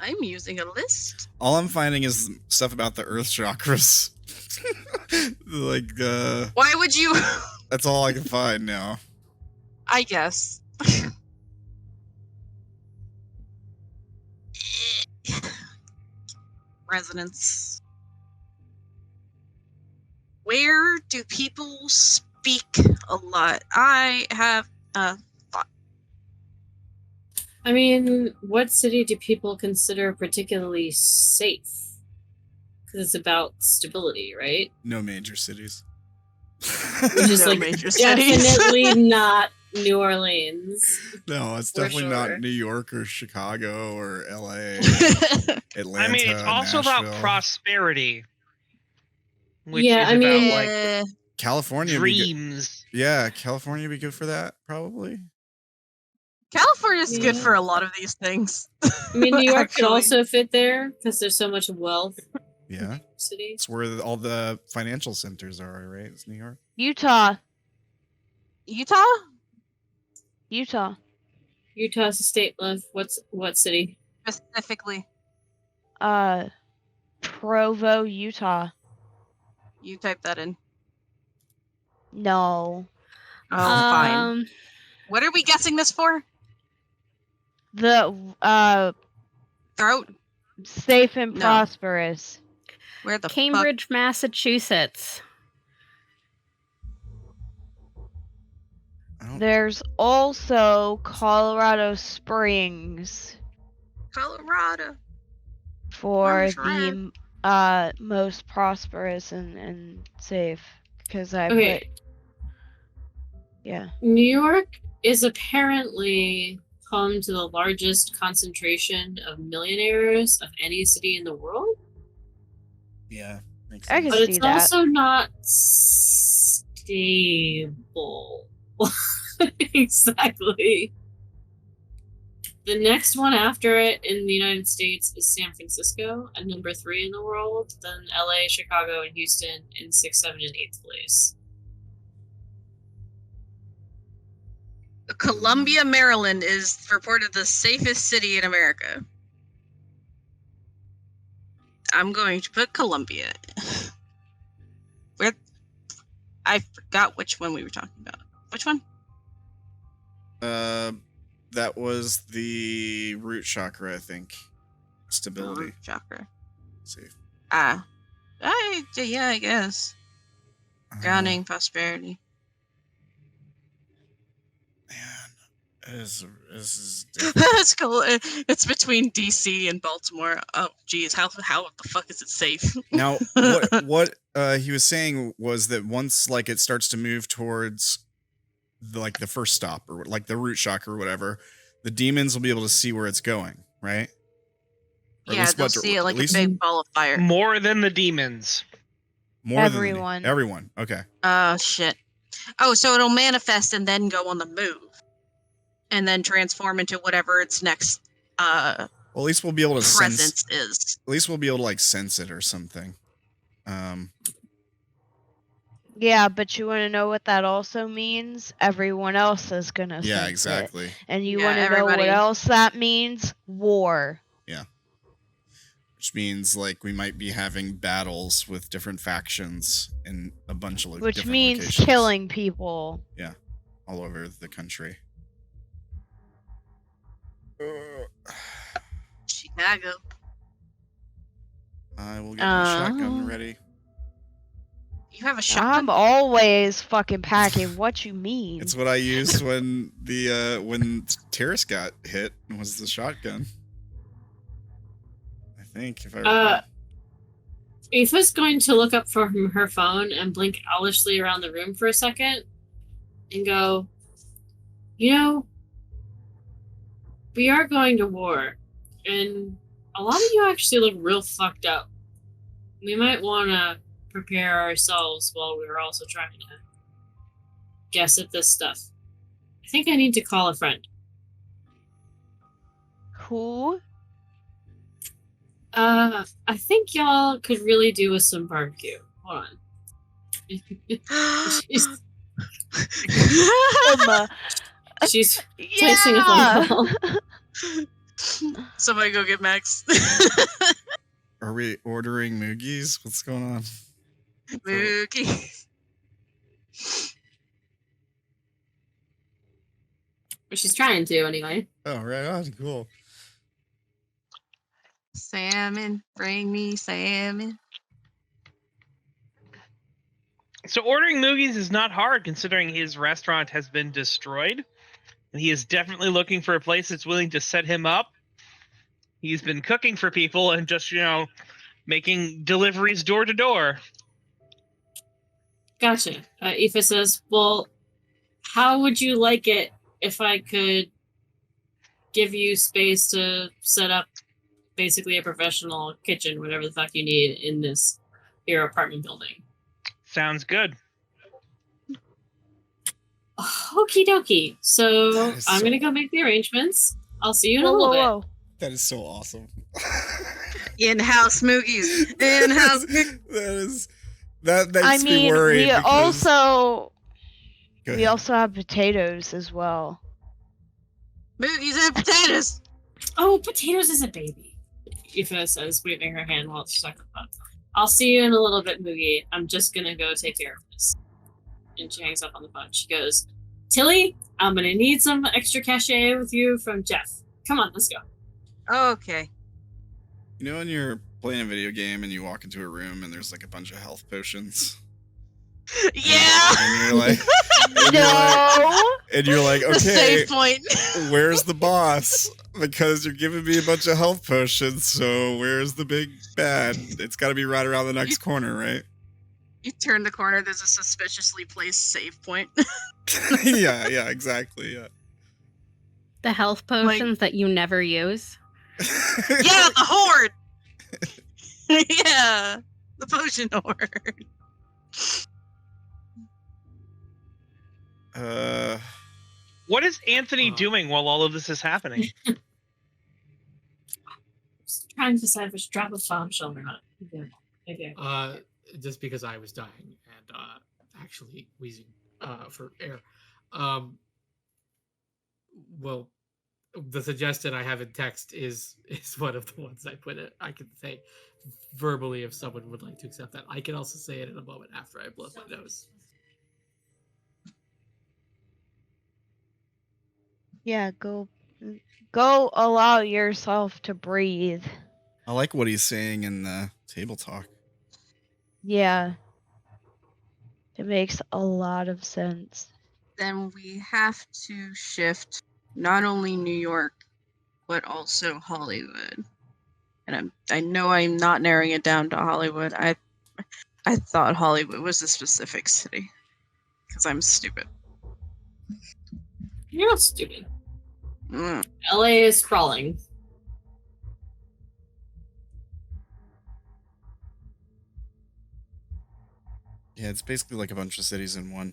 I'm using a list. All I'm finding is stuff about the Earth chakras. Like, Why would you? that's all I can find now. I guess. Resonance. Where do people speak a lot? I have a thought. I mean, what city do people consider particularly safe? Because it's about stability, right? No major cities. Which is No like major cities. definitely not New Orleans. No, it's For definitely sure. not New York or Chicago or LA, Atlanta. I mean, it's also Nashville. about prosperity. Which Yeah, is I mean- about like California. Would be good. dreams. Yeah, California would be good for that, probably. California's good Yeah. for a lot of these things. I mean, New York could Actually. also fit there because there's so much wealth. Yeah, City. it's where all the financial centers are, right? It's New York. Utah. Utah? Utah. Utah's a state, love. What city? Specifically. Provo, Utah. You type that in. No. Oh, fine. Um, What are we guessing this for? The Throat? safe and No. prosperous. Where the Cambridge, Massachusetts. I don't. There's also Colorado Springs fuck? Colorado. for Where's the most prosperous and safe. Because I Okay. put. Yeah. New York is apparently home to the largest concentration of millionaires of any city in the world, Yeah, makes I sense. can but see it's that. also not stable. Exactly. The next one after it in the United States is San Francisco, at number 3 in the world, then LA, Chicago, and Houston in 6th, 7th, and 8th place. Columbia, Maryland is reported the safest city in America. I'm going to put Columbia. Where? I forgot which one we were talking about. Which one? That was the root chakra, I think. Stability. Root chakra. Safe. Yeah, I guess. Grounding, prosperity. Man, this is That's cool. It's between DC and Baltimore. Oh, geez, how the fuck is it safe? Now, what he was saying was that once like it starts to move towards the first stop or like the root chakra or whatever, the demons will be able to see where it's going, right? Or at Yeah, least they'll what- see it like at a least big ball of fire. More than the demons. more than Everyone. everyone. Okay. Oh, shit. Oh, so it'll manifest and then go on the move. And then transform into whatever its next Well, at least we'll be able to sense. presence is. At least we'll be able to like sense it or something. Yeah, but you want to know what that also means? Everyone else is gonna. Yeah, sense it. exactly. And you Yeah, want to know everybody. what else that means? War. Which means like we might be having battles with different factions in a bunch of Which different means locations killing people. all over the country. Chicago. I will get my shotgun ready. You have a shotgun? I'm always fucking packing. What you mean? It's what I used when the when Terrace got hit. Was the shotgun? I think if I recall. Aoife's going to look up from her phone and blink owlishly around the room for a second and go, you know, we are going to war, and a lot of you actually look real fucked up. We might want to prepare ourselves while we're also trying to guess at this stuff. I think I need to call a friend. Who? I think y'all could really do with some barbecue. Hold on. She's placing a phone call. Somebody go get Max. Are we ordering Moogies? What's going on? Moogie. Well, she's trying to, anyway. Oh, right on. Cool. Salmon. Bring me salmon. So ordering Moogies is not hard, considering his restaurant has been destroyed. And he is definitely looking for a place that's willing to set him up. He's been cooking for people and just, making deliveries door to door. Gotcha. Aoife says, well, how would you like it if I could give you space to set up basically a professional kitchen, whatever the fuck you need in this here apartment building? Sounds good. Okie dokie. So I'm going to go make the arrangements. I'll see you in a little bit. That is so awesome. In-house Moogies. In-house. That makes me worried. We also have potatoes as well. Moogies and potatoes. Oh, potatoes is a baby. Aoife says, waving her hand while it's stuck on the phone. I'll see you in a little bit, Moogie. I'm just gonna go take care of this. And she hangs up on the phone. She goes, Tilly, I'm gonna need some extra cachet with you from Jeff. Come on, let's go. Okay. You know when you're playing a video game and you walk into a room and there's like a bunch of health potions? Yeah. And you're like, and you're like, The okay, save point. where's the boss? Because you're giving me a bunch of health potions, so where's the big bad? It's got to be right around the next corner, right? You turn the corner, there's a suspiciously placed save point. yeah, exactly, yeah. The health potions that you never use. Yeah, the horde. Yeah, the potion horde. What is Anthony doing while all of this is happening? Just trying to decide if we should drop a bombshell or not. Okay. Just because I was dying and actually wheezing for air. Well, the suggestion I have in text is one of the ones I put it. I can say verbally if someone would like to accept that. I can also say it in a moment after I blow my nose. Yeah, go allow yourself to breathe. I like what he's saying in the table talk. Yeah. It makes a lot of sense. Then we have to shift not only New York, but also Hollywood. And I know I'm not narrowing it down to Hollywood. I thought Hollywood was a specific city. Because I'm stupid. You're not stupid. LA is crawling. Yeah, it's basically like a bunch of cities in one.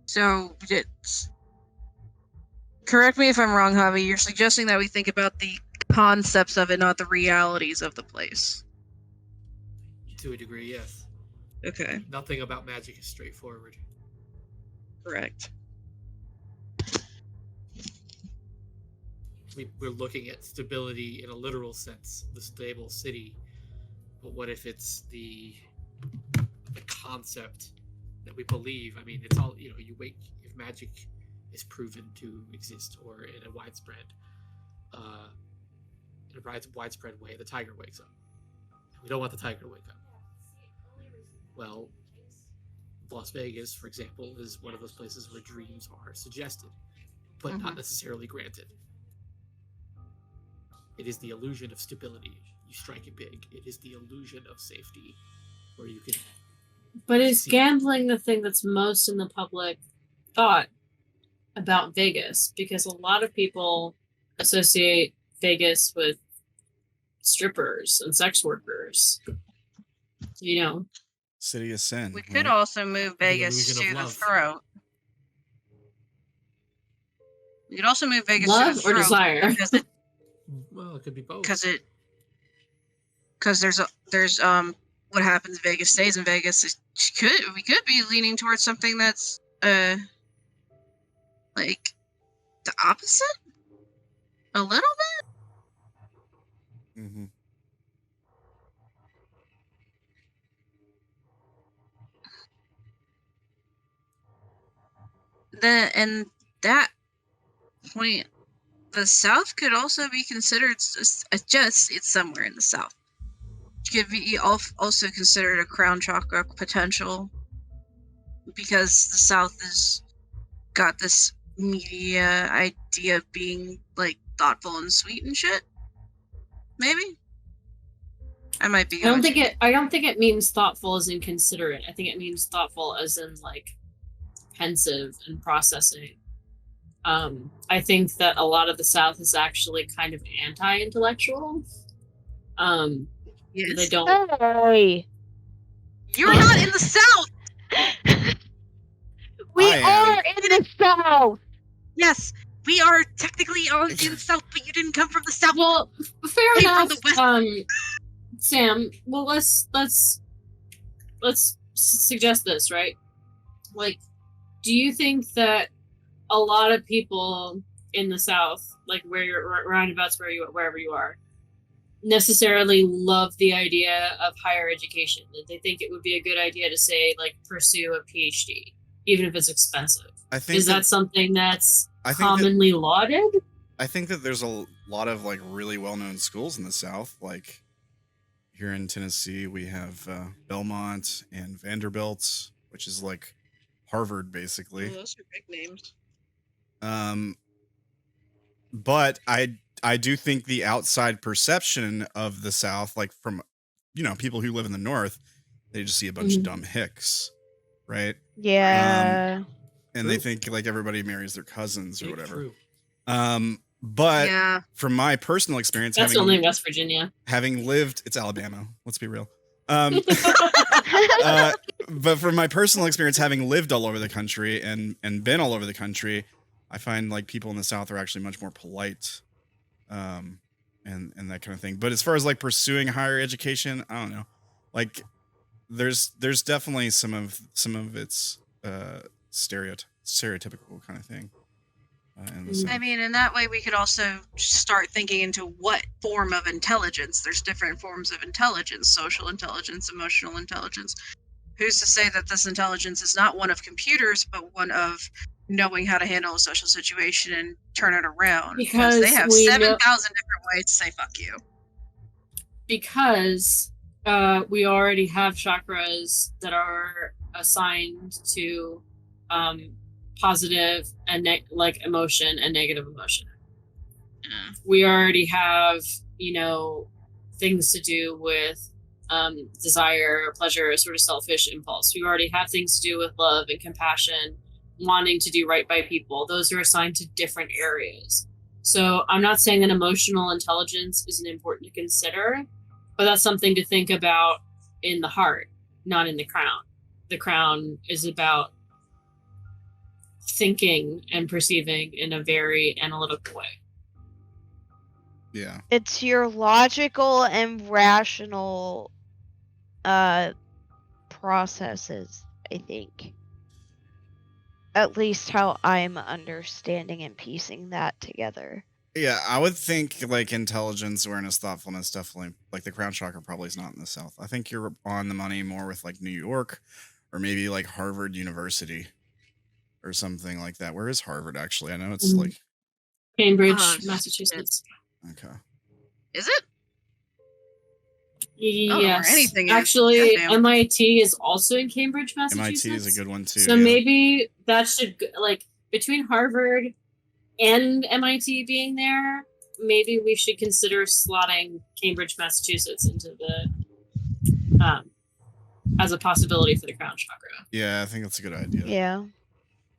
So, correct me if I'm wrong, Javi. You're suggesting that we think about the concepts of it, not the realities of the place. To a degree, yes. Okay. Nothing about magic is straightforward. Correct. We're looking at stability in a literal sense, the stable city. But what if it's the concept that we believe? I mean, it's all, you wait, if magic is proven to exist or in a widespread way, the tiger wakes up. We don't want the tiger to wake up. Well, Las Vegas, for example, is one of those places where dreams are suggested, but not necessarily granted. It is the illusion of stability. You strike it big. It is the illusion of safety, where you can. But is gambling the thing that's most in the public thought? about Vegas, because a lot of people associate Vegas with strippers and sex workers. You know, City of Sin. We could right? also move Vegas illusion to of the love. throat. We could also move Vegas love to the or throat desire. Well, it could be both. because there's what happens in Vegas stays in Vegas. We could be leaning towards something that's like the opposite a little bit. Mhm. And that point, the South could also be considered it's somewhere in the South. It could be also considered a crown chakra potential, because the South has got this media idea of being like thoughtful and sweet and shit. Maybe I might be. I don't think it means thoughtful as in considerate. I think it means thoughtful as in like pensive and processing. I think that a lot of the South is actually kind of anti-intellectual. Yes. They don't. Hey, You're not in the South. we I am. are in the South. Yes, we are technically all in the South, but you didn't come from the South. Well, fair Came enough. from the West. Sam. Well, let's suggest this, right? Like, do you think that a lot of people in the South, like where you're roundabouts, wherever you are, necessarily love the idea of higher education? That they think it would be a good idea to say, like, pursue a PhD, even if it's expensive. I think Is that something that's I think that- commonly lauded? I think that there's a lot of like really well-known schools in the South. Like here in Tennessee, we have Belmont and Vanderbilt, which is like Harvard, basically. Those are big names. But I do think the outside perception of the South, like from people who live in the North, they just see a bunch of dumb hicks, right? Yeah. And they think like everybody marries their cousins or Big whatever. true. But Yeah. from my personal experience, That's only West Virginia. having lived, it's Alabama. Let's be real. But from my personal experience, having lived all over the country and been all over the country, I find like people in the South are actually much more polite, and that kind of thing. But as far as like pursuing higher education, I don't know. Like, there's definitely some of its stereotypical kind of thing. In the South. I mean, in that way, we could also start thinking into what form of intelligence. There's different forms of intelligence: social intelligence, emotional intelligence. Who's to say that this intelligence is not one of computers, but one of knowing how to handle a social situation and turn it around? Because they have we 7,000 different ways to say "fuck you." Because we already have chakras that are assigned to positive and like emotion and negative emotion. We already have, things to do with desire, pleasure, sort of selfish impulse. We already have things to do with love and compassion, wanting to do right by people. Those are assigned to different areas. So I'm not saying that emotional intelligence isn't important to consider, but that's something to think about in the heart, not in the crown. The crown is about thinking and perceiving in a very analytical way. Yeah. It's your logical and rational processes, I think. At least how I'm understanding and piecing that together. Yeah, I would think like intelligence, awareness, thoughtfulness, definitely like the crown chakra probably is not in the South. I think you're on the money more with like New York or maybe like Harvard University or something like that. Where is Harvard actually? I know it's like Cambridge, Massachusetts. Okay. Is it? Yes. anything is. Actually, Goddamn. MIT is also in Cambridge, Massachusetts. MIT is a good one too. So yeah. maybe that should, like, between Harvard and MIT being there, maybe we should consider slotting Cambridge, Massachusetts into the as a possibility for the crown chakra. Yeah, I think that's a good idea. Yeah.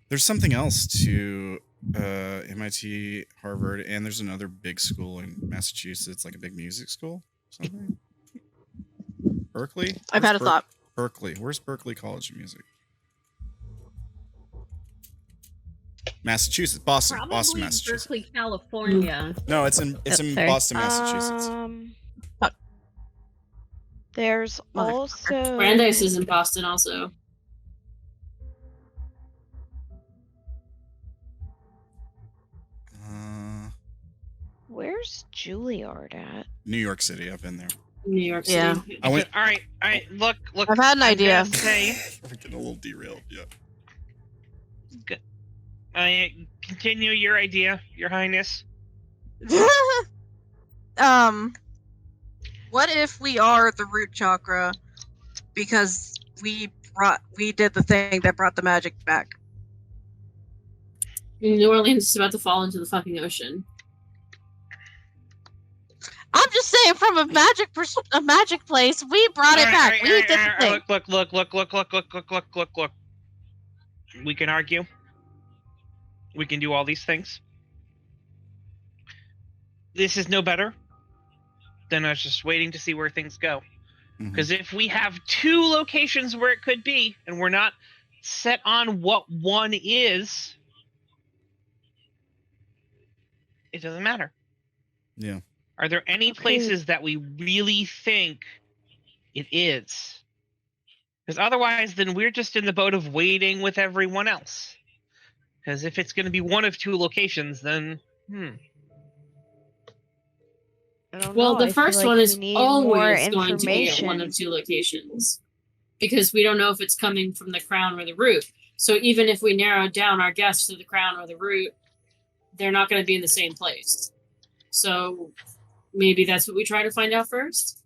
There's something else to MIT, Harvard, and there's another big school in Massachusetts, like a big music school, something. Berkeley. I've had a thought. Berkeley. Where's Berkeley College of Music? Massachusetts, Boston, Probably Boston, Massachusetts. Berkeley, California. No, it's in Sorry. Boston, Massachusetts. There's also Brandeis is in Boston also. Where's Juilliard at? New York City. I've been there. New York City. Yeah. I went. All right. Look. I've had an I'm idea. gonna say, We're getting a little derailed. Yeah. continue your idea, Your Highness. What if we are the root chakra because we did the thing that brought the magic back? New Orleans is about to fall into the fucking ocean. I'm just saying, from a magic place, we brought it back. We did the thing. Look. We can argue. We can do all these things. This is no better than us just waiting to see where things go. Because if we have two locations where it could be, and we're not set on what one is, it doesn't matter. Yeah. Are there any places that we really think it is? Because otherwise, then we're just in the boat of waiting with everyone else. Because if it's going to be one of two locations, then I don't Well, know. the I feel first like one we is need always more going to be at one of information. two locations. Because we don't know if it's coming from the crown or the root. So even if we narrow down our guess to the crown or the root, they're not going to be in the same place. So maybe that's what we try to find out first.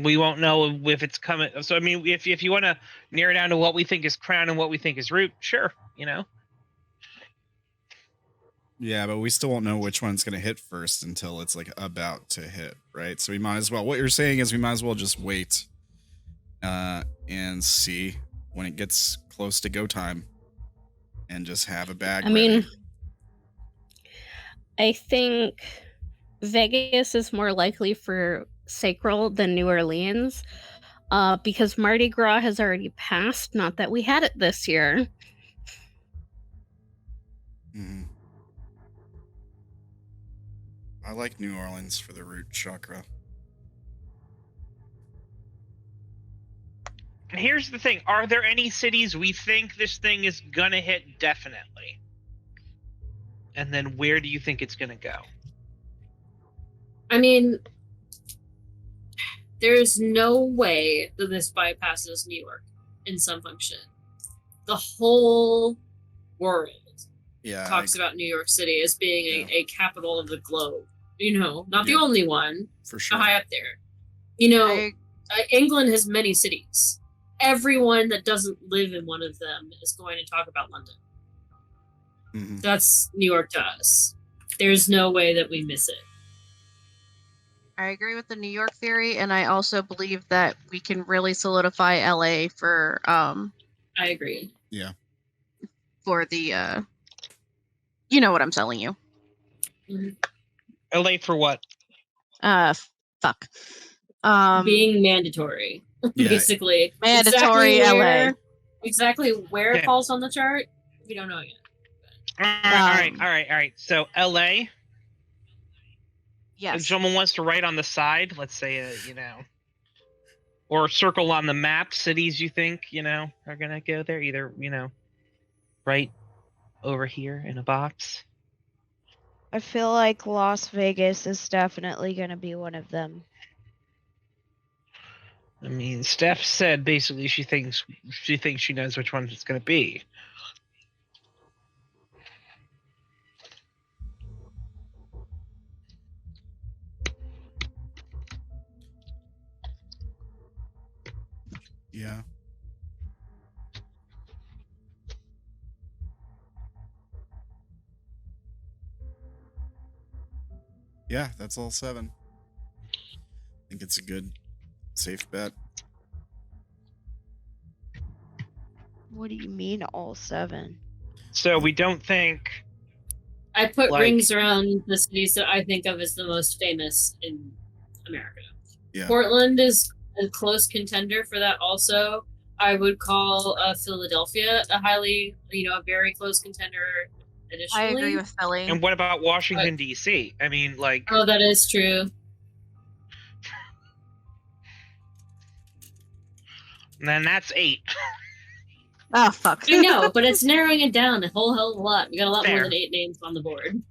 we won't know if it's coming. So, I mean, if you want to narrow down to what we think is crown and what we think is root, sure, Yeah, but we still won't know which one's going to hit first until it's like about to hit, right? So we might as well. What you're saying is we might as well just wait and see when it gets close to go time and just have a bag. I mean, I think Vegas is more likely for Sacral than New Orleans because Mardi Gras has already passed. Not that we had it this year. I like New Orleans for the root chakra. Here's the thing. Are there any cities we think this thing is going to hit definitely? And then where do you think it's going to go? I mean, there's no way that this bypasses New York in some function. The whole world talks about New York City as being a capital of the globe. Not the only one. For sure. High up there. England has many cities. Everyone that doesn't live in one of them is going to talk about London. That's New York to us. There's no way that we miss it. I agree with the New York theory, and I also believe that we can really solidify LA for I agree. Yeah. For the you know what I'm telling you. LA for what? Fuck. Being mandatory. Yeah. Basically. Mandatory LA. Exactly where it falls on the chart, we don't know yet. All right. So LA. Yes. If someone wants to write on the side, let's say, or circle on the map cities you think, are going to go there. Either, right over here in a box. I feel like Las Vegas is definitely going to be one of them. I mean, Steph said basically she thinks she knows which one it's going to be. Yeah. Yeah, that's all 7. I think it's a good, safe bet. What do you mean all 7? So we don't think. I put Like- rings around the cities that I think of as the most famous in America. Yeah. Portland is a close contender for that also. I would call Philadelphia a very close contender additionally. I agree with Philly. And what about Washington, D.C.? I mean, like. Oh, that is true. Then that's 8. Oh fuck. I know, but it's narrowing it down a whole hell of a lot. We got a lot more Fair. than 8 names on the board.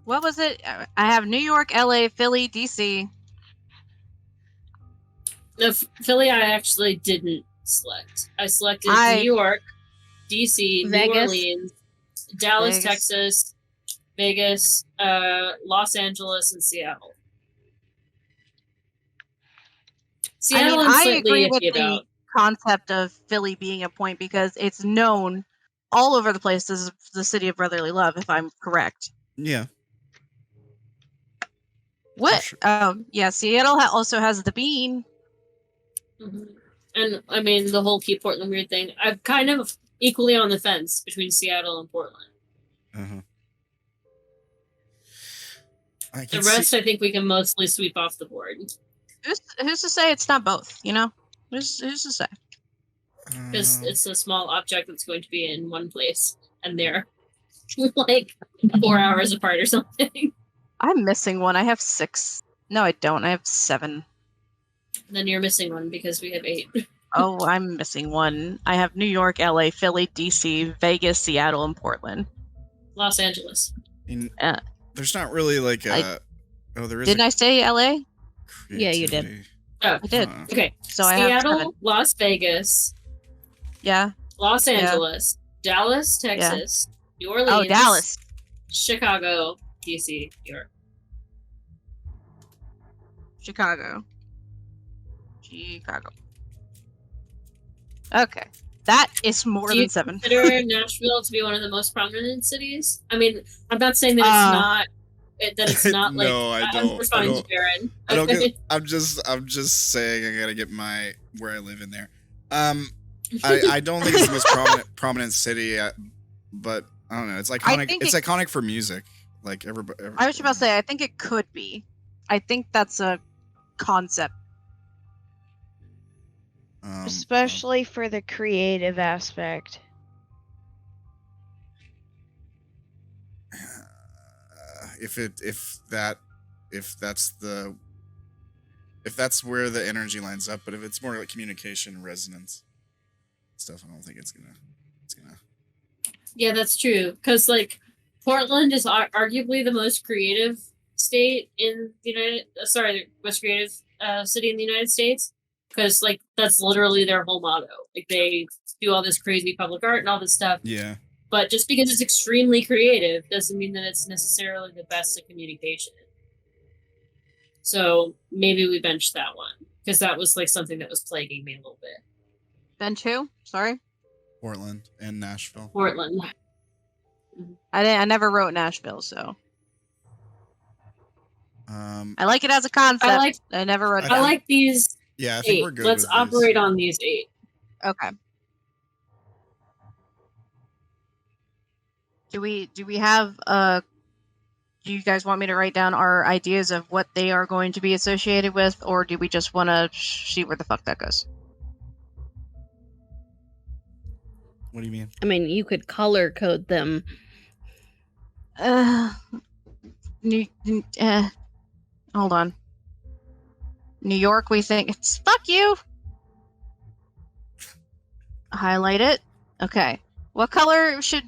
What was it? I have New York, LA, Philly, DC. Philly, I actually didn't select. I selected New York, DC, Vegas. New Orleans, Dallas, Vegas. Texas, Vegas, Los Angeles, and Seattle. Seattle, I'm I slightly agree with iffy the about. concept of Philly being a point because it's known all over the place as the city of brotherly love, if I'm correct. Yeah. What? sure. Yeah, Seattle also has the bean. Mhm. And I mean, the whole Keep Portland weird thing. I'm kind of equally on the fence between Seattle and Portland. Uh-huh. The rest, I think we can mostly sweep off the board. Who's to say it's not both? You know, who's to say? Because it's a small object that's going to be in one place, and they're like 4 hours apart or something. I'm missing one. I have 6. No, I don't. I have 7. And then you're missing one because we have 8. Oh, I'm missing one. I have New York, LA, Philly, DC, Vegas, Seattle, and Portland. Los Angeles. There's not really like a. There is. Didn't I say LA? Yeah, you did. creativity. Oh, I did. okay. So I have 7. Seattle, Las Vegas, Yeah. Los Angeles, Dallas, Texas, New Orleans. Oh, Dallas. Chicago, DC, New York. Chicago. Okay. That is more Do you than 7. consider Nashville to be one of the most prominent cities? I mean, I'm not saying that it's not. That it's not like. No, I I'm don't. responding to Darren. I don't get. I'm just saying I gotta get my where I live in there. I don't think it's the most prominent city, but I don't know. It's iconic. It's iconic for music. Like everybody. I was about to say, I think it could be. I think that's a concept. Especially for the creative aspect. If that's where the energy lines up, but if it's more like communication, resonance stuff, I don't think it's gonna. Yeah, that's true. Because like Portland is arguably the most creative state in the most creative city in the United States. Because like that's literally their whole motto. Like they do all this crazy public art and all this stuff. Yeah. But just because it's extremely creative doesn't mean that it's necessarily the best at communication. So maybe we benched that one because that was like something that was plaguing me a little bit. Bench who? Sorry. Portland and Nashville. Portland. I never wrote Nashville, so. I like it as a concept. I never wrote. I like these. Yeah, I think 8. we're good. Let's with operate on these 8. Okay. Do we have do you guys want me to write down our ideas of what they are going to be associated with, or do we just want to see where the fuck that goes? What do you mean? I mean, you could color code them. Hold on. New York, we think it's fuck you. Highlight it. Okay. What color should...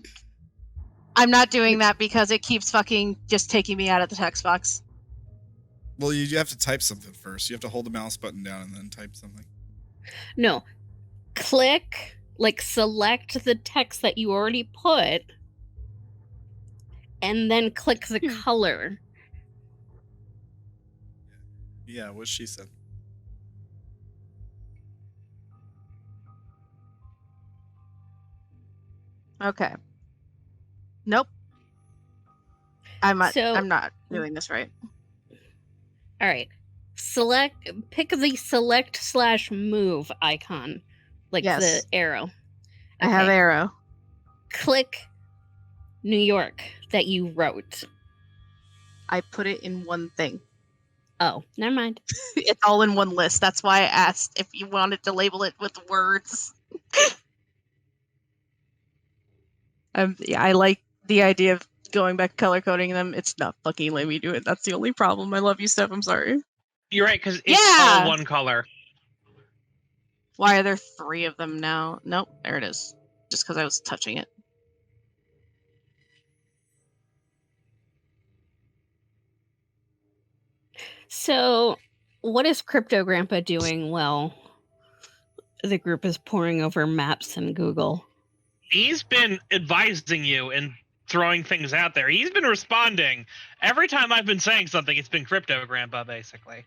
I'm not doing that because it keeps fucking just taking me out of the text box. Well, you have to type something first. You have to hold the mouse button down and then type something. No. Click, select the text that you already put, and then click the color. Yeah, what she said. Okay. Nope. I'm not So- doing this right. All right. Pick the select/move icon, Yes. the arrow. I have Okay. arrow. click New York that you wrote? I put it in one thing. Oh, never mind. It's all in one list. That's why I asked if you wanted to label it with words. Yeah, I like the idea of going back color coding them. It's not fucking letting me do it. That's the only problem. I love you, Steph. I'm sorry. You're right, because it's all one color. Why are there 3 of them now? Nope, there it is. Just because I was touching it. So, what is Crypto Grandpa doing while the group is poring over maps and Google? He's been advising you and throwing things out there. He's been responding. Every time I've been saying something, it's been Crypto Grandpa, basically.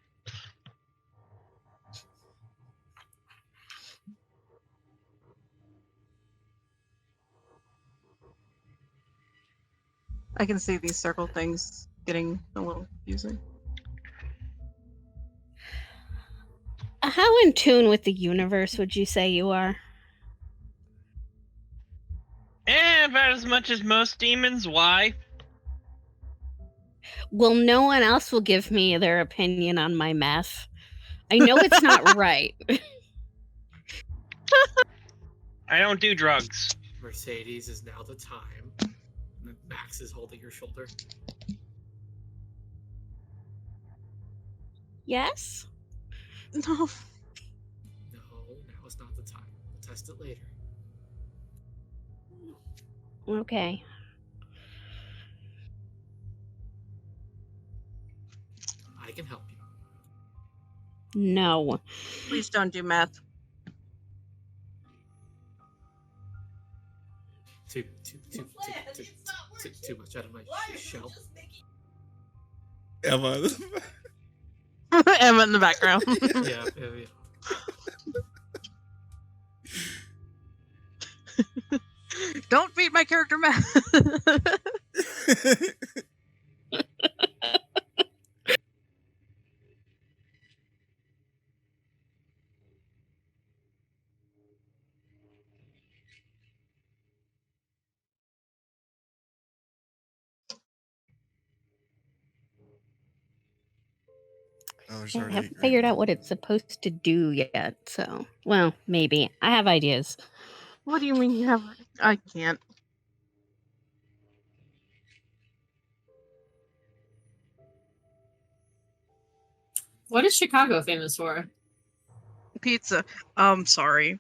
I can see these circle things getting a little confusing. How in tune with the universe would you say you are? About as much as most demons. Why? Well, no one else will give me their opinion on my mess. I know it's not right. I don't do drugs. Mercedes is now the time. And Max is holding your shoulder. Yes? No. No, now is not the time. We'll test it later. Okay. I can help you. No. Please don't do math. Too much out of my shell. Emma. Emma in the background. Yeah. Don't feed my character math. Oh, I haven't figured out what it's supposed to do yet, so... Well, maybe. I have ideas. What do you mean you have... I can't. What is Chicago famous for? Pizza. Sorry.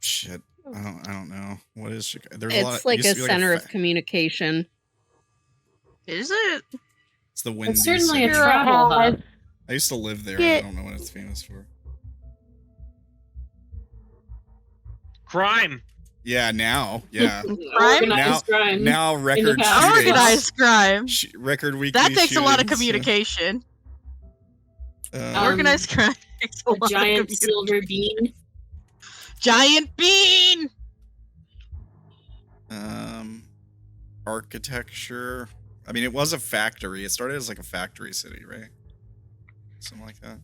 Shit. I don't know. What is Chicago? There's It's a lot. like used a to be center of communication. Is it? It's the Windy It's certainly a City. travel hub. I used to live there. Yeah. I don't know what it's famous for. Crime. Yeah, now. Yeah. Organized crime. Now record past. shootings. Organized crime. Record weekly That takes a lot of shootings. communication. Um, Organized crime takes a lot giant of silver bean. Giant bean! Architecture. I mean, it was a factory. It started as like a factory city, right? Something like that.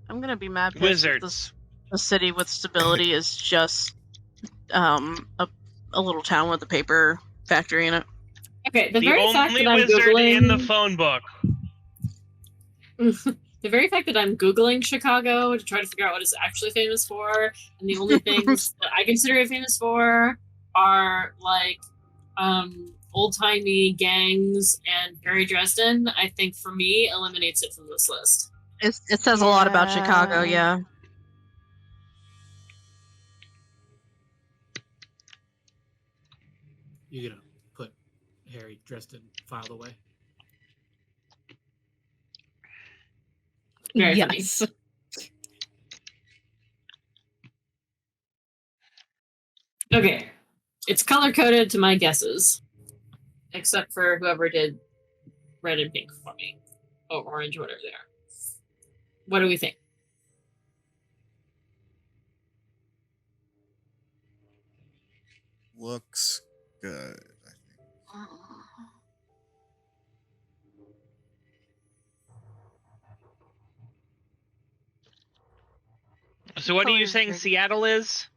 I'm gonna be mad. Wizards. The city with stability is just a little town with a paper factory in it. Okay, the The very fact only that I'm wizard googling in the phone book. the very fact that I'm googling Chicago to try to figure out what it's actually famous for, and the only things that I consider it famous for are like old-timey gangs and Harry Dresden, I think for me eliminates it from this list. It says a lot about Chicago, yeah. You gonna put Harry Dresden filed away? Very funny. Yes. Okay. It's color coded to my guesses. Except for whoever did red and pink for me. Or orange, whatever they are. What do we think? Looks good, I think. So what are you saying Seattle is?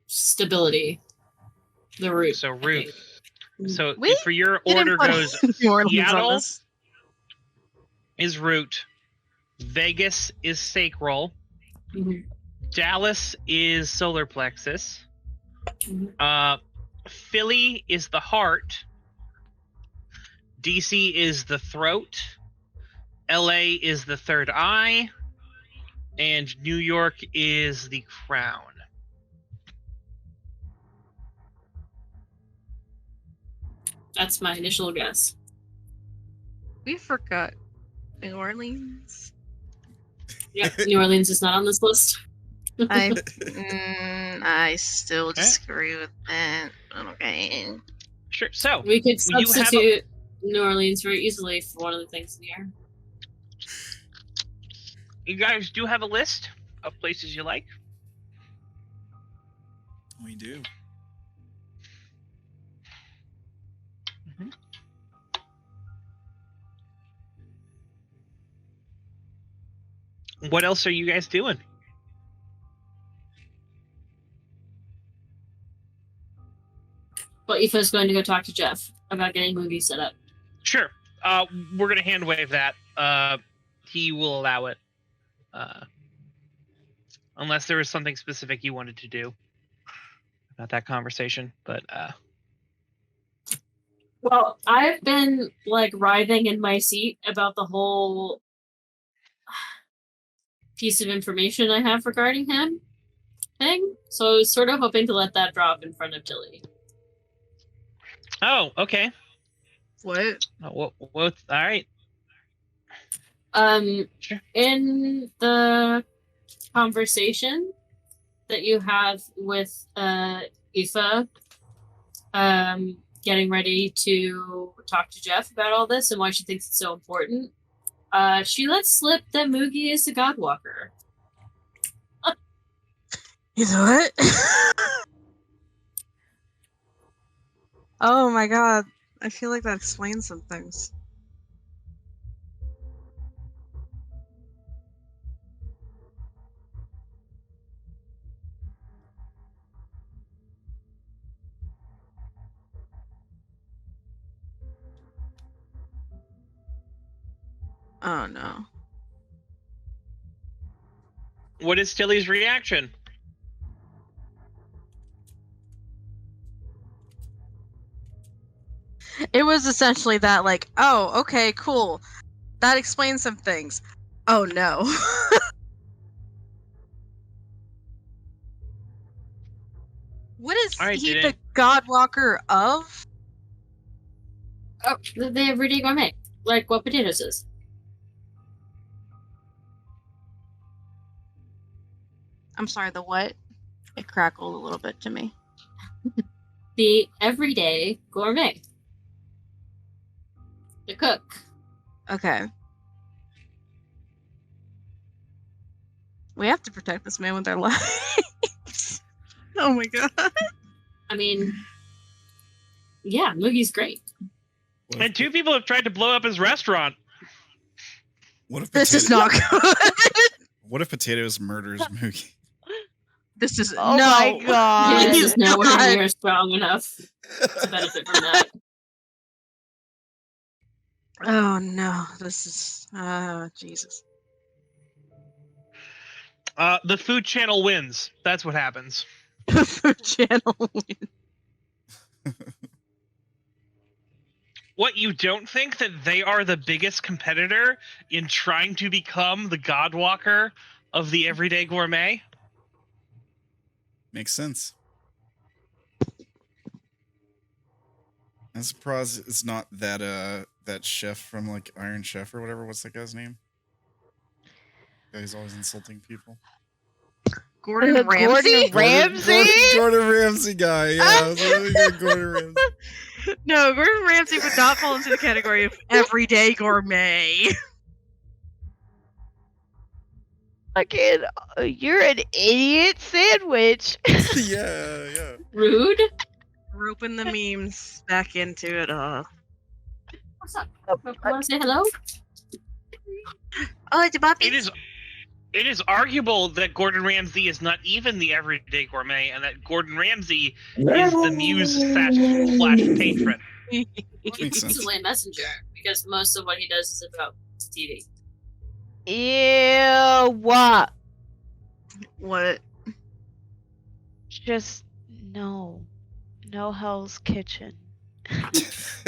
Stability. The root. So root. So We for your didn't order put goes New Orleans on Seattle this. is root. Vegas is sacral. Mhm. Dallas is solar plexus. Mhm. Philly is the heart. DC is the throat. LA is the third eye. And New York is the crown. That's my initial guess. We forgot New Orleans. Yep, New Orleans is not on this list. I still disagree with that. Okay. Sure. So We could you have substitute New Orleans very easily for one of the things in the air. you guys do have a list of places you like. We do. What else are you guys doing? Well, Aoife's going to go talk to Jeff about getting movies set up. Sure. We're gonna hand wave that. He will allow it. Unless there was something specific you wanted to do about that conversation. But Well, I've been like writhing in my seat about the whole piece of information I have regarding him thing. So I was sort of hoping to let that drop in front of Tilly. oh, okay. What? What? All right. Sure. In the conversation that you have with Aoife, getting ready to talk to Jeff about all this and why she thinks it's so important, she lets slip that Moogie is the Godwalker. He's what? Oh my god. I feel like that explains some things. Oh no. What is Tilly's reaction? It was essentially that, like, oh, okay, cool. That explains some things. Oh no. What is All right, he did the Godwalker of? Oh, the everyday gourmet. Like what potatoes is. I'm sorry, the what? It crackled a little bit to me. The everyday gourmet. The cook. Okay. We have to protect this man with our lives. Oh my god. I mean, yeah, Moogie's great. And two people have tried to blow up his restaurant. What if This is not good. What if Potatoes murders Moogie? This is Oh no. my god. This Please is nowhere God. near strong enough to benefit from that. Oh no. This is Jesus. The Food Channel wins. That's what happens. The Food Channel. What, you don't think that they are the biggest competitor in trying to become the Godwalker of the everyday gourmet? Makes sense. I'm surprised it's not that that chef from like Iron Chef or whatever. What's that guy's name? Guy's always insulting people. Gordon Ramsay? Gordon Ramsay? Gordon Ramsay guy. Yeah, I was really good. Gordon Ramsay. No, Gordon Ramsay would not fall into the category of everyday gourmet. Fucking, you're an idiot sandwich. Yeah. Rude. Roping the memes back into it. What's up? Want to say hello? Oh, it's Bobby. It is It is arguable that Gordon Ramsay is not even the everyday gourmet, and that Gordon Ramsay is the muse slash patron. Well, Makes he's sense. a lay messenger because most of what he does is about TV. Ew, what? What? Just no. No Hell's Kitchen. It's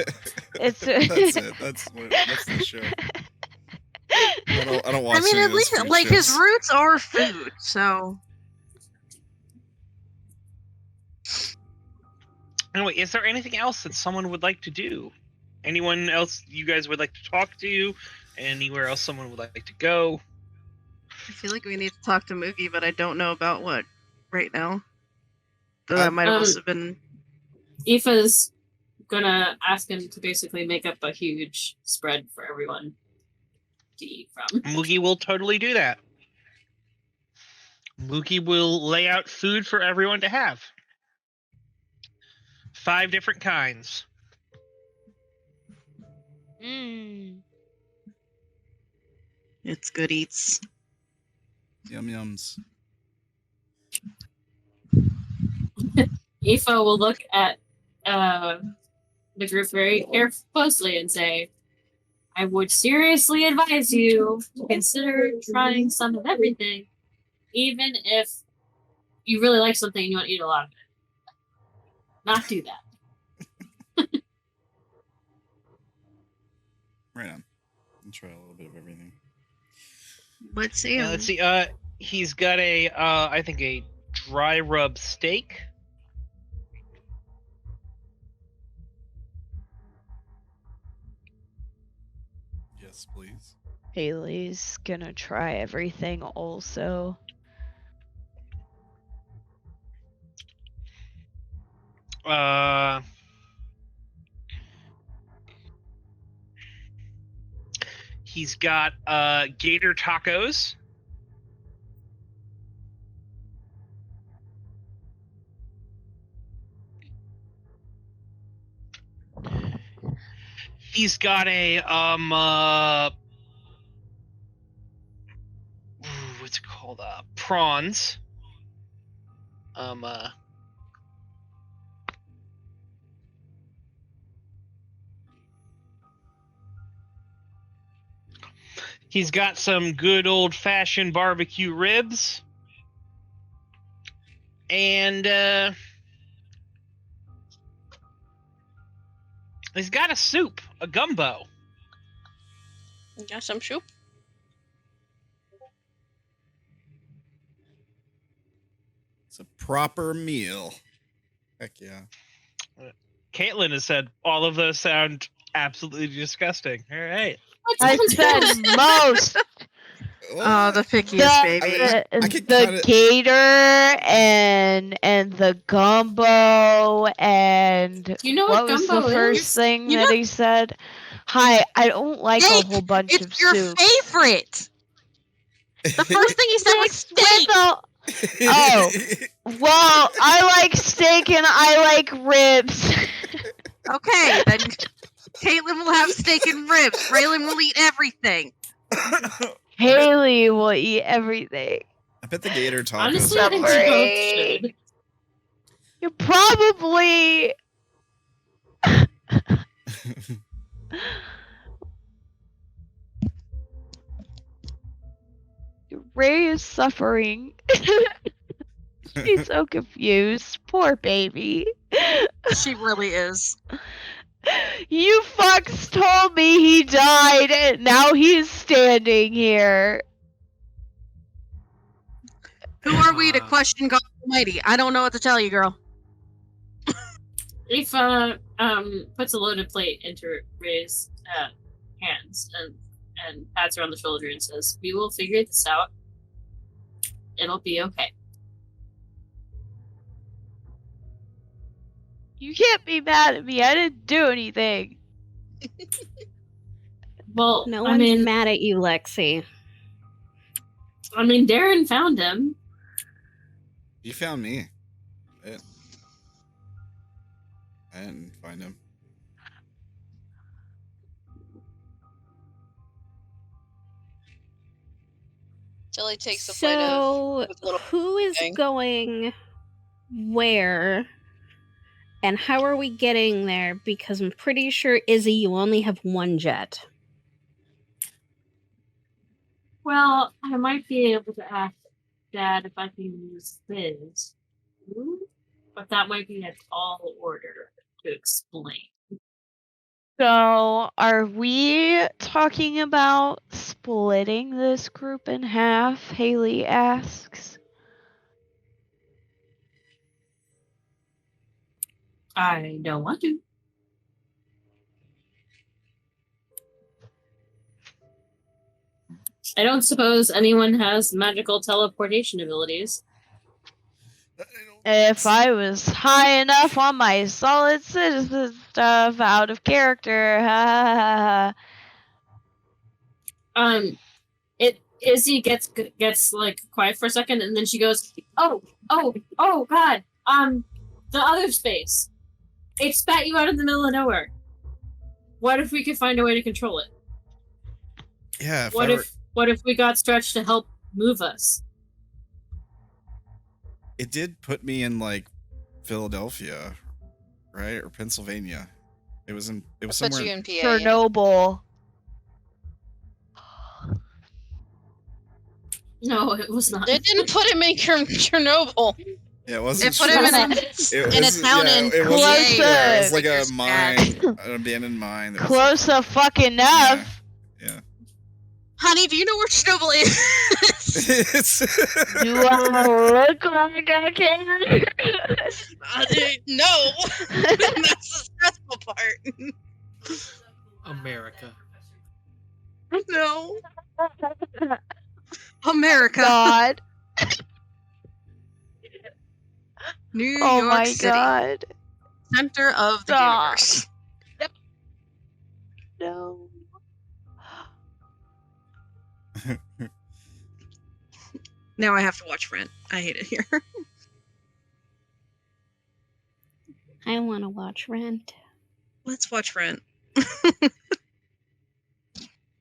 That's it. That's the show. I don't watch. I mean, any at of those least food like his shows. roots are food, so. Anyway, is there anything else that someone would like to do? Anyone else you guys would like to talk to? Anywhere else someone would like to go? I feel like we need to talk to Mookie, but I don't know about what right now. Though that might have also been. Aoife's gonna ask him to basically make up a huge spread for everyone to eat from. Mookie will totally do that. Mookie will lay out food for everyone to have. 5 different kinds. It's good eats. Yum yums. Aoife will look at the group very closely and say, I would seriously advise you to consider trying some of everything, even if you really like something and you want to eat a lot of it. Not do that. Right on. I'll try a little bit of everything. Let's see. Let's see. He's got a I think a dry rub steak. Yes, please. Haley's gonna try everything also. He's got gator tacos. He's got a what's it called? Prawns. He's got some good old-fashioned barbecue ribs. And he's got a soup, a gumbo. Got some soup? It's a proper meal. Heck yeah. Caitlin has said all of those sound absolutely disgusting. All right. I said most. Oh, the pickiest baby. The gator and the gumbo and you know what what was the gumbo first is? thing that he said? Hi, I don't like a whole bunch It's of your soup. favorite. The first thing he said was steak. Oh, well, I like steak and I like ribs. Okay, then Caitlin will have steak and ribs. Reylen will eat everything. Haley will eat everything. I bet the gator tacos. Honestly, are I think awesome. we both should. You probably. Ray is suffering. She's so confused. Poor baby. She really is. You fucks told me he died, and now he's standing here. Who are we to question God Almighty? I don't know what to tell you, girl. Aoife puts a loaded plate into Ray's hands and pats her on the shoulder and says, "We will figure this out. It'll be okay." You can't be mad at me. I didn't do anything. Well, No I one's mean, mad at you, Lexi. Darren found him. You found me. I didn't find him. Tilly takes a plate of So, with a little who is thing. going where? And how are we getting there? Because I'm pretty sure, Izzy, you only have one jet. Well, I might be able to ask Dad if I can use his. But that might be a tall order to explain. So, are we talking about splitting this group in half? Haley asks. I don't want to. I don't suppose anyone has magical teleportation abilities. If I was high enough on my solid citizen stuff, out of character, ha ha ha. Izzy gets like quiet for a second, and then she goes, "Oh, God! The other space. It spat you out in the middle of nowhere. What if we could find a way to control it? Yeah. What if we got Stretch to help move us? It did put me in like Philadelphia, right, or Pennsylvania. It was somewhere. Put you in PA. Chernobyl. No, it was not. They didn't put him in Chernobyl. Yeah, it wasn't. They put him in a town in it wasn't, PA. it was like a mine, an abandoned mine. Close enough enough. Yeah. Honey, do you know where Chernobyl is? Do I look like I can? No. That's the stressful part. America. No. America. God. New York Oh my City. God. Center of the Stop. universe. No. Now I have to watch Rent. I hate it here. I want to watch Rent. Let's watch Rent. I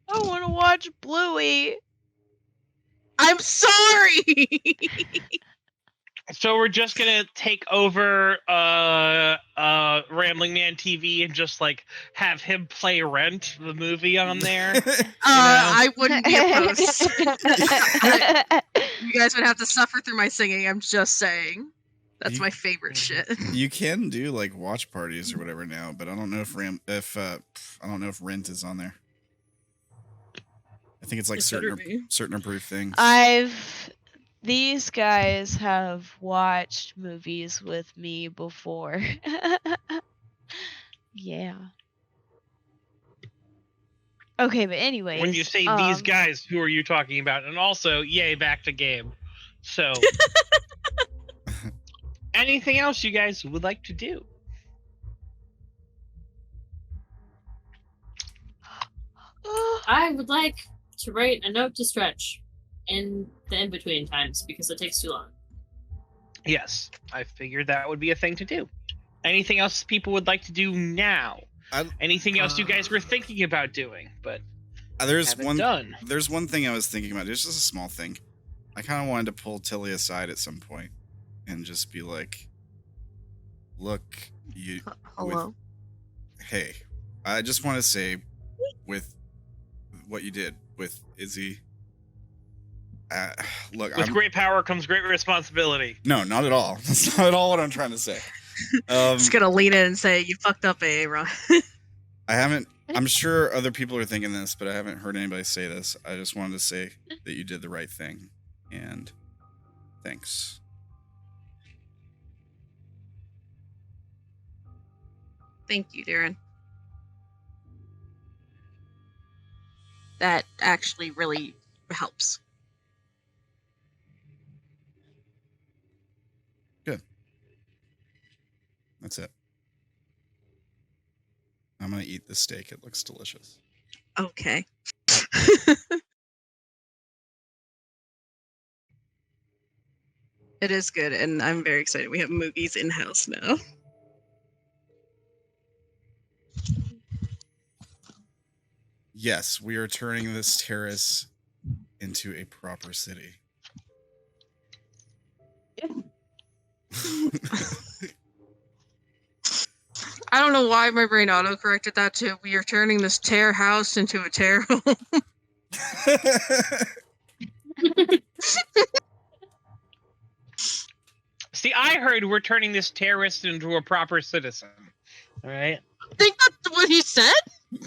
want to watch Bluey. I'm sorry. So we're just gonna take over Rambling Man TV and just like have him play Rent, the movie, on there. I wouldn't be opposed. You guys would have to suffer through my singing. I'm just saying. That's my favorite shit. You can do like watch parties or whatever now, but I don't know if I don't know if Rent is on there. I think it's like certain approved things. These guys have watched movies with me before. Yeah. Okay, but anyways. When you say these guys, who are you talking about? And also, yay, back to game. So, anything else you guys would like to do? I would like to write a note to Stretch in the in-between times because it takes too long. Yes, I figured that would be a thing to do. Anything else people would like to do now? Anything else you guys were thinking about doing, but there's haven't done? There's one thing I was thinking about. It's just a small thing. I kind of wanted to pull Tilly aside at some point and just be like, "Look, Hello. Hey, I just want to say, with what you did with Izzy." Look, with great power comes great responsibility. No, not at all. That's not at all what I'm trying to say. Just gonna lean in and say, you fucked up, Ron. I haven't, I'm sure other people are thinking this, but I haven't heard anybody say this. I just wanted to say that you did the right thing. And thanks. Thank you, Darren. That actually really helps. That's it. I'm going to eat the steak. It looks delicious. Okay. It is good, and I'm very excited. We have movies in-house now. Yes, we are turning this terrace into a proper city. I don't know why my brain auto-corrected that to, we are turning this tear house into a tear home. See, I heard we're turning this terrorist into a proper citizen. All right. I think that's what he said?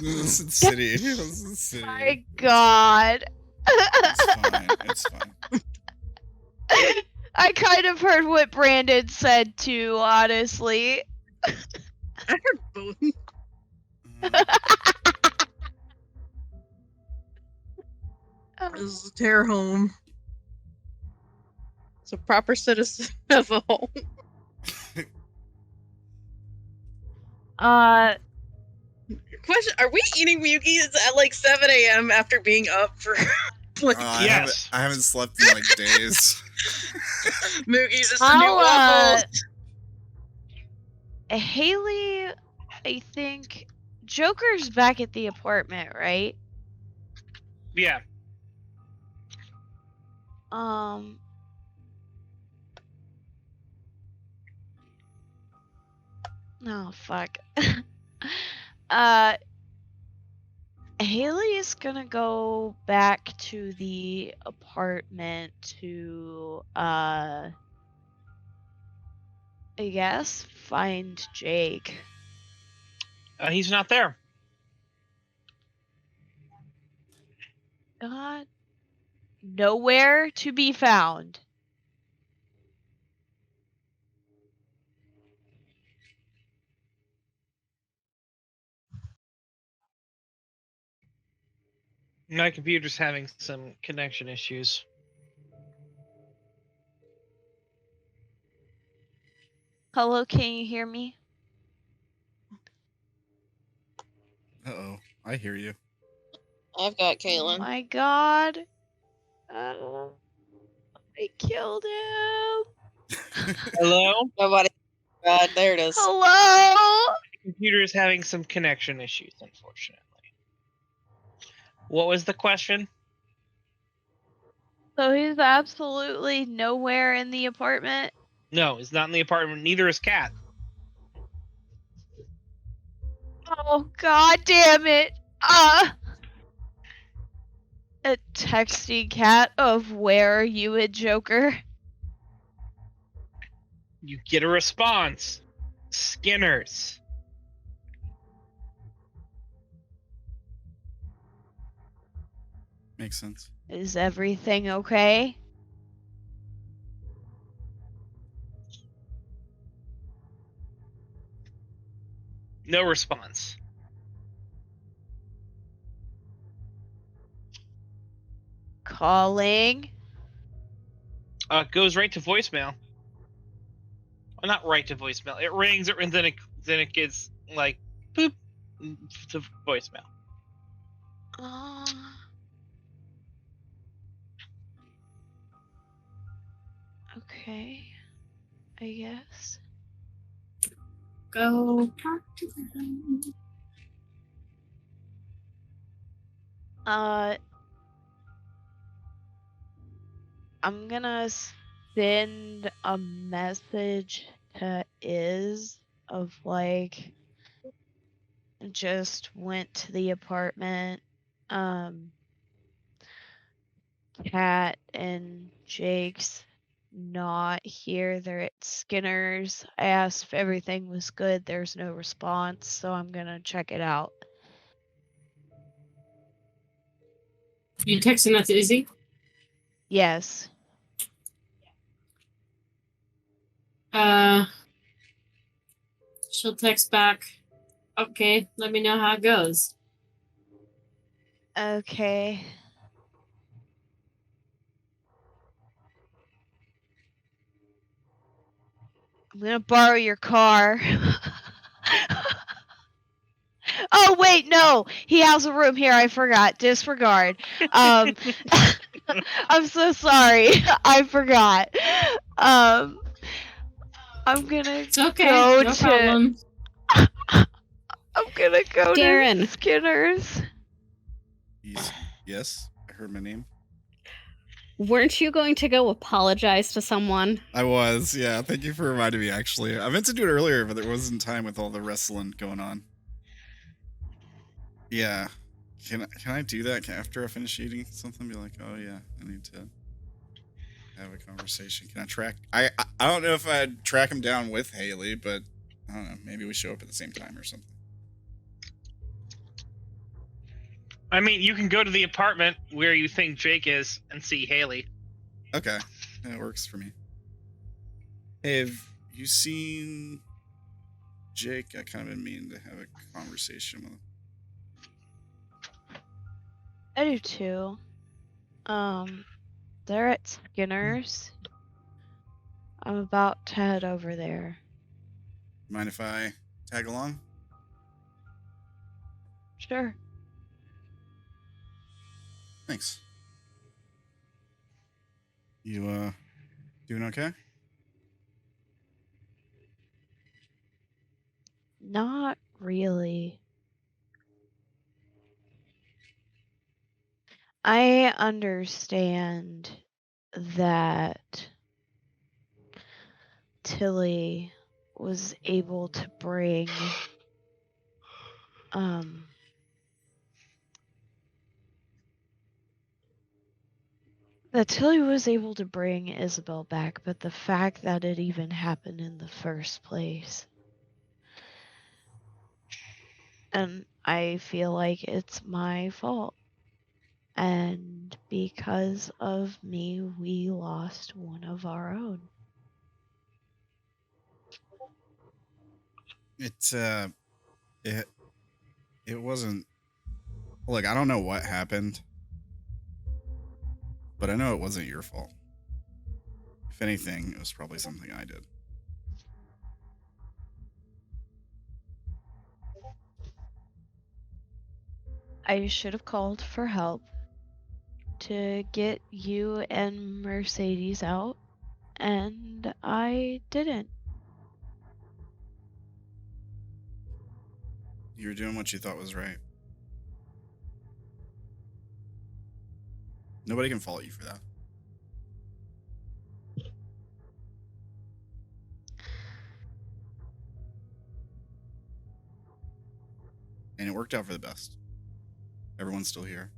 Listen, city. Listen, city. My God. It's fine. I kind of heard what Brandon said too, honestly. I heard both. This is a tear home. It's a proper citizen of a home. Question, are we eating Mukis at like 7 a.m. after being up for like Yes. I haven't slept in like days. Mukis is the new waffles? Haley, I think Joker's back at the apartment, right? Yeah. Oh, fuck. Haley's gonna go back to the apartment to, I guess, find Jake. He's not there. Nowhere to be found. My computer's having some connection issues. Hello, can you hear me? Uh-oh. I hear you. I've got Oh Caitlin. my God. I killed him. Hello? Nobody. God, there it is. Hello? My computer is having some connection issues, unfortunately. What was the question? So he's absolutely nowhere in the apartment? No, he's not in the apartment. Neither is Kat. Oh, God damn it. A texting Cat of where are you a Joker? You get a response. Skinner's. Makes sense. Is everything okay? No response. Calling. Goes right to voicemail. Well, not right to voicemail. It rings, and then it gets like boop to voicemail. Okay. I guess. Go talk to them. I'm gonna send a message to Iz of like just went to the apartment. Kat and Jake's not here. They're at Skinner's. I asked if everything was good. There's no response, so I'm gonna check it out. You texting that to Izzy? Yes. She'll text back. Okay, let me know how it goes. Okay. I'm gonna borrow your car. Oh wait, no. He has a room here. I forgot. Disregard. I'm so sorry. I forgot. I'm gonna It's okay. go No to problem. I'm gonna go Darren. to Skinner's. Yes, I heard my name. Weren't you going to go apologize to someone? I was, yeah. Thank you for reminding me, actually. I meant to do it earlier, but there wasn't time with all the wrestling going on. Yeah. Can I do that after I finish eating something? Be like, oh yeah, I need to have a conversation. Can I track? I don't know if I'd track him down with Haley, but I don't know. Maybe we show up at the same time or something. I mean, you can go to the apartment where you think Jake is and see Haley. Okay, that works for me. Hey, have you seen Jake? I kind of been meaning to have a conversation with him. I do too. They're at Skinner's. I'm about to head over there. Mind if I tag along? Sure. Thanks. You, doing okay? Not really. I understand that Tilly was able to bring Isobel back, but the fact that it even happened in the first place. And I feel like it's my fault. And because of me, we lost one of our own. It wasn't. Look, I don't know what happened, but I know it wasn't your fault. If anything, it was probably something I did. I should have called for help to get you and Mercedes out, and I didn't. You were doing what you thought was right. Nobody can fault you for that. And it worked out for the best. Everyone's still here.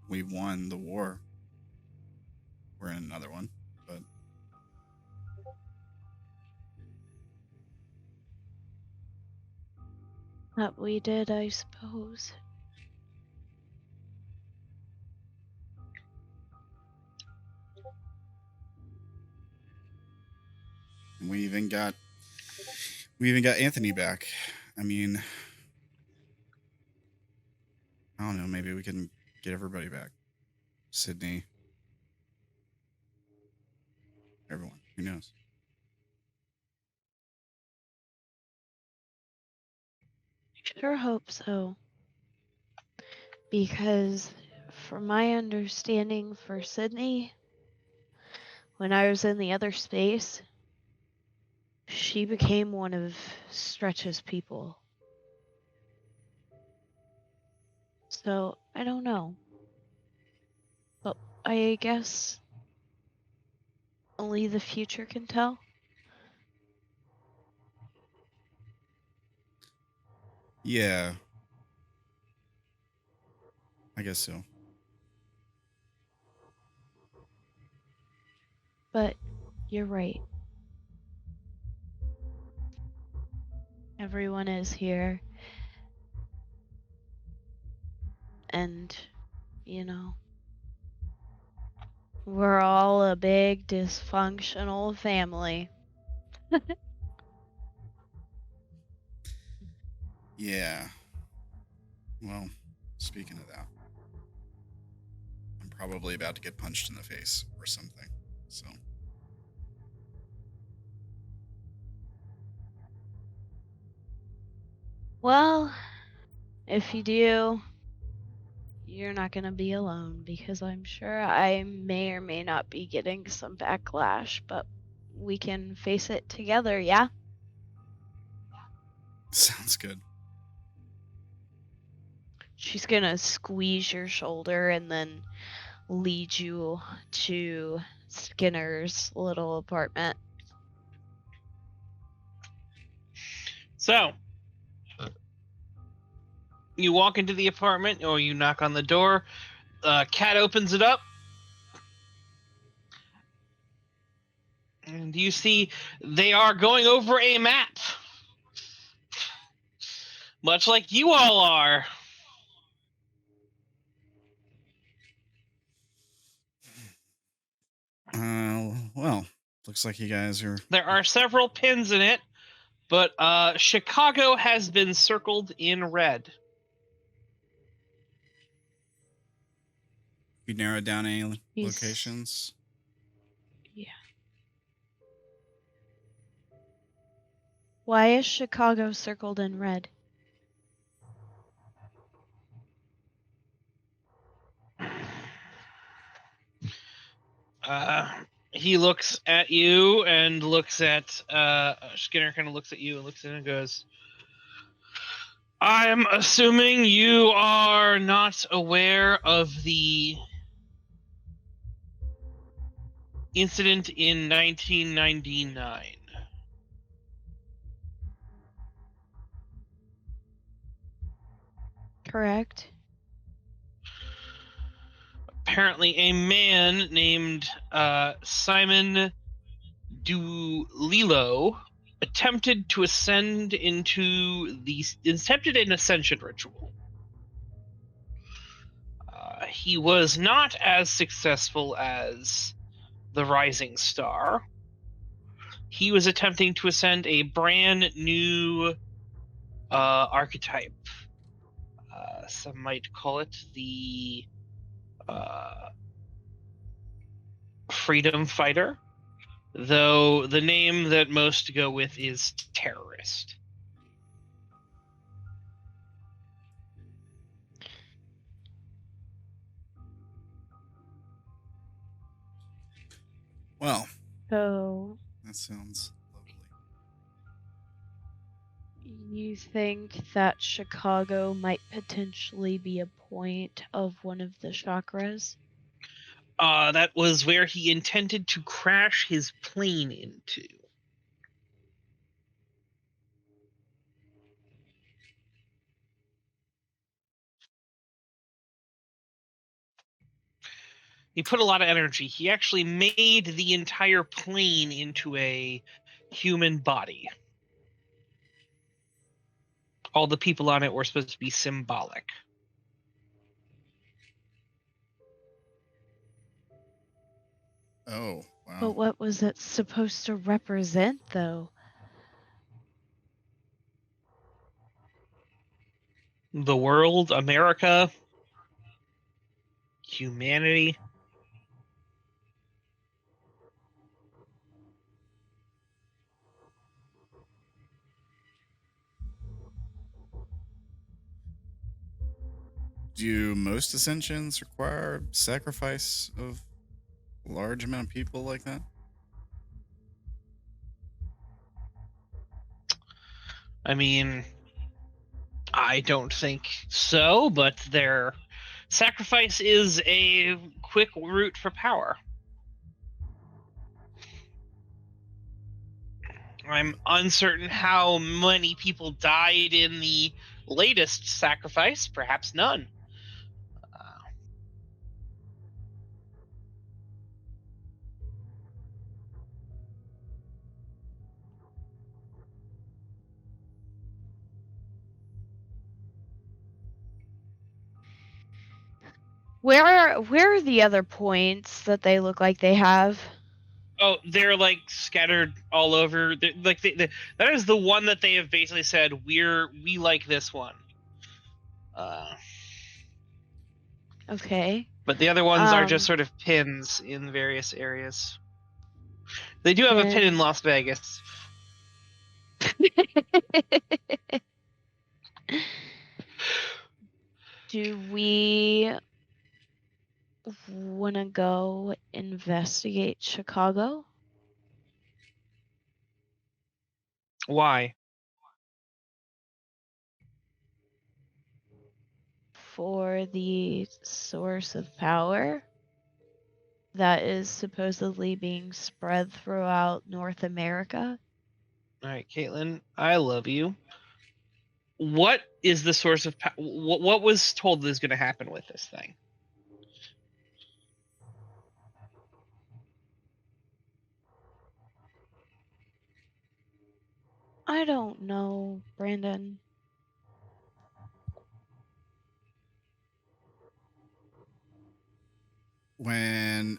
We won the war. We're in another one, but That we did, I suppose. we even got Anthony back. I mean, I don't know, maybe we can get everybody back. Sydney. Everyone. Who knows? Sure hope so. Because from my understanding for Sydney, when I was in the other space, she became one of Stretch's people. So, I don't know. But I guess only the future can tell. Yeah. I guess so. But you're right. Everyone is here. And, you know, we're all a big dysfunctional family. Yeah. Well, speaking of that, I'm probably about to get punched in the face or something. So. Well, if you do, you're not going to be alone, because I'm sure I may or may not be getting some backlash, but we can face it together, yeah? Sounds good. She's gonna squeeze your shoulder and then lead you to Skinner's little apartment. So, you walk into the apartment, or you knock on the door. Cat opens it up, and you see they are going over a map, much like you all are. Well, looks like you guys are. There are several pins in it, but Chicago has been circled in red. You narrowed down any He's- locations? Yeah. Why is Chicago circled in red? He looks at you and looks at Skinner. Kind of looks at you and looks at him and goes, "I'm assuming you are not aware of the incident in 1999." Correct. Apparently, a man named Simon Dulilo attempted an ascension ritual. He was not as successful as the Rising Star. He was attempting to ascend a brand new archetype. Some might call it the freedom fighter, though the name that most go with is terrorist. Well, So that sounds lovely. you think that Chicago might potentially be a point of one of the chakras? That was where he intended to crash his plane into. He put a lot of energy. He actually made the entire plane into a human body. All the people on it were supposed to be symbolic. Oh, wow. But what was it supposed to represent, though? The world, America, humanity. Do most ascensions require sacrifice of a large amount of people like that? I mean, I don't think so, but their sacrifice is a quick route for power. I'm uncertain how many people died in the latest sacrifice, perhaps none. Where are the other points that they look like they have? Oh, they're like scattered all over. That is the one that they have basically said we like this one. Okay. But the other ones are just sort of pins in various areas. They do have a pin in Las Vegas. Do we want to go investigate Chicago? Why? for the source of power that is supposedly being spread throughout North America. All right, Caitlin, I love you. What is the source of power? What was told is going to happen with this thing? I don't know, Brandon.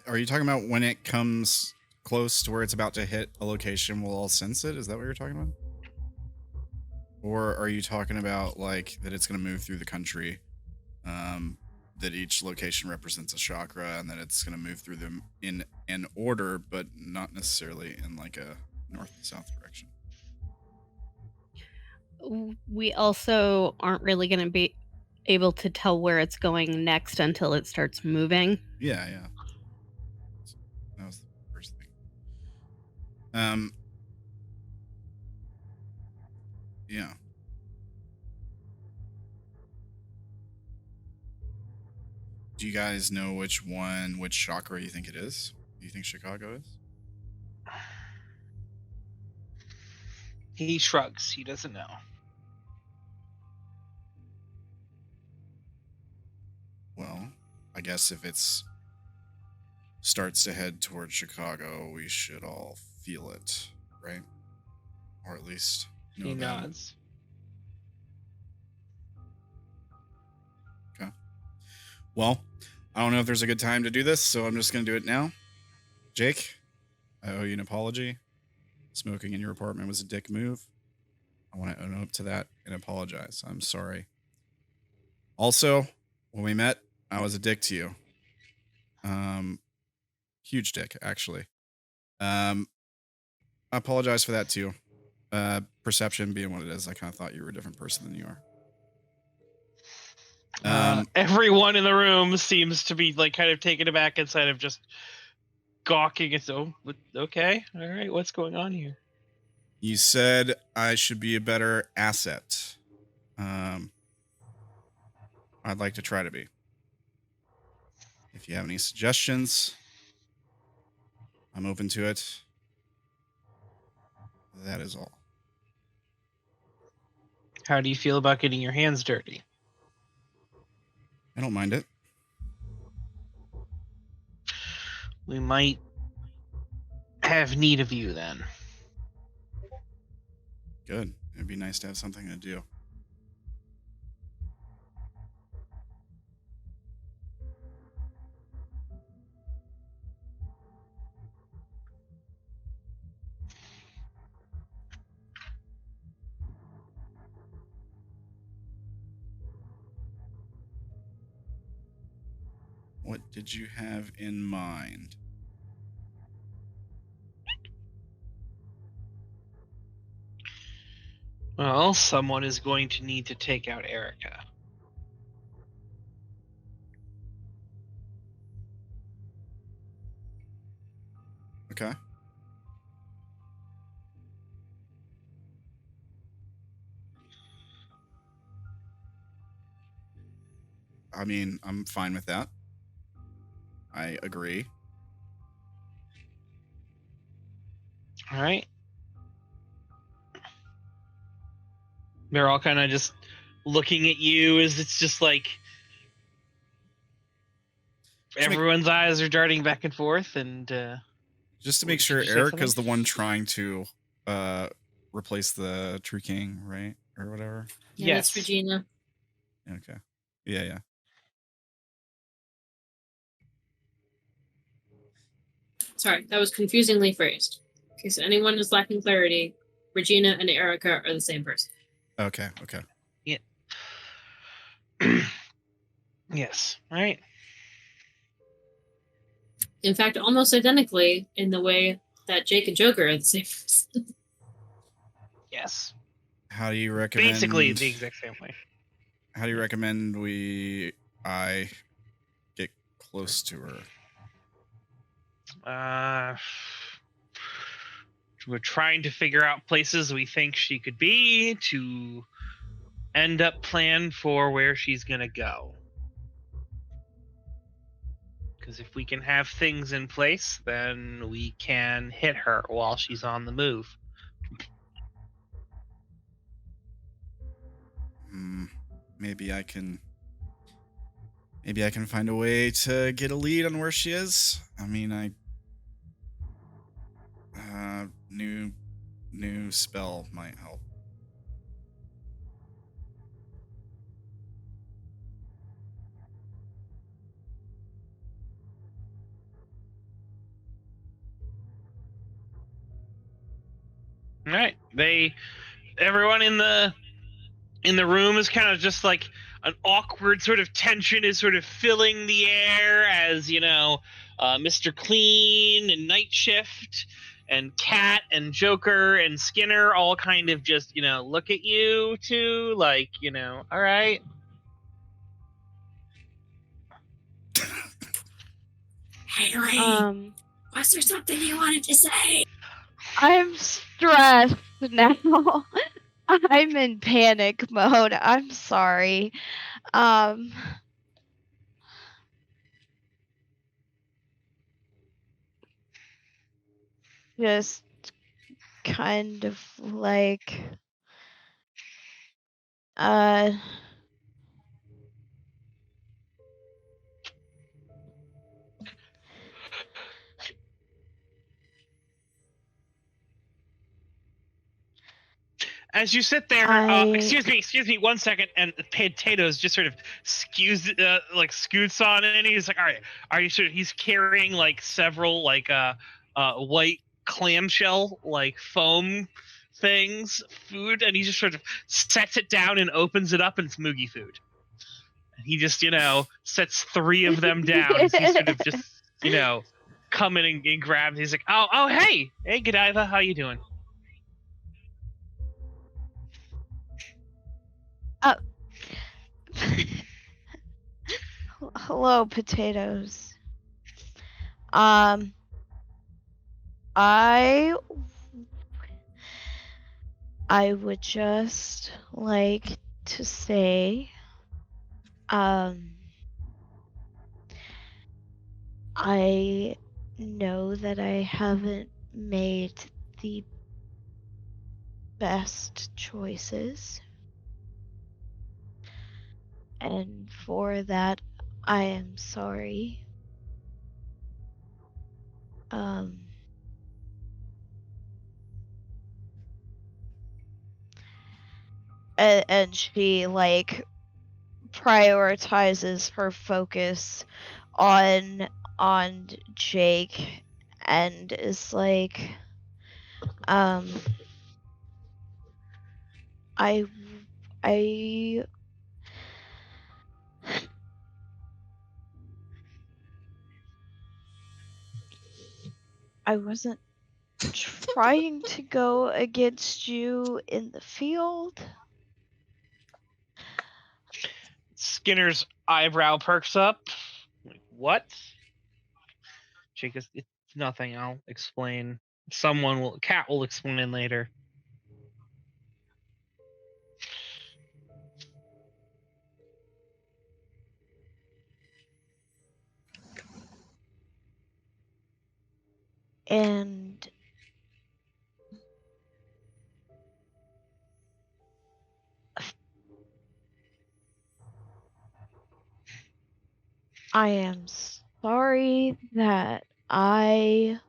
Are you talking about when it comes close to where it's about to hit a location, we'll all sense it? Is that what you're talking about? Or are you talking about like that it's going to move through the country, that each location represents a chakra, and that it's going to move through them in an order, but not necessarily in like a north to south direction? We also aren't really going to be able to tell where it's going next until it starts moving. Yeah. That was the first thing. Yeah. Do you guys know which chakra you think it is? Do you think Chicago is? He shrugs. He doesn't know. Well, I guess if it's starts to head towards Chicago, we should all feel it, right? Or at least know He that. nods. Okay. Well, I don't know if there's a good time to do this, so I'm just going to do it now. Jake, I owe you an apology. Smoking in your apartment was a dick move. I want to own up to that and apologize. I'm sorry. Also, when we met, I was a dick to you. Huge dick, actually. I apologize for that too. Perception being what it is, I kind of thought you were a different person than you are. Everyone in the room seems to be like kind of taken aback inside of just gawking. So, okay, all right, what's going on here? You said I should be a better asset. I'd like to try to be. If you have any suggestions, I'm open to it. That is all. How do you feel about getting your hands dirty? I don't mind it. We might have need of you then. Good. It'd be nice to have something to do. What did you have in mind? Well, someone is going to need to take out Erica. Okay. I mean, I'm fine with that. I agree. All right. They're all kind of just looking at you as it's just like everyone's eyes are darting back and forth, and just to make sure, Erica's the one trying to replace the True King, right? Or whatever. Yeah, that's Regina. Okay. Yeah. Sorry, that was confusingly phrased. In case anyone is lacking clarity, Regina and Erica are the same person. Okay. Yeah. Yes. All right. In fact, almost identically in the way that Jake and Joker are the same person. Yes. How do you recommend? Basically the exact same way. How do you recommend I get close to her? We're trying to figure out places we think she could be to end up plan for where she's gonna go. Because if we can have things in place, then we can hit her while she's on the move. Maybe I can find a way to get a lead on where she is. I mean, new spell might help. All right. Everyone in the room is kind of just like an awkward sort of tension is sort of filling the air as, Mr. Clean and Night Shift and Cat and Joker and Skinner all kind of just, look at you two like, all right. Hey, Lee, was there something you wanted to say? I'm stressed now. I'm in panic mode. I'm sorry. Just kind of like As you sit there, excuse me, 1 second, and Potatoes just sort of scoots on in, and he's like, all right, are you sure? He's carrying like several like white clamshell like foam things, food, and he just sort of sets it down and opens it up, and it's Moogie food. And he just, sets 3 of them down. He sort of just, come in and grabs. He's like, oh, hey, Godiva, how you doing? Hello, Potatoes. I would just like to say, I know that I haven't made the best choices. And for that, I am sorry. And she like prioritizes her focus on Jake and is like, I wasn't trying to go against you in the field. Skinner's eyebrow perks up. Like, what? Jake, it's nothing. I'll explain. Cat will explain later. And I am sorry that I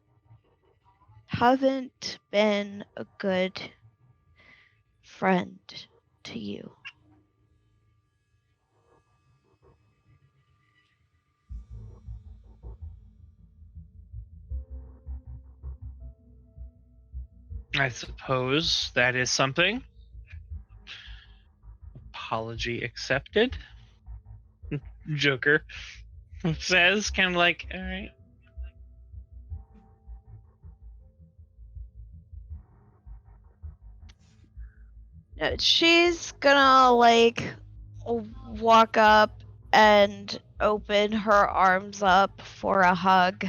haven't been a good friend to you. I suppose that is something. Apology accepted. Joker says, kind of like, all right. She's gonna like walk up and open her arms up for a hug.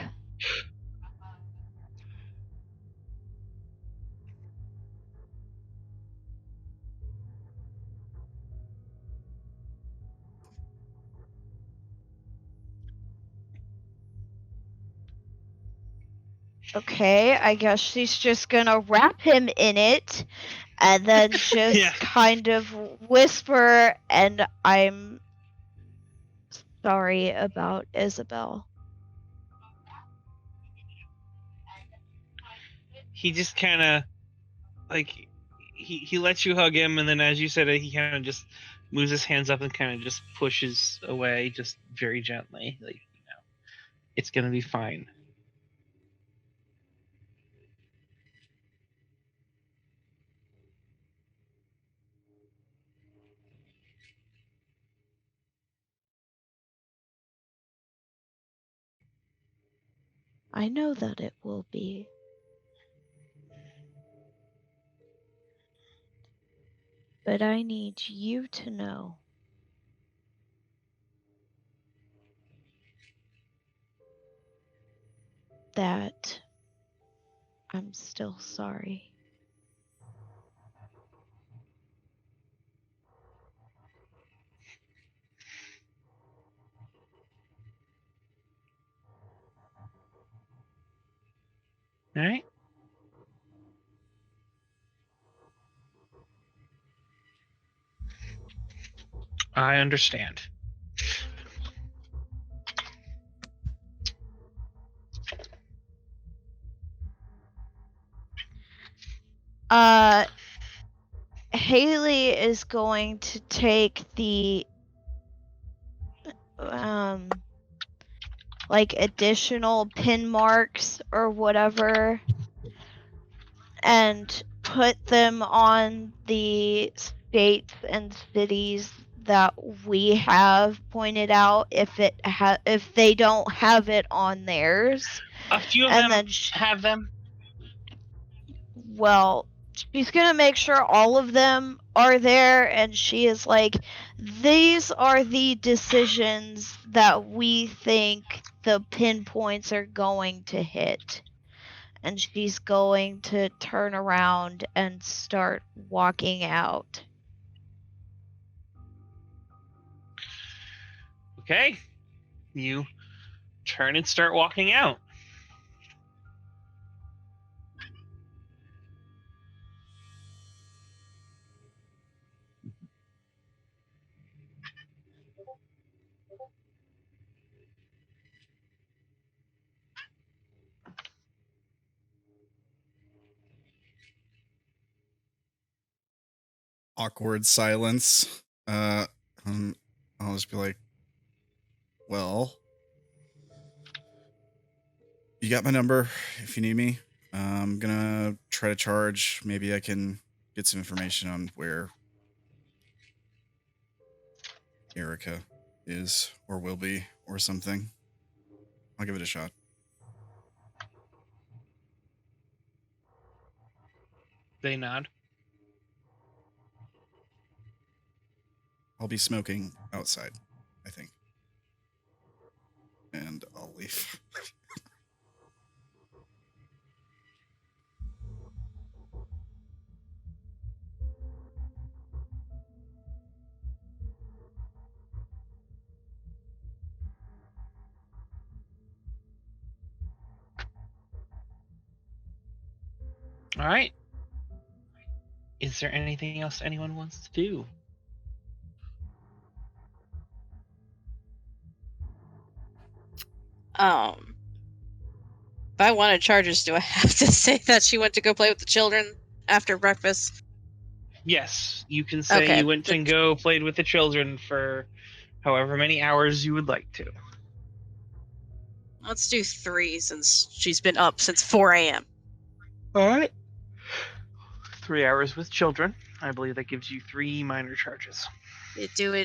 Okay, I guess she's just gonna wrap him in it and then just Yeah. kind of whisper, and I'm sorry about Isobel. He just kind of like he lets you hug him, and then as you said it, he kind of just moves his hands up and kind of just pushes away, just very gently, like, it's gonna be fine. I know that it will be. But I need you to know that I'm still sorry. All right. I understand. Haley is going to take the like additional pin marks or whatever and put them on the states and cities that we have pointed out if they don't have it on theirs. A few of And them then have them. Well, she's gonna make sure all of them are there, and she is like, these are the decisions that we think the pinpoints are going to hit. And she's going to turn around and start walking out. Okay. You turn and start walking out. Awkward silence. I'll just be like, well, you got my number if you need me. I'm gonna try to charge. Maybe I can get some information on where Erica is or will be or something. I'll give it a shot. They nod. I'll be smoking outside, I think. And I'll leave. All right. Is there anything else anyone wants to do? If I wanted charges, do I have to say that she went to go play with the children after breakfast? Yes, you can say Okay, you went and go played with the children for however many hours you would like to. Let's do 3 since she's been up since 4 a.m. All right. 3 hours with children. I believe that gives you 3 minor charges. It do.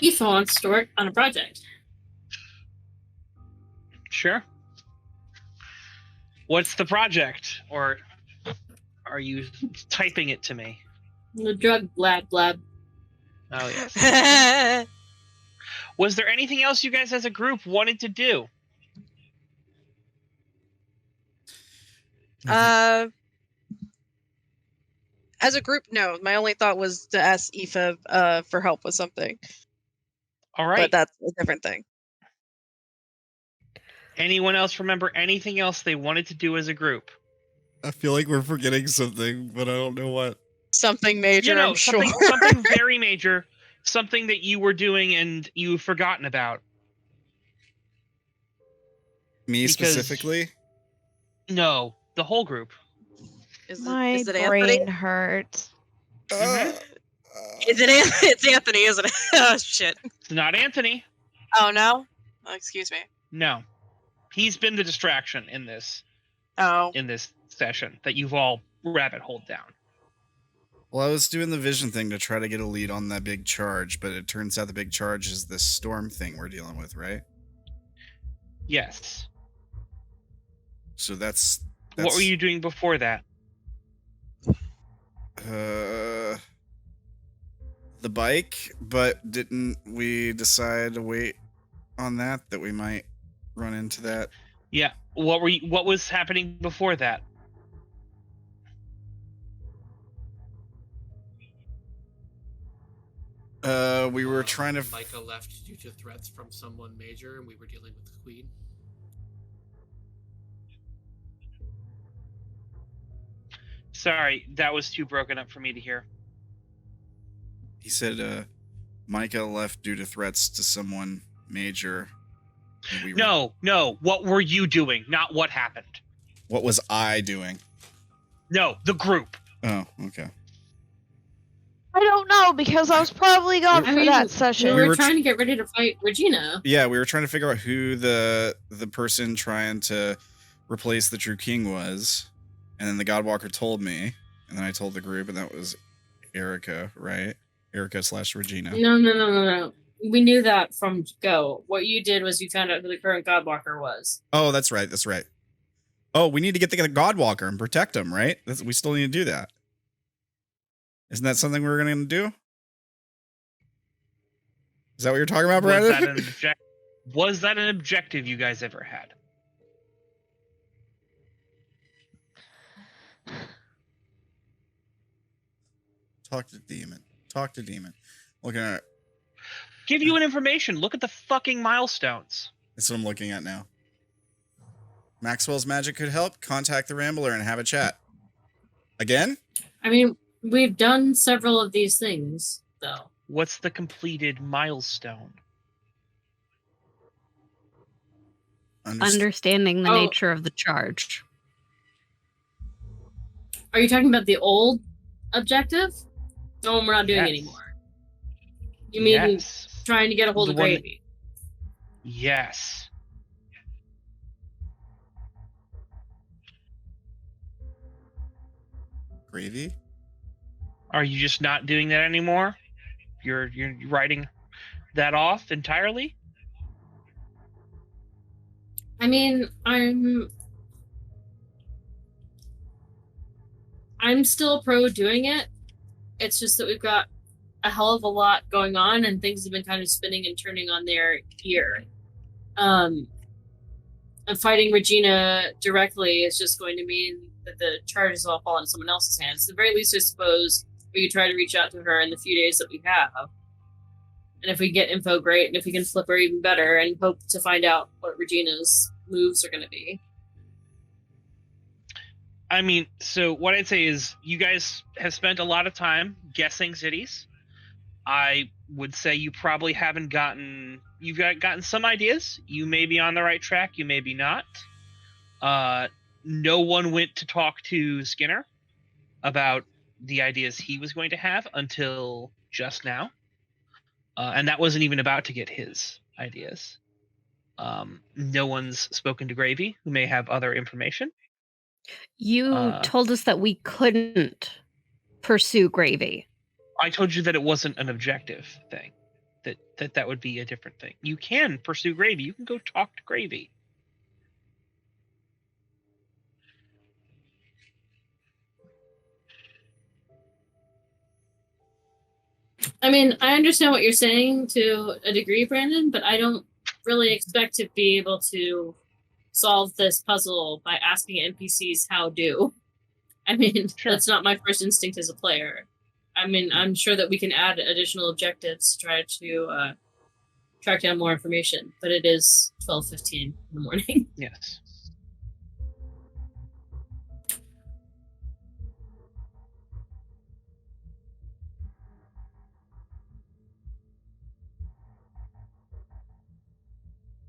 Aoife wants to work on a project. Sure. What's the project? Or are you typing it to me? The drug blab blab. Oh, yes. Was there anything else you guys as a group wanted to do? As a group, no. My only thought was to ask Aoife for help with something. All right. But that's a different thing. Anyone else remember anything else they wanted to do as a group? I feel like we're forgetting something, but I don't know what. Something major, I'm something, sure. something very major, something that you were doing and you've forgotten about. Me specifically? No, the whole group. My is it brain Anthony? hurts. Is it Anthony? It's Anthony, isn't it? Oh, shit. It's not Anthony. Oh, no? Oh, excuse me. No. He's been the distraction in this session that you've all rabbit holed down. Well, I was doing the vision thing to try to get a lead on that big charge, but it turns out the big charge is this storm thing we're dealing with, right? Yes. So that's what were you doing before that? The bike, but didn't we decide to wait on that we might run into that? Yeah. What was happening before that? We were trying to Micah left due to threats from someone major, and we were dealing with the Queen. Sorry, that was too broken up for me to hear. He said Micah left due to threats to someone major. No. What were you doing? Not what happened. What was I doing? No, the group. Oh, okay. I don't know, because I was probably gone for that session. We were trying to get ready to fight Regina. Yeah, we were trying to figure out who the person trying to replace the True King was. And then the Godwalker told me. And then I told the group, and that was Erica, right? Erica / Regina. No. We knew that from go. What you did was you found out who the current Godwalker was. Oh, that's right. Oh, we need to get the Godwalker and protect him, right? We still need to do that. Isn't that something we're going to do? Is that what you're talking about, Brandon? Was that an objective you guys ever had? Talk to Demon. Looking at it. Give you an information. Look at the fucking milestones. That's what I'm looking at now. Maxwell's magic could help. Contact the Rambler and have a chat. Again? I mean, we've done several of these things, though. What's the completed milestone? Understanding the nature of the charge. Are you talking about the old objective? The one we're not doing anymore. You mean trying to get a hold of Gravy? Yes. Gravy? Are you just not doing that anymore? You're writing that off entirely? I mean, I'm still pro doing it. It's just that we've got a hell of a lot going on, and things have been kind of spinning and turning on their ear. And fighting Regina directly is just going to mean that the charges all fall into someone else's hands. At the very least, I suppose we could try to reach out to her in the few days that we have. And if we get info, great. And if we can flip her, even better, and hope to find out what Regina's moves are going to be. I mean, so what I'd say is you guys have spent a lot of time guessing cities. I would say you probably haven't gotten some ideas. You may be on the right track. You may be not. No one went to talk to Skinner about the ideas he was going to have until just now. And that wasn't even about to get his ideas. No one's spoken to Gravy, who may have other information. You told us that we couldn't pursue Gravy. I told you that it wasn't an objective thing. That would be a different thing. You can pursue Gravy. You can go talk to Gravy. I mean, I understand what you're saying to a degree, Brandon, but I don't really expect to be able to solve this puzzle by asking NPCs how do. I mean, that's not my first instinct as a player. I mean, I'm sure that we can add additional objectives to try to track down more information. But it is 12:15 in the morning. Yes.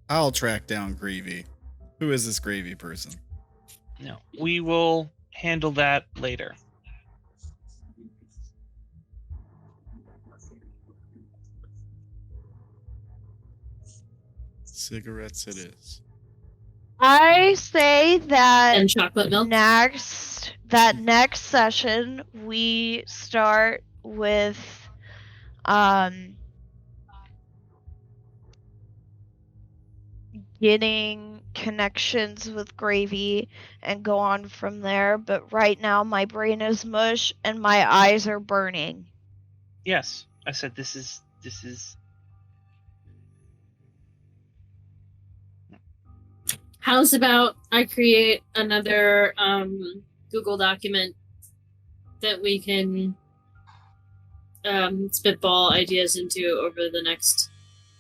I'll track down Gravy. Who is this Gravy person? No, we will handle that later. Cigarettes it is. I say that And chocolate milk. next session we start with getting connections with Gravy and go on from there, but right now my brain is mush and my eyes are burning. Yes, I said this is. How's about I create another Google document that we can spitball ideas into over the next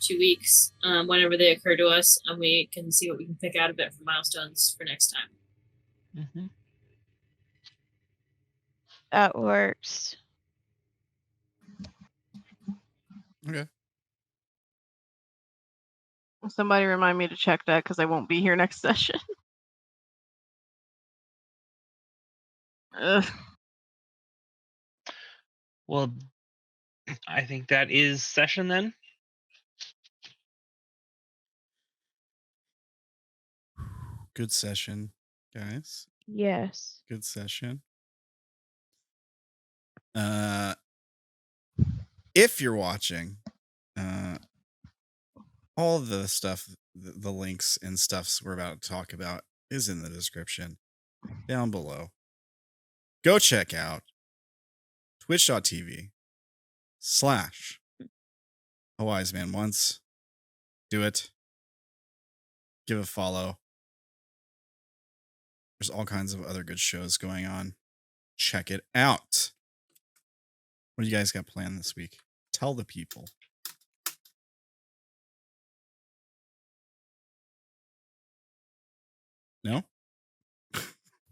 2 weeks, whenever they occur to us, and we can see what we can pick out of it for milestones for next time. Mm-hmm. That works. Okay. Somebody remind me to check that because I won't be here next session. Ugh. Well, I think that is session then. Good session, guys. Yes. Good session. If you're watching, all the stuff, the links and stuffs we're about to talk about is in the description down below. Go check out twitch.tv/AWiseManOnce. Do it. Give a follow. There's all kinds of other good shows going on. Check it out. What do you guys got planned this week? Tell the people. No?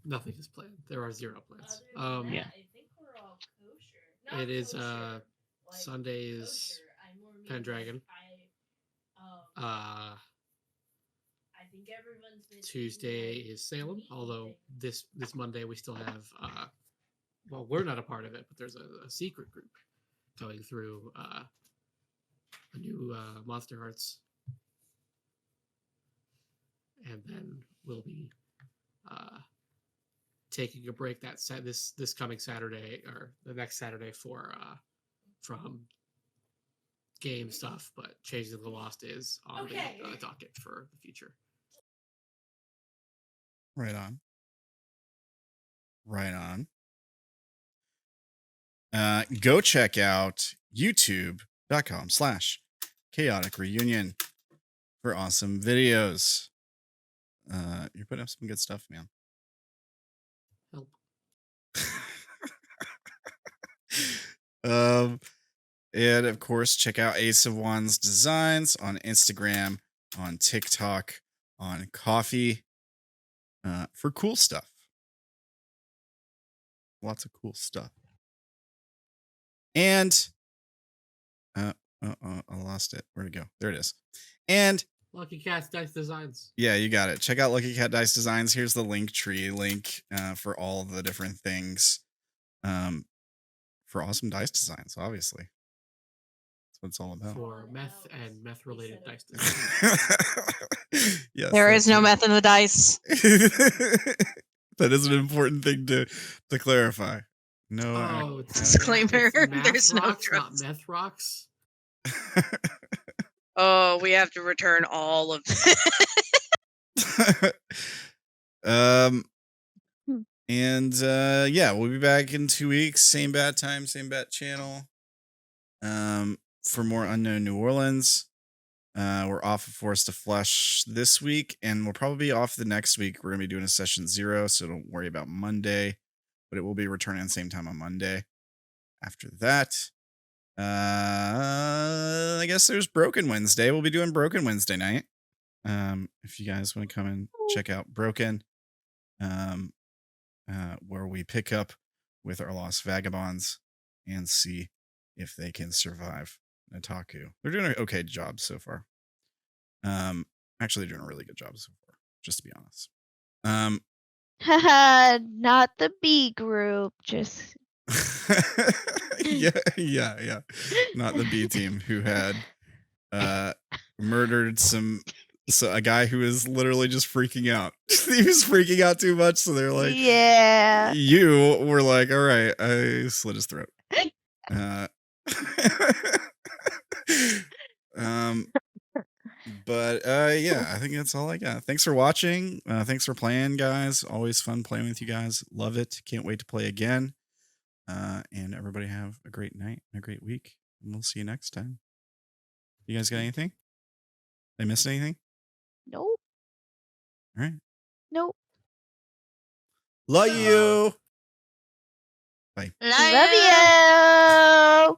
Nothing is planned. There are 0 plans. Yeah. I think we're all kosher. It is Sunday is Pendragon. I think everyone's been Tuesday is Salem. Although this Monday we still have well, we're not a part of it, but there's a secret group going through a new Monster Hearts, and then we'll be taking a break this coming Saturday or the next Saturday for from game stuff, but Changing the Lost is on the docket for the future. Right on. Right on. Go check out youtube.com/ChaoticReunion for awesome videos. You're putting up some good stuff, man. Help. And of course, check out AceofWandsDesigns on Instagram, on TikTok, on Coffee, for cool stuff. Lots of cool stuff. And I lost it. Where'd it go? There it is. And Lucky Cat's Dice Designs. yeah, you got it. Check out Lucky Cat Dice Designs. Here's the link tree link for all the different things. For awesome dice designs, obviously. That's what it's all about. For meth and meth-related dice designs. Yes, There is no meth in the dice. That is an important thing to clarify. No. Oh, it's Disclaimer, it's math there's no rocks, not drugs. meth rocks. Oh, we have to return all of And yeah, we'll be back in 2 weeks. Same bat time, same bat channel. For more Unknown New Orleans. We're off of Forest of Flesh this week, and we'll probably be off the next week. We're gonna be doing a session 0, so don't worry about Monday, but it will be returning at the same time on Monday. After that, I guess there's Broken Wednesday. We'll be doing Broken Wednesday night. If you guys want to come and check out Broken, where we pick up with our lost vagabonds and see if they can survive Nataku. They're doing an okay job so far. Actually, they're doing a really good job so far, just to be honest. Haha, not the B group, just yeah. Not the B team who had murdered a guy who was literally just freaking out. He was freaking out too much, so they're like, yeah. You were like, all right, I slit his throat. Yeah, I think that's all I got. Thanks for watching. Thanks for playing, guys. Always fun playing with you guys. Love it. Can't wait to play again. And everybody have a great night and a great week. And we'll see you next time. You guys got anything? Did I miss anything? Nope. All right. Nope. Love you. Bye. Love Love you.